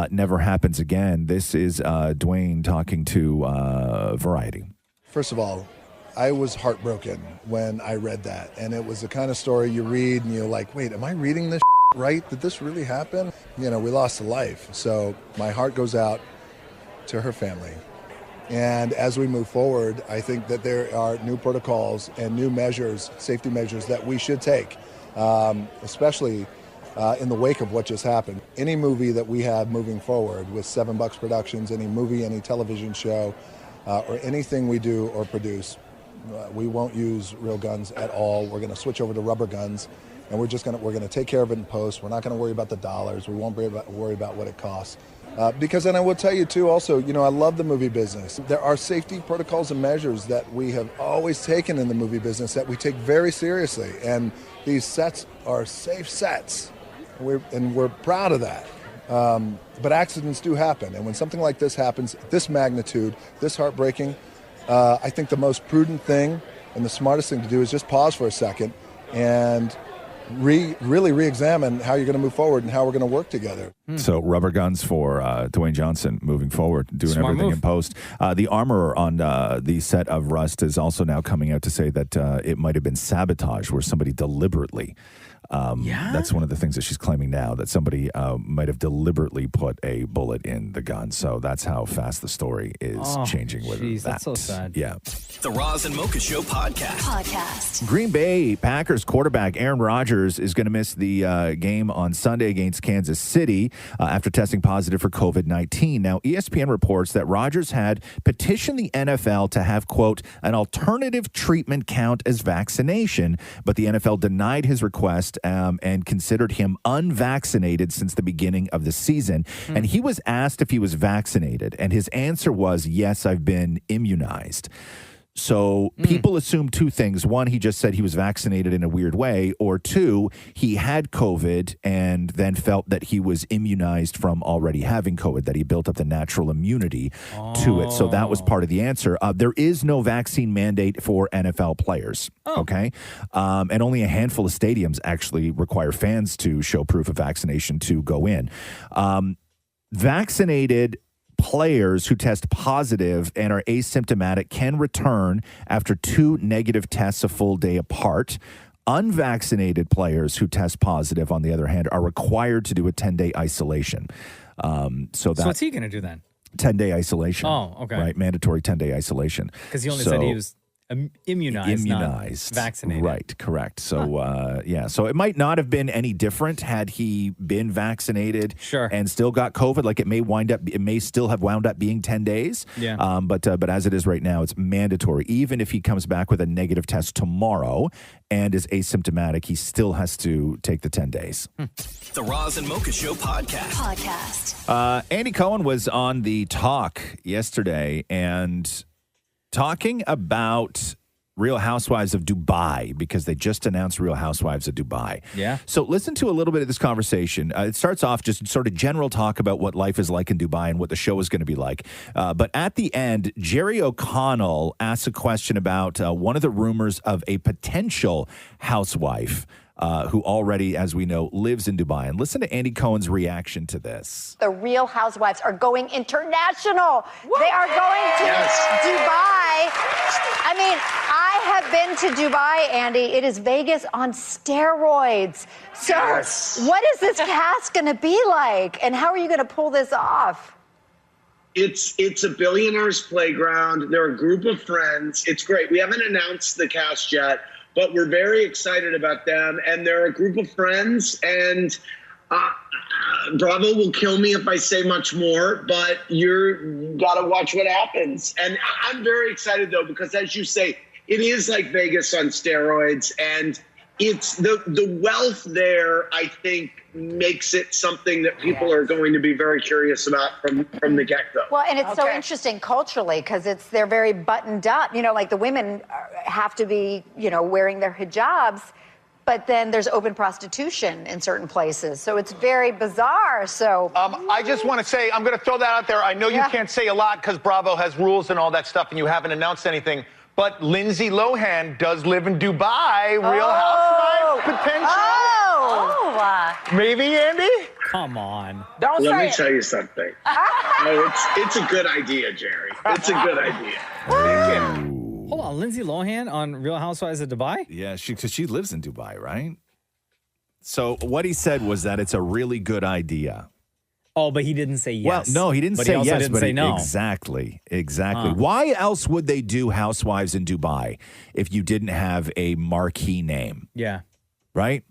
never happens again. This is Dwayne talking to Variety. First of all, I was heartbroken when I read that. And it was the kind of story you read and you're like, wait, am I reading this right? Did this really happen? You know, we lost a life. So my heart goes out to her family. And as we move forward, I think that there are new protocols and new measures, safety measures that we should take, especially in the wake of what just happened. Any movie that we have moving forward with $7 Productions, any movie, any television show, or anything we do or produce, we won't use real guns at all. We're going to switch over to rubber guns, and we're going to take care of it in post. We're not going to worry about the dollars. We won't worry about what it costs. Because then I will tell you too, also, you know, I love the movie business. There are safety protocols and measures that we have always taken in the movie business that we take very seriously, and these sets are safe sets, and we're proud of that. But accidents do happen, and when something like this happens, this magnitude, this heartbreaking, I think the most prudent thing and the smartest thing to do is just pause for a second and really re-examine how you're going to move forward and how we're going to work together. So rubber guns for Dwayne Johnson moving forward, doing Smart everything move. in post. The armorer on the set of Rust is also now coming out to say that it might have been sabotage, where somebody deliberately. That's one of the things that she's claiming now, that somebody might have deliberately put a bullet in the gun. So that's how fast the story is changing with that. That's so sad. Yeah. The Roz and Mocha Show podcast. Green Bay Packers quarterback Aaron Rodgers is going to miss the game on Sunday against Kansas City after testing positive for COVID-19. Now, ESPN reports that Rodgers had petitioned the NFL to have, quote, an alternative treatment count as vaccination, but the NFL denied his request and considered him unvaccinated since the beginning of the season. And he was asked if he was vaccinated, and his answer was, yes, I've been immunized. So people assume two things. One, he just said he was vaccinated in a weird way. Or two, he had COVID and then felt that he was immunized from already having COVID, that he built up the natural immunity to it. So that was part of the answer. There is no vaccine mandate for NFL players. Okay. And only a handful of stadiums actually require fans to show proof of vaccination to go in. Vaccinated players who test positive and are asymptomatic can return after 2 negative tests a full day apart. Unvaccinated players who test positive, on the other hand, are required to do a 10-day isolation. So what's he going to do then? 10-day isolation. Oh, okay. Right, mandatory 10-day isolation. Because he only said he was immunized, not vaccinated. Right, correct. So, so it might not have been any different had he been vaccinated and still got COVID. Like it may still have wound up being 10 days. Yeah. But as it is right now, it's mandatory. Even if he comes back with a negative test tomorrow and is asymptomatic, he still has to take the 10 days. The Roz and Mocha Show podcast. Andy Cohen was on The Talk yesterday and talking about Real Housewives of Dubai, because they just announced Real Housewives of Dubai. Yeah. So listen to a little bit of this conversation. It starts off just sort of general talk about what life is like in Dubai and what the show is going to be like. But at the end, Jerry O'Connell asks a question about one of the rumors of a potential housewife who already, as we know, lives in Dubai. And listen to Andy Cohen's reaction to this. The Real Housewives are going international. They are going to Dubai. I mean, I have been to Dubai, Andy. It is Vegas on steroids. So what is this cast going to be like? And how are you going to pull this off? It's a billionaire's playground. They're a group of friends. It's great. We haven't announced the cast yet, but we're very excited about them. And they're a group of friends, and Bravo will kill me if I say much more, but you got to watch what happens. And I'm very excited, though, because as you say, it is like Vegas on steroids, and it's the wealth there, I think, makes it something that people are going to be very curious about from the get-go. Well, and it's so interesting culturally because they're very buttoned up. You know, like the women have to be, wearing their hijabs, but then there's open prostitution in certain places. So it's very bizarre. So I just want to say, I'm going to throw that out there. I know you can't say a lot because Bravo has rules and all that stuff, and you haven't announced anything. But Lindsay Lohan does live in Dubai. Real Housewife potential. Maybe, Andy? Come on. Let me tell you something. It's a good idea, Jerry. It's a good idea. Hold on, Lindsay Lohan on Real Housewives of Dubai? Yeah, because she lives in Dubai, right? So what he said was that it's a really good idea. Oh, but he didn't say yes. Well, no, he didn't say also yes, didn't but say no. Exactly. Huh. Why else would they do Housewives in Dubai if you didn't have a marquee name? Yeah. Right?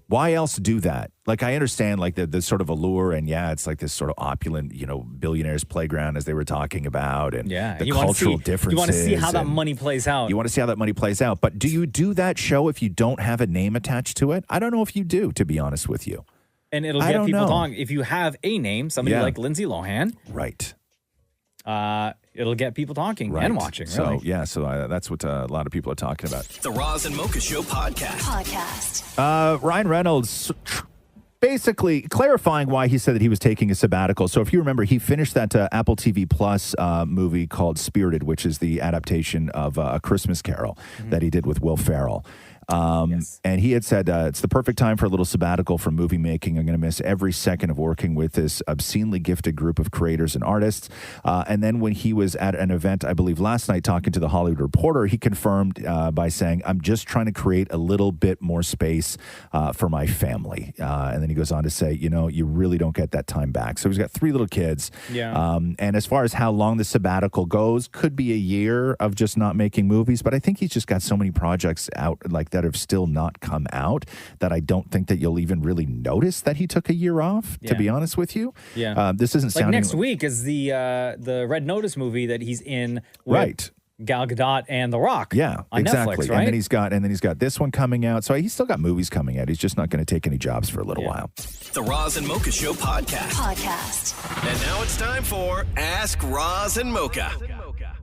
Why else do that? Like, I understand, like, the sort of allure, and it's like this sort of opulent, billionaires playground, as they were talking about, and the cultural differences. You want to see how that money plays out. You want to see how that money plays out. But do you do that show if you don't have a name attached to it? I don't know if you do, to be honest with you. And it'll get people talking. If you have a name, somebody like Lindsay Lohan. Right. It'll get people talking and watching, So, really. so that's what a lot of people are talking about. The Roz and Mocha Show podcast. Ryan Reynolds basically clarifying why he said that he was taking a sabbatical. So if you remember, he finished that Apple TV Plus movie called Spirited, which is the adaptation of A Christmas Carol that he did with Will Ferrell. And he had said, it's the perfect time for a little sabbatical from movie making. I'm going to miss every second of working with this obscenely gifted group of creators and artists. And then when he was at an event, I believe last night, talking to the Hollywood Reporter, he confirmed by saying, I'm just trying to create a little bit more space for my family. And then he goes on to say, you really don't get that time back. So he's got 3 little kids. Yeah. And as far as how long the sabbatical goes, could be a year of just not making movies. But I think he's just got so many projects out like that have still not come out that I don't think that you'll even really notice that he took a year off, to be honest with you. Yeah. This isn't like sounding... next week is the Red Notice movie that he's in with Right. Gal Gadot and The Rock. Yeah, on exactly. Netflix, right? And then he's got this one coming out. So he's still got movies coming out. He's just not going to take any jobs for a little while. The Roz and Mocha Show podcast. And now it's time for Ask Roz and Mocha.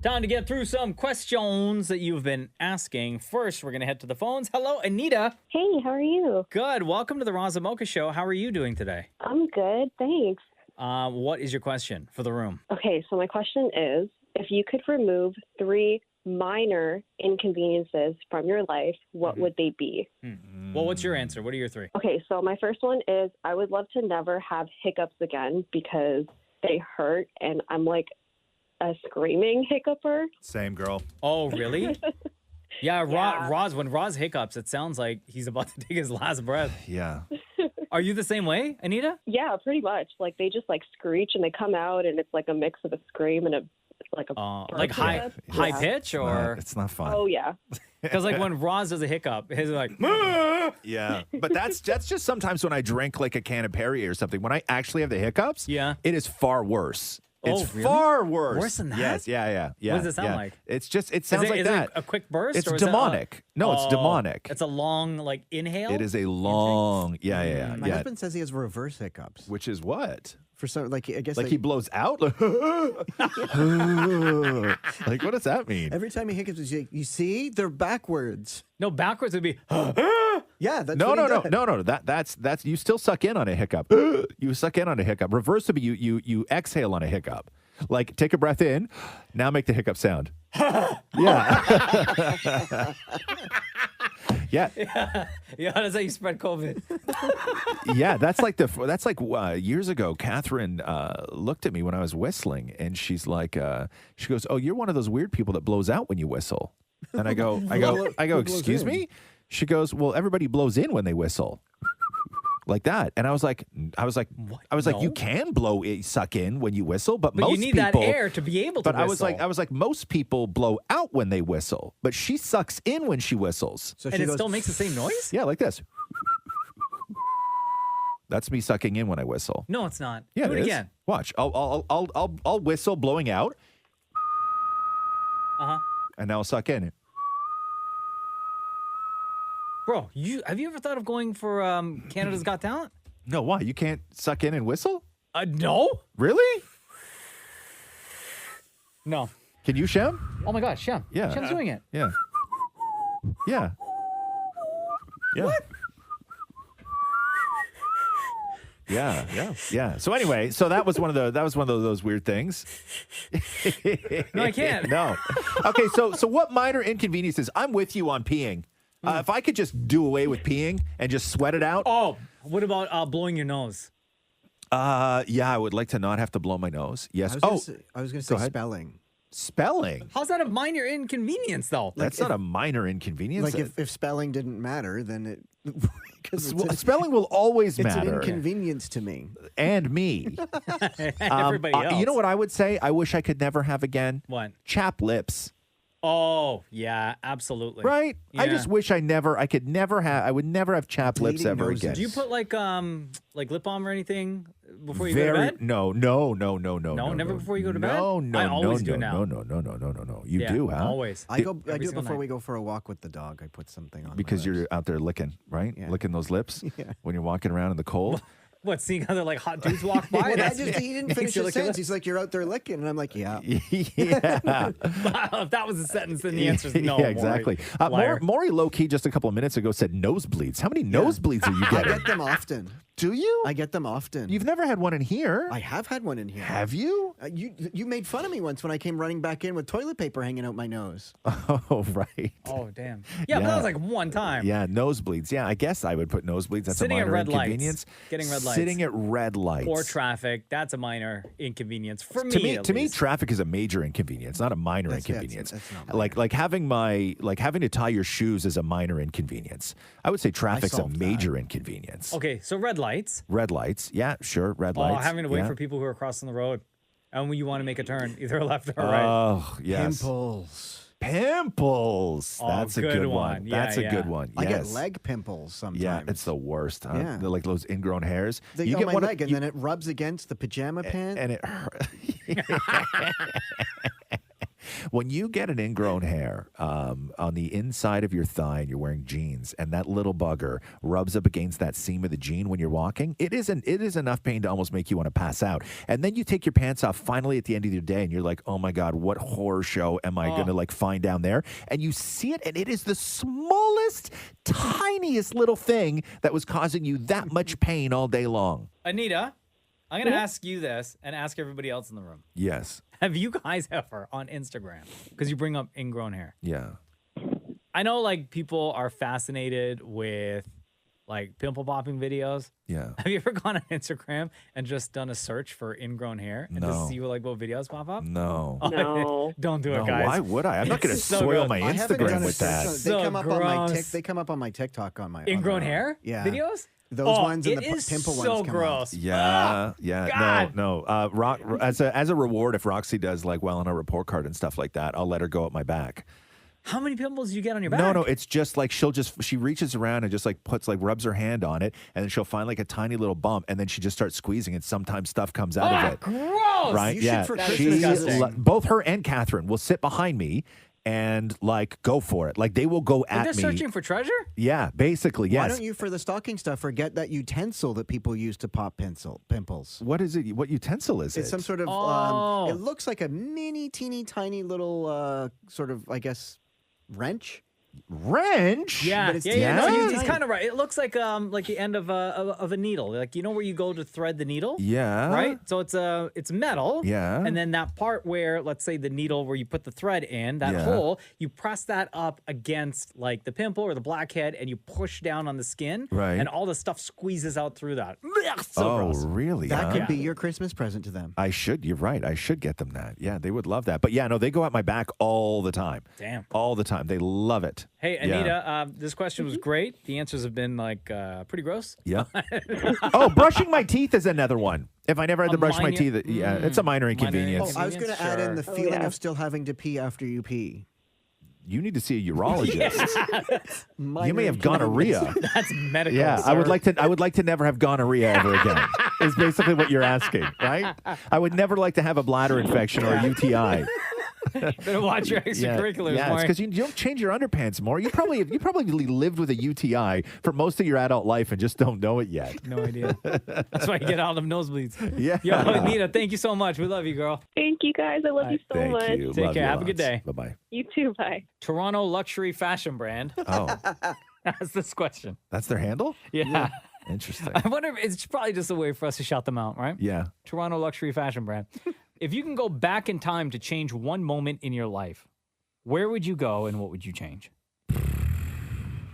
Time to get through some questions that you've been asking. First, we're going to head to the phones. Hello, Anita. Hey, how are you? Good. Welcome to the Roz and Mocha Show. How are you doing today? I'm good, thanks. What is your question for the room? Okay, so my question is, if you could remove 3 minor inconveniences from your life, what would they be? Well, what's your answer? What are your 3? Okay, so my first one is I would love to never have hiccups again because they hurt, and I'm like a screaming hiccuper. Same, girl. Oh, really? Yeah, Roz, when Roz hiccups, it sounds like he's about to take his last breath. Yeah. Are you the same way, Anita? Yeah, pretty much. Like they just like screech and they come out and it's like a mix of a scream and a like high pitch or it's not fun. Oh yeah. Because like when Roz does a hiccup, his like yeah. But that's just sometimes when I drink like a can of Perrier or something. When I actually have the hiccups, it is far worse. It's really? far worse. Worse than that? Yes, yeah. What does it sound like? It sounds like is that. It a quick burst? It's or is demonic. No, it's demonic. It's a long like inhale. It is a long, yeah. My husband says he has reverse hiccups. Which is what? For some, like I guess, like he blows out. Like, what does that mean? Every time he hiccups, he's like, you see, they're backwards. No, backwards would be. Yeah, that's no. what he does. That's you still suck in on a hiccup. You suck in on a hiccup. Reverse would be you exhale on a hiccup. Like take a breath in, now make the hiccup sound. Yeah. Yeah. Yeah, that's how you spread COVID. Yeah, that's like years ago. Catherine looked at me when I was whistling, and she's like, she goes, "Oh, you're one of those weird people that blows out when you whistle." And I go, "Excuse me?" She goes, "Well, everybody blows in when they whistle." like that. And I was like, No. you can suck in when you whistle, but But most you need people, that air to be able to But whistle. I was like, most people blow out when they whistle, but she sucks in when she whistles. So and it still makes the same noise? Yeah, like this. That's me sucking in when I whistle. No, it's not. Yeah, Do it is. again. Watch. I'll whistle blowing out, Uh-huh. and now I'll suck in. Bro, have you ever thought of going for Canada's Got Talent? No, why? You can't suck in and whistle? No. Really? No. Can you, Shem? Oh my gosh, Shem. Yeah. Shem's doing it. Yeah. Yeah. Yeah. What? Yeah. So anyway, that was one of those weird things. No, I can't. No. Okay, so what minor inconveniences? I'm with you on peeing. If I could just do away with peeing and just sweat it out. Oh, what about blowing your nose? Yeah, I would like to not have to blow my nose. Yes. I was going to say ahead. spelling. Spelling? How's that a minor inconvenience, though? That's not a minor inconvenience. Like if spelling didn't matter, then it spelling will always it's matter. an inconvenience to me And me. Everybody else. You know what I would say? I wish I could never have again? What? Chap lips. Oh, yeah, absolutely. Right? I Yeah. just wish I would never have chapped lips Bleeding ever noses. again. Do you put like lip balm or anything before you Very, go to bed? No. No, never before you go to bed? No, I always do now. No. You Yeah, do, huh? always. I do Every it single before night. we go for a walk with the dog. I put something on Because my lips. you're out there licking, right? Yeah. Licking those lips Yeah. when you're walking around in the cold. What, seeing other like hot dudes walk by? Well, That's- he didn't makes finish you his look at sentence. us? He's like, "You're out there licking," and I'm like, "Yeah." Yeah. If that was a sentence, then the answer is no. Yeah, exactly. Liar. Maury low-key just a couple of minutes ago said nosebleeds. How many nosebleeds are you I getting? get them often. Do you? I get them often. You've never had one in here. I have had one in here. Have you? You made fun of me once when I came running back in with toilet paper hanging out my nose. Oh, right. Oh, damn. Yeah, but that was like one time. Yeah, nosebleeds. Yeah, I guess I would put nosebleeds. That's Sitting a at minor red lights. inconvenience. Getting red lights. Sitting at red lights. Or traffic, that's a minor inconvenience for me. To me, least. traffic is a major inconvenience, not a minor inconvenience. that's not like having to tie your shoes is a minor inconvenience. I would say traffic's a solved major inconvenience. Okay, so red lights. Red lights. Yeah, sure. Red lights. Having to wait yeah. for people who are crossing the road. And when you want to make a turn, either left or right. Oh, yes. Pimples. Oh, That's a good one. Yeah, That's a good one. I get Yes. leg pimples sometimes. Yeah, it's the worst. Huh? Yeah. They're like those ingrown hairs. They you go get on my one of- leg, and then it rubs against the pajama pant. and it hurt. When you get an ingrown hair on the inside of your thigh and you're wearing jeans, and that little bugger rubs up against that seam of the jean when you're walking, it is enough pain to almost make you want to pass out. And then you take your pants off finally at the end of your day, and you're like, oh my God, what horror show am I going to find down there? And you see it, and it is the smallest, tiniest little thing that was causing you that much pain all day long. Anita, I'm going to ask you this and ask everybody else in the room. Yes. Have you guys ever on Instagram, because you bring up ingrown hair, Yeah. I know like people are fascinated with like pimple popping videos. Yeah. Have you ever gone on Instagram and just done a search for ingrown hair and No. just see what videos pop up? No. Oh, don't do it, No, guys. why would I? I'm not going to It's so soil gross. my I haven't Instagram done a with that. search on- So They come up on my gross. They come up on my TikTok on my Ingrown on, hair yeah. videos? Those Oh, ones and it the is pimple so ones come gross. up. Yeah, yeah, God. no. As a reward, if Roxy does on a report card and stuff like that, I'll let her go up my back. How many pimples do you get on your back? No, it's just like she reaches around and just rubs her hand on it, and then she'll find like a tiny little bump, and then she just starts squeezing, and sometimes stuff comes out of it. Gross. Right? You yeah. should for That is Christmas disgusting. Both her and Catherine will sit behind me and go for it. Like they will go They're at me. searching for treasure? Yeah, basically, yes. Why don't you, for the stocking stuff, get that utensil that people use to pop pimples? What is it? What utensil is it? It's some sort of. Oh. It looks like a mini, teeny, tiny little sort of, I guess, wrench. Wrench? Yeah, But it's yeah. tiny. No, Tiny. he's kind of right. It looks like the end of a needle. Like where you go to thread the needle. Yeah. Right. So it's metal. Yeah. And then that part where, let's say, the needle where you put the thread in that Yeah. hole, you press that up against like the pimple or the blackhead, and you push down on the skin. Right. And all the stuff squeezes out through that. So oh, gross. really? That huh? could be your Christmas present to them. I should. You're right. I should get them that. Yeah, they would love that. But yeah, no, they go at my back all the time. Damn. All the time. They love it. that. Hey, Yeah. Anita, this question was great. The answers have been pretty gross. Yeah. Oh, brushing my teeth is another one. If I never had to brush my teeth, Mm. it's a minor inconvenience. I was going to add in the feeling of still having to pee after you pee. You need to see a urologist. You Minor may have gonorrhea. That's medical. Yeah, sir. I would like to never have gonorrhea ever again. Is basically what you're asking, right? I would never like to have a bladder infection or a UTI. Better watch your extracurriculars. Yeah, it's because you don't change your underpants more. You probably lived with a UTI for most of your adult life and just don't know it yet. No idea. That's why you get all them nosebleeds. Yeah. Yo, Anita, thank you so much. We love you, girl. Thank you guys. I love you so Thank much. you. Take Love care. you Have a good lots. day. Bye-bye. You too. Bye. Toronto luxury fashion brand. Oh, That's this question. that's their handle? Yeah. Interesting. I wonder if it's probably just a way for us to shout them out, right? Yeah. Toronto luxury fashion brand. If you can go back in time to change one moment in your life, where would you go and what would you change?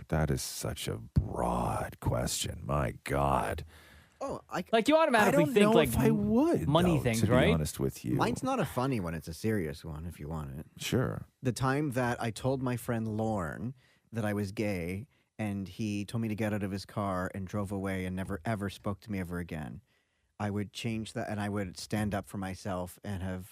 That is such a broad question. My God. Oh, Like you automatically I don't think know like if I would, money though, things, to be right? honest with you. Mine's not a funny one. It's a serious one if you want it. Sure. The time that I told my friend Lorne that I was gay and he told me to get out of his car and drove away and never ever spoke to me ever again. I would change that and I would stand up for myself and have,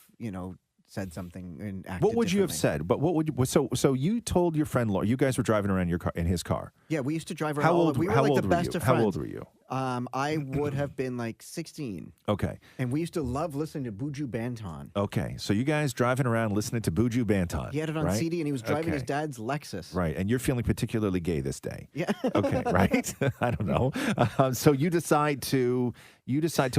said something and acted What would you have differently. said? But what would you, so you told your friend Laura, you guys were driving around your car in his car. Yeah, we used to drive around. How old? We were how like old the were best you? of How friends. old were you? I would have been like 16. Okay. And we used to love listening to Buju Banton. Okay. So you guys driving around listening to Buju Banton. He had it on right? CD and he was driving his Okay. dad's Lexus. Right, and you're feeling particularly gay this day. Yeah. Okay, right? I don't know. So you decide to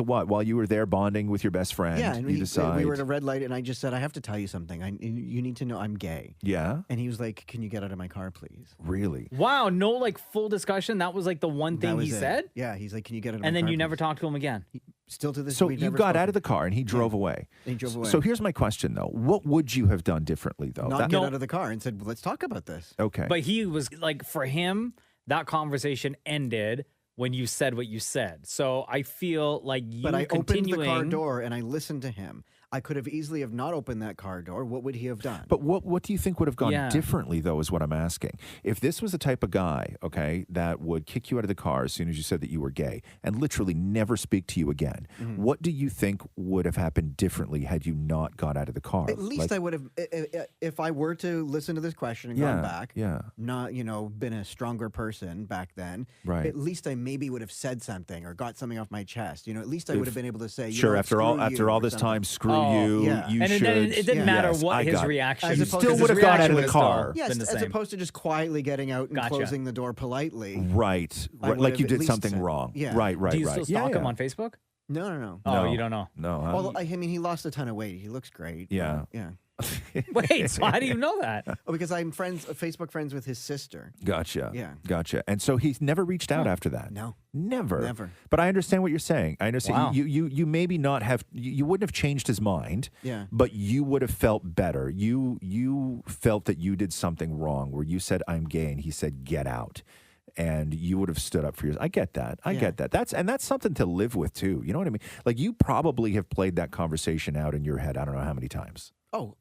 what while you were there bonding with your best friend? Yeah, and you decide. we were at a red light, and I just said, I have to tell you something. You need to know I'm gay. Yeah. And he was like, can you get out of my car, please? Really? Wow, no like full discussion. That was like the one That thing was he it. said? Yeah, he's like, can you get out of my And then car, you never please?" talked to him again. Still to this So we've you never got spoken. out of the car and he drove away. And he drove away. So here's my question though: what would you have done differently though? Not get out of the car and said, well, let's talk about this. Okay. But he was like, for him, that conversation ended when you said what you said. So I feel like you But I opened continuing. the car door and I listened to him. I could have easily have not opened that car door. What would he have done? But what do you think would have gone Yeah. differently, though, is what I'm asking. If this was the type of guy, okay, that would kick you out of the car as soon as you said that you were gay and literally never speak to you again, Mhm. what do you think would have happened differently had you not got out of the car? At least I would have, if I were to listen to this question and Yeah, gone back, yeah. not, been a stronger person back then, Right. at least I maybe would have said something or got something off my chest. At least I would have been able to say, Sure, after all this time, screw you, yeah. you And should. it didn't matter Yes, what I his got it. reaction. As You opposed still to would have his got out reaction of the was car. Yes, been the as same. opposed to just quietly getting out and Gotcha. closing the door politely. Right. I would Like have you at did least something said- wrong. Yeah. Right, right, Do you right. still stalk him on Facebook? No. Oh, No. you don't know. No. Well, I mean, he lost a ton of weight. He looks great. Yeah. Yeah. Wait, so how do you know that? Oh, because I'm Facebook friends with his sister. Gotcha. Yeah. Gotcha. And so he's never reached out after that. No. Never. Never. But I understand what you're saying. I understand. Wow. You maybe not have. You wouldn't have changed his mind. Yeah. But you would have felt better. You felt that you did something wrong, where you said I'm gay, and he said get out, and you would have stood up for yours. I get that. I get that. That's something to live with too. You know what I mean? Like you probably have played that conversation out in your head. I don't know how many times. Oh,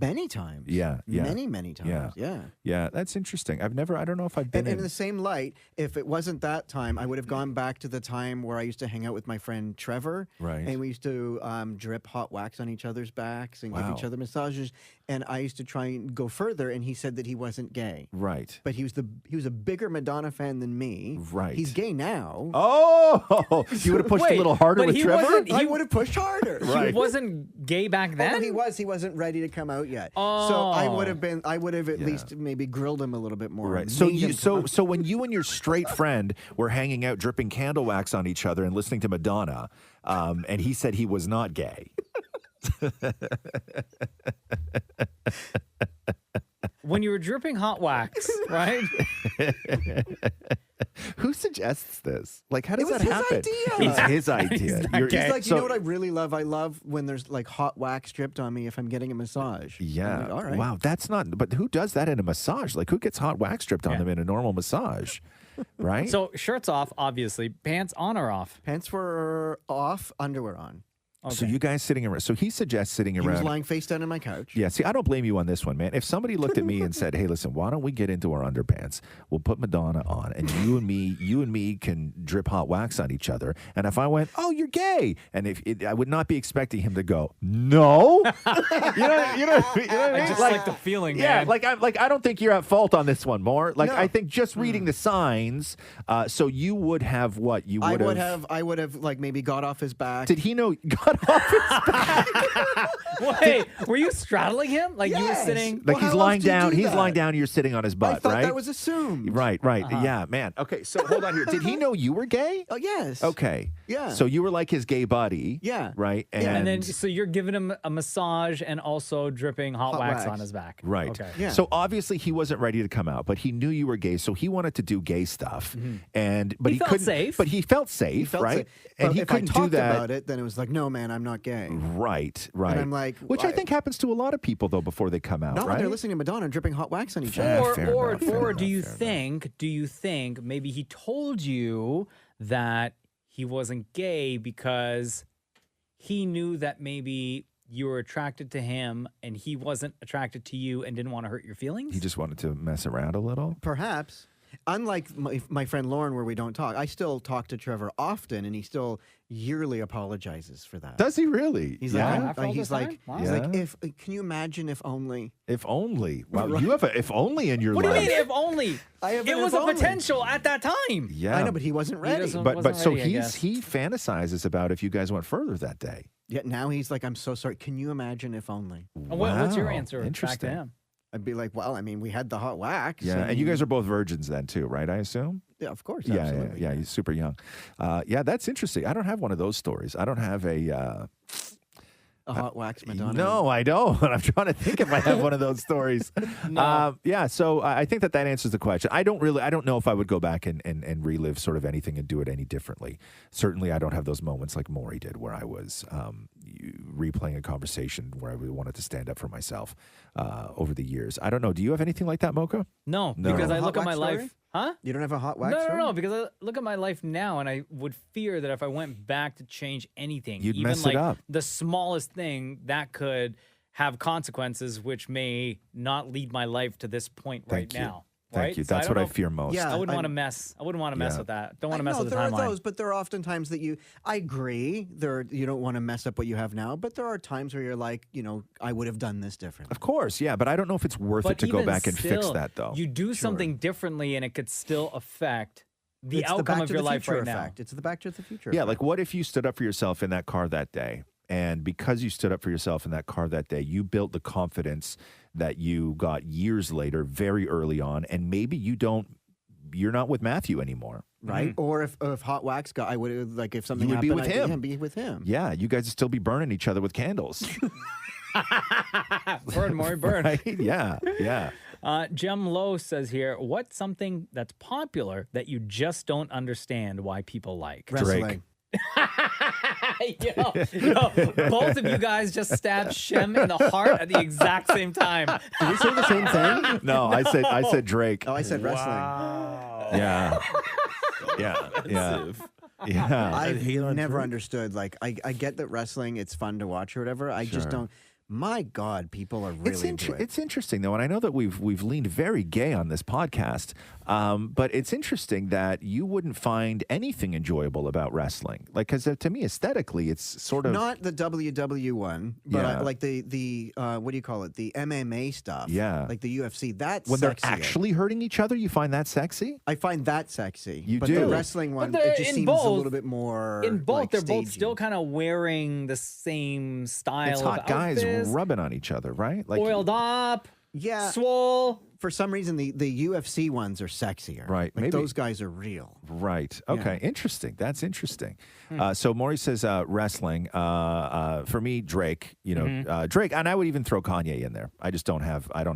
many times. Yeah. Many times. Yeah. Yeah. Yeah. That's interesting. I don't know if I've been And in. in the same light, if it wasn't that time, I would have gone back to the time where I used to hang out with my friend Trevor. Right. And we used to drip hot wax on each other's backs and give Wow. each other massages. And I used to try and go further, and he said that he wasn't gay. Right. But he was a bigger Madonna fan than me. Right. He's gay now. Oh, you would have pushed a Wait, little harder but with he Trevor? wasn't- I would have pushed harder. Right. He wasn't gay back then? Oh, no, he wasn't ready to come out yet. So I would have at least maybe grilled him a little bit more. Right. So made you him come out. so when you and your straight friend were hanging out dripping candle wax on each other and listening to Madonna, and he said he was not gay. When you were dripping hot wax, right? Who suggests this? Like, how It does was that his happen? idea. It's his idea. He's not You're- gay. He's like, you so- know what I really love? I love when there's like hot wax dripped on me if I'm getting a massage. I'm Yeah. like, all right. Wow. That's not. But who does that in a massage? Like, who gets hot wax stripped on Yeah. them in a normal massage? Right. So shirts off, obviously. Pants on or off? Pants were off, underwear on. So you guys sitting around. So he suggests sitting He around. was lying face down on my couch. Yeah, see, I don't blame you on this one, man. If somebody looked at me and said, "Hey, listen, why don't we get into our underpants? We'll put Madonna on, and you and me can drip hot wax on each other." And if I went, "Oh, you're gay," and I would not be expecting him to go, "No," you know what I mean? I just like the feeling, yeah, man. I don't think you're at fault on this one, more. I think just reading the signs. So you would have what you would I would have like maybe got off his back. Did he know got off his back? Wait, were you straddling him? Like you were Yes. sitting? Like Well, he's how lying else do you down. do He's that? lying down. You're sitting on his butt, I thought right? that was assumed. Right. Yeah, man. Okay, so hold on here. Did he know you were gay? Oh yes. Okay. Yeah. So you were like his gay buddy. Yeah. Right. And then, so you're giving him a massage and also dripping hot, Hot wax wax. on his back. Right. Okay. Yeah. So obviously he wasn't ready to come out, but he knew you were gay, so he wanted to do gay stuff. But He felt couldn't. safe. But he felt safe, He felt right? safe. And But he if couldn't I do talked that. about it, then it was like, no, man, I'm not gay. Right. And I'm like, which I think happens to a lot of people though before they come out. no, right? they're listening to Madonna dripping hot wax on each Yeah, other. fair enough, fair Do you enough. think maybe he told you that he wasn't gay because he knew that maybe you were attracted to him and he wasn't attracted to you and didn't want to hurt your feelings? He just wanted to mess around a little. Perhaps. Unlike my friend Lauren, where we don't talk, I still talk to Trevor often, and he still yearly apologizes for that. Does he really? He's Yeah? like, After all he's this like, time? Wow. he's like, Yeah. if can you imagine if only? If only. Wow, you have a if only in your What do life. you mean, if only? I have It an was if a only. potential at that time. Yeah. I know, but he wasn't ready. But so ready, I guess. he fantasizes about if you guys went further that day. Yet now he's like, I'm so sorry. Can you imagine if only? What's your Wow, answer back interesting. to him? I'd be like, well, I mean, we had the hot wax. Yeah, I and you mean, guys are both virgins then too, right? I assume. yeah, of course, Yeah, absolutely. yeah, he's super young. Yeah, that's interesting. I don't have one of those stories. I don't have a. A hot wax Madonna. No, I don't. I'm trying to think if I have one of those stories. Yeah, so I think that answers the question. I don't know if I would go back and relive sort of anything and do it any differently. Certainly, I don't have those moments like Maury did where I was replaying a conversation where I wanted to stand up for myself over the years. I don't know. Do you have anything like that, Mocha? No, No. because I Hot look at my wax life. story? Huh? You don't have a hot wax? No, because I look at my life now and I would fear that if I went back to change anything, You'd even mess it like up. the smallest thing, that could have consequences which may not lead my life to this point Thank you. now. Thank right? you. So That's don't what I know if- fear most. Yeah. I wouldn't I'm- want to mess. I wouldn't want to mess Yeah. with that. Don't want to I mess know, with the there timeline. are those, but there are often times that I agree, you don't want to mess up what you have now, but there are times where you're like, I would have done this differently. Of course, yeah, but I don't know if it's worth it to go even back and fix still, that though. You do something differently, and it could still affect the It's outcome Back of to your the life Future right now. effect. It's the Back to the Future Yeah, effect. like what if you stood up for yourself in that car that day? And because you stood up for yourself in that car that day, you built the confidence that you got years later, very early on, and maybe you're not with Matthew anymore. Right? Or if Hot Wax got, I would like if something You would be happened, with I'd him. Be with him. Yeah, you guys would still be burning each other with candles. Burn, Maury, burn. Right? Yeah, yeah. Jem Lowe says here, what's something that's popular that you just don't understand why people like? Wrestling. yo, both of you guys just stabbed Shem in the heart at the exact same time. Did we say the same thing? No, I said Drake. Oh, I said wrestling. Yeah. Yeah. Yeah. Yeah. I've never understood. Like, I get that wrestling, it's fun to watch or whatever. I just Sure. don't. My God, people are really into it. It's interesting though, and I know that we've leaned very gay on this podcast, but it's interesting that you wouldn't find anything enjoyable about wrestling, like because to me aesthetically, it's sort of Not the WW one, but Yeah. like the what do you call it? The MMA stuff. Yeah. like the UFC. That's when they're sexier. actually hurting each other. You find that sexy? I find that sexy. You but do. the wrestling one, But it they're just in seems both- a little bit more. In both, like, they're both stagey. still kind of wearing the same style It's hot of guys outfits, rubbing on each other, right? Like oiled up, Yeah. swole. For some reason, the UFC ones are sexier. Right, Like maybe- those guys are real. Right. Okay. Interesting. That's interesting. So Maury says wrestling. For me, Drake. Drake, and I would even throw Kanye in there. I don't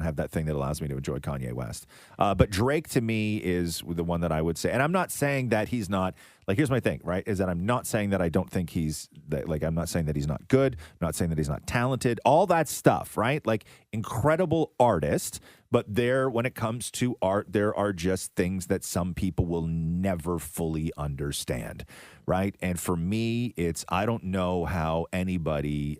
have that thing that allows me to enjoy Kanye West. But Drake to me is the one that I would say. And I'm not saying that he's not. Like, here's my thing, right? Is that I'm not saying that I don't think I'm not saying that he's not good. I'm not saying that he's not talented. All that stuff, right? Like, incredible artist. But when it comes to art, there are just things that some people will never fully understand, right? And for me, I don't know how anybody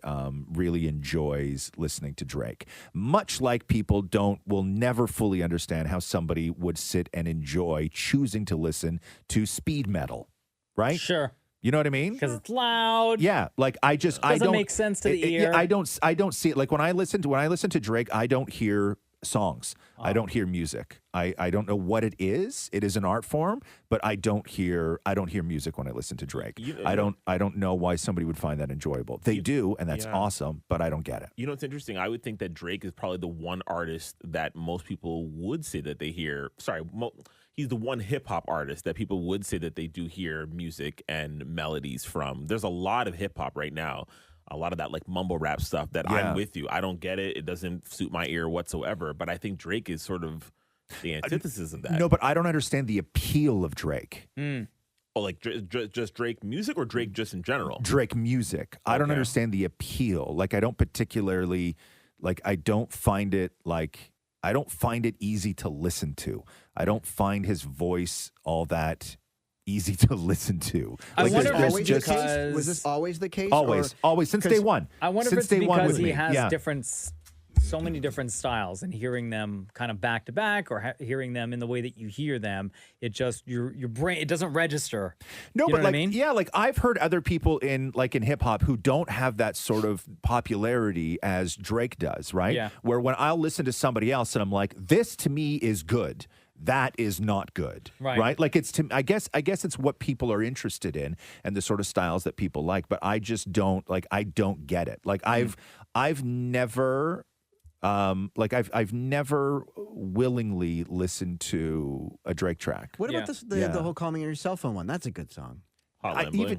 really enjoys listening to Drake. Much like people will never fully understand how somebody would sit and enjoy choosing to listen to speed metal, right? Sure. You know what I mean? Because it's loud. Yeah, like I don't make sense to the ear. Yeah, I don't see it. Like when I listen to Drake, I don't hear songs. I don't hear music. I don't know what it is. It is an art form, but I don't hear music when I listen to Drake. I don't know why somebody would find that enjoyable. They do, and that's awesome, but I don't get it. You know, it's interesting. I would think that Drake is probably the one artist that most people would say that they hear. He's the one hip hop artist that people would say that they do hear music and melodies from. There's a lot of hip hop right now. A lot of that like mumble rap stuff that I'm with you. I don't get it. It doesn't suit my ear whatsoever. But I think Drake is sort of the antithesis of that. No, but I don't understand the appeal of Drake. Oh, like just Drake music or Drake just in general? Drake music. I don't understand the appeal. Like I don't particularly I don't find it easy to listen to. I don't find his voice all that easy to listen to. I wonder if it's because... Was this always the case? Always, since day one. I wonder since if it's because he has different... so many different styles, and hearing them kind of back to back, or hearing them in the way that you hear them, it just your brain, it doesn't register. No, you but know what I mean? Yeah, like I've heard other people in hip hop who don't have that sort of popularity as Drake does, right? Yeah. Where when I'll listen to somebody else and I'm like, this to me is good. That is not good, right? Like I guess it's what people are interested in and the sort of styles that people like. But I just don't get it. Like I've never I've never willingly listened to a Drake track. What about the whole "Call Me on Your Cell Phone" one? That's a good song.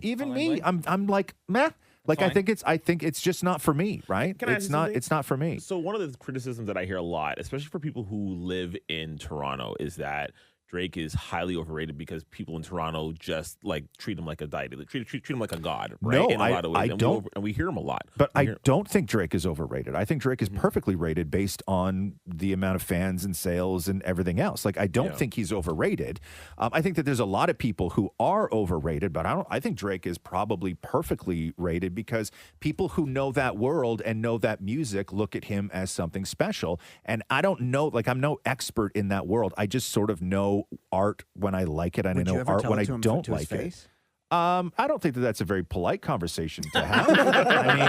Even me, I'm like meh. Like I think it's just not for me, right? It's not for me. So one of the criticisms that I hear a lot, especially for people who live in Toronto, is that Drake is highly overrated because people in Toronto just treat him like a deity, treat him like a god, right? No, in a lot of ways. I don't. And we hear him a lot. But I don't think Drake is overrated. I think Drake is perfectly rated based on the amount of fans and sales and everything else. Like I don't think he's overrated. I think that there's a lot of people who are overrated, but I think Drake is probably perfectly rated because people who know that world and know that music look at him as something special. And I don't know, I'm no expert in that world. I just sort of know art when I like it, and I know art when I don't like it. I don't think that that's a very polite conversation to have. I mean,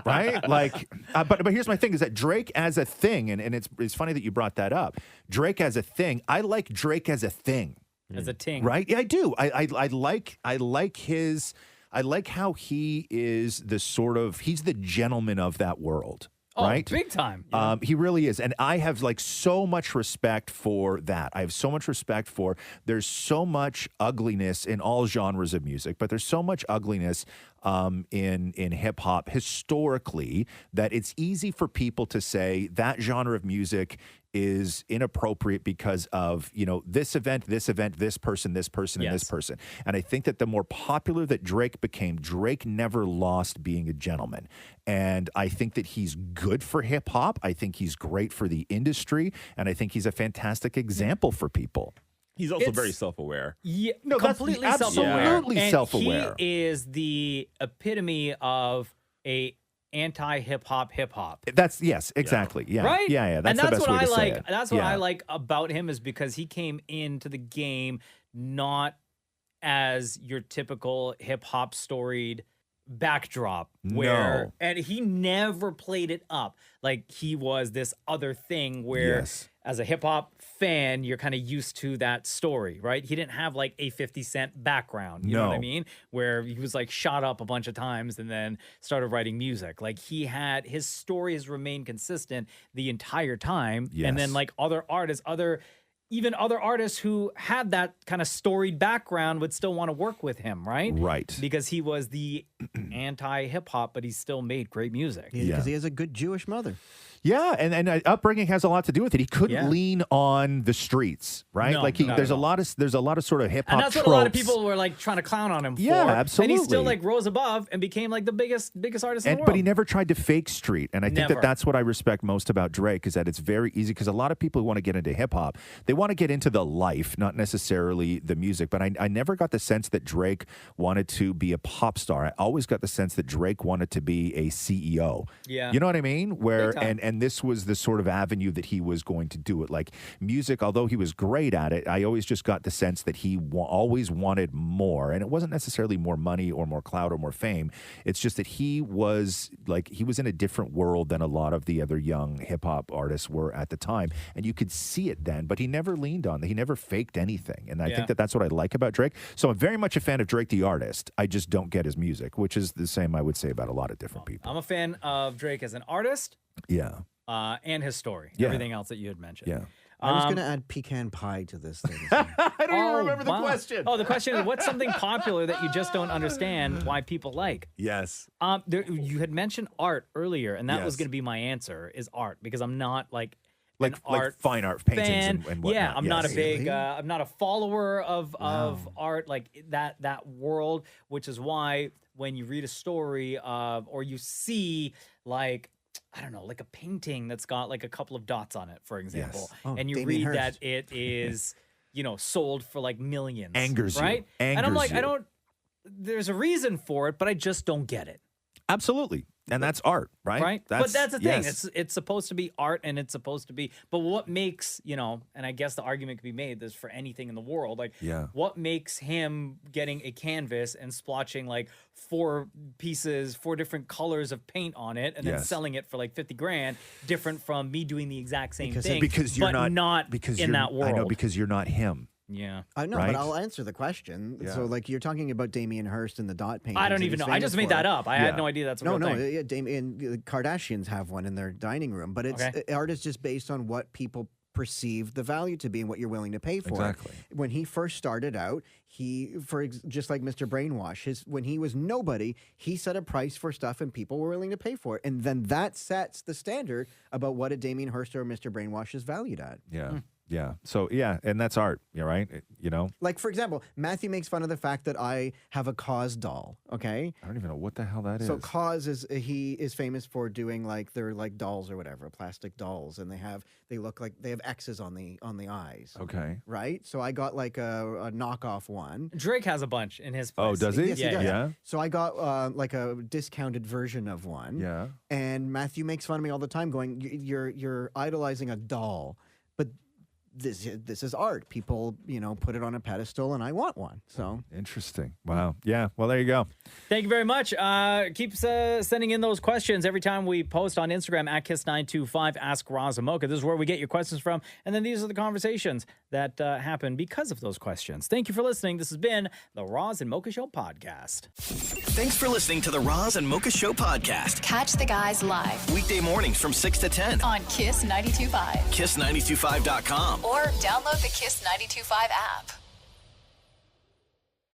right? But here's my thing: is that Drake as a thing, and it's funny that you brought that up. Drake as a thing. I like Drake as a thing. As a ting, right? Yeah, I do. I like how he is he's the gentleman of that world. Oh, right? Big time. He really is. And I have so much respect for that. I have so much respect for, there's so much ugliness in all genres of music, but there's so much ugliness in hip hop historically that it's easy for people to say that genre of music is inappropriate because of, this event, this person, and this person. And I think that the more popular that Drake became, Drake never lost being a gentleman. And I think that he's good for hip hop. I think he's great for the industry. And I think he's a fantastic example for people. He's also very self-aware. Yeah, no, completely that's self-aware. Absolutely self-aware. He is the epitome of a anti-hip hop. That's exactly. Yeah. Right? Yeah. That's and the best way to say it. That's what I like about him, is because he came into the game not as your typical hip hop storied backdrop and he never played it up like he was this other thing where as a hip hop fan you're kind of used to that story, right? He didn't have a 50 Cent background, you know what I mean, where he was shot up a bunch of times and then started writing music. His story has remained consistent the entire time. And then other artists who had that kind of storied background would still want to work with him, right? Right. Because he was the anti-hip-hop, but he still made great music. Because he has a good Jewish mother. Yeah, and upbringing has a lot to do with it. He couldn't lean on the streets, right? No, like not there's at a lot of sort of hip hop. And that's what a lot of people were like trying to clown on him for. Yeah, absolutely. And he still like rose above and became like the biggest artist in the world. But he never tried to fake street. And I think Never. that's what I respect most about Drake is that it's very easy because a lot of people who want to get into hip hop, they want to get into the life, not necessarily the music. But I never got the sense that Drake wanted to be a pop star. I always got the sense that Drake wanted to be a CEO. Yeah. You know what I mean? Where Big time. and this was the sort of avenue that he was going to do it. Like music, although he was great at it, I always just got the sense that he always wanted more. And it wasn't necessarily more money or more clout or more fame. It's just that he was in a different world than a lot of the other young hip hop artists were at the time. And you could see it then, but he never leaned on that. He never faked anything. And I think that that's what I like about Drake. So I'm very much a fan of Drake, the artist. I just don't get his music, which is the same I would say about a lot of different people. I'm a fan of Drake as an artist. Yeah. And his story. Yeah. Everything else that you had mentioned. Yeah. I was going to add pecan pie to this thing. I don't even remember the question. Oh, the question is, what's something popular that you just don't understand why people like? Yes. You had mentioned art earlier, and that was Yes. going to be my answer, is art, because I'm not like fine art paintings fan. and whatnot. Yeah, I'm not a Yes. big, I'm not a follower of art, like that world, which is why when you read a story of, or you see like, I don't know, like a painting that's got like a couple of dots on it, for example, Yes. Oh, and you Damien read Hirst. that it is, sold for like millions. Angers you. right? And I'm Angers like, you. there's a reason for it, but I just don't get it. Absolutely. And that's art, right? Right. But that's the thing. yes. It's supposed to be art, and it's supposed to be. But what makes, and I guess the argument could be made this for anything in the world. Like, what makes him getting a canvas and splotching like 4 different colors of paint on it, and then Yes. selling it for like 50 grand, different from me doing the exact same thing, because you're but not because in you're, that world. I know, because you're not him. Yeah. I know, Right? but I'll answer the question. Yeah. So, like, you're talking about Damien Hirst and the dot paintings. I don't that even he's know. I famous just made for. that up. I had no idea that's a real thing. Yeah, the Kardashians have one in their dining room, but it's art is just based on what people perceive the value to be and what you're willing to pay for. Exactly. When he first started out, just like Mr. Brainwash, when he was nobody, he set a price for stuff and people were willing to pay for it, and then that sets the standard about what a Damien Hirst or Mr. Brainwash is valued at. Yeah. Yeah. So, and that's art, right? Like, for example, Matthew makes fun of the fact that I have a Cause doll, okay? I don't even know what the hell that is. So Cause he is famous for doing like they're like dolls or whatever, plastic dolls, and they look like they have X's on the eyes. Okay. Right? So I got like a knockoff one. Drake has a bunch in his place. Oh, does he? Yes, he does. Yeah. So I got like a discounted version of one. Yeah. And Matthew makes fun of me all the time going, you're idolizing a doll. But this is art. People, put it on a pedestal, and I want one. So Interesting. Wow. Yeah. Well, there you go. Thank you very much. Keep sending in those questions every time we post on Instagram at Kiss925, Ask Roz and Mocha. This is where we get your questions from. And then these are the conversations that happen because of those questions. Thank you for listening. This has been the Roz and Mocha Show podcast. Thanks for listening to the Roz and Mocha Show podcast. Catch the guys live Weekday mornings from 6 to 10. on Kiss 92.5 Kiss925.com. or download the Kiss 92.5 app.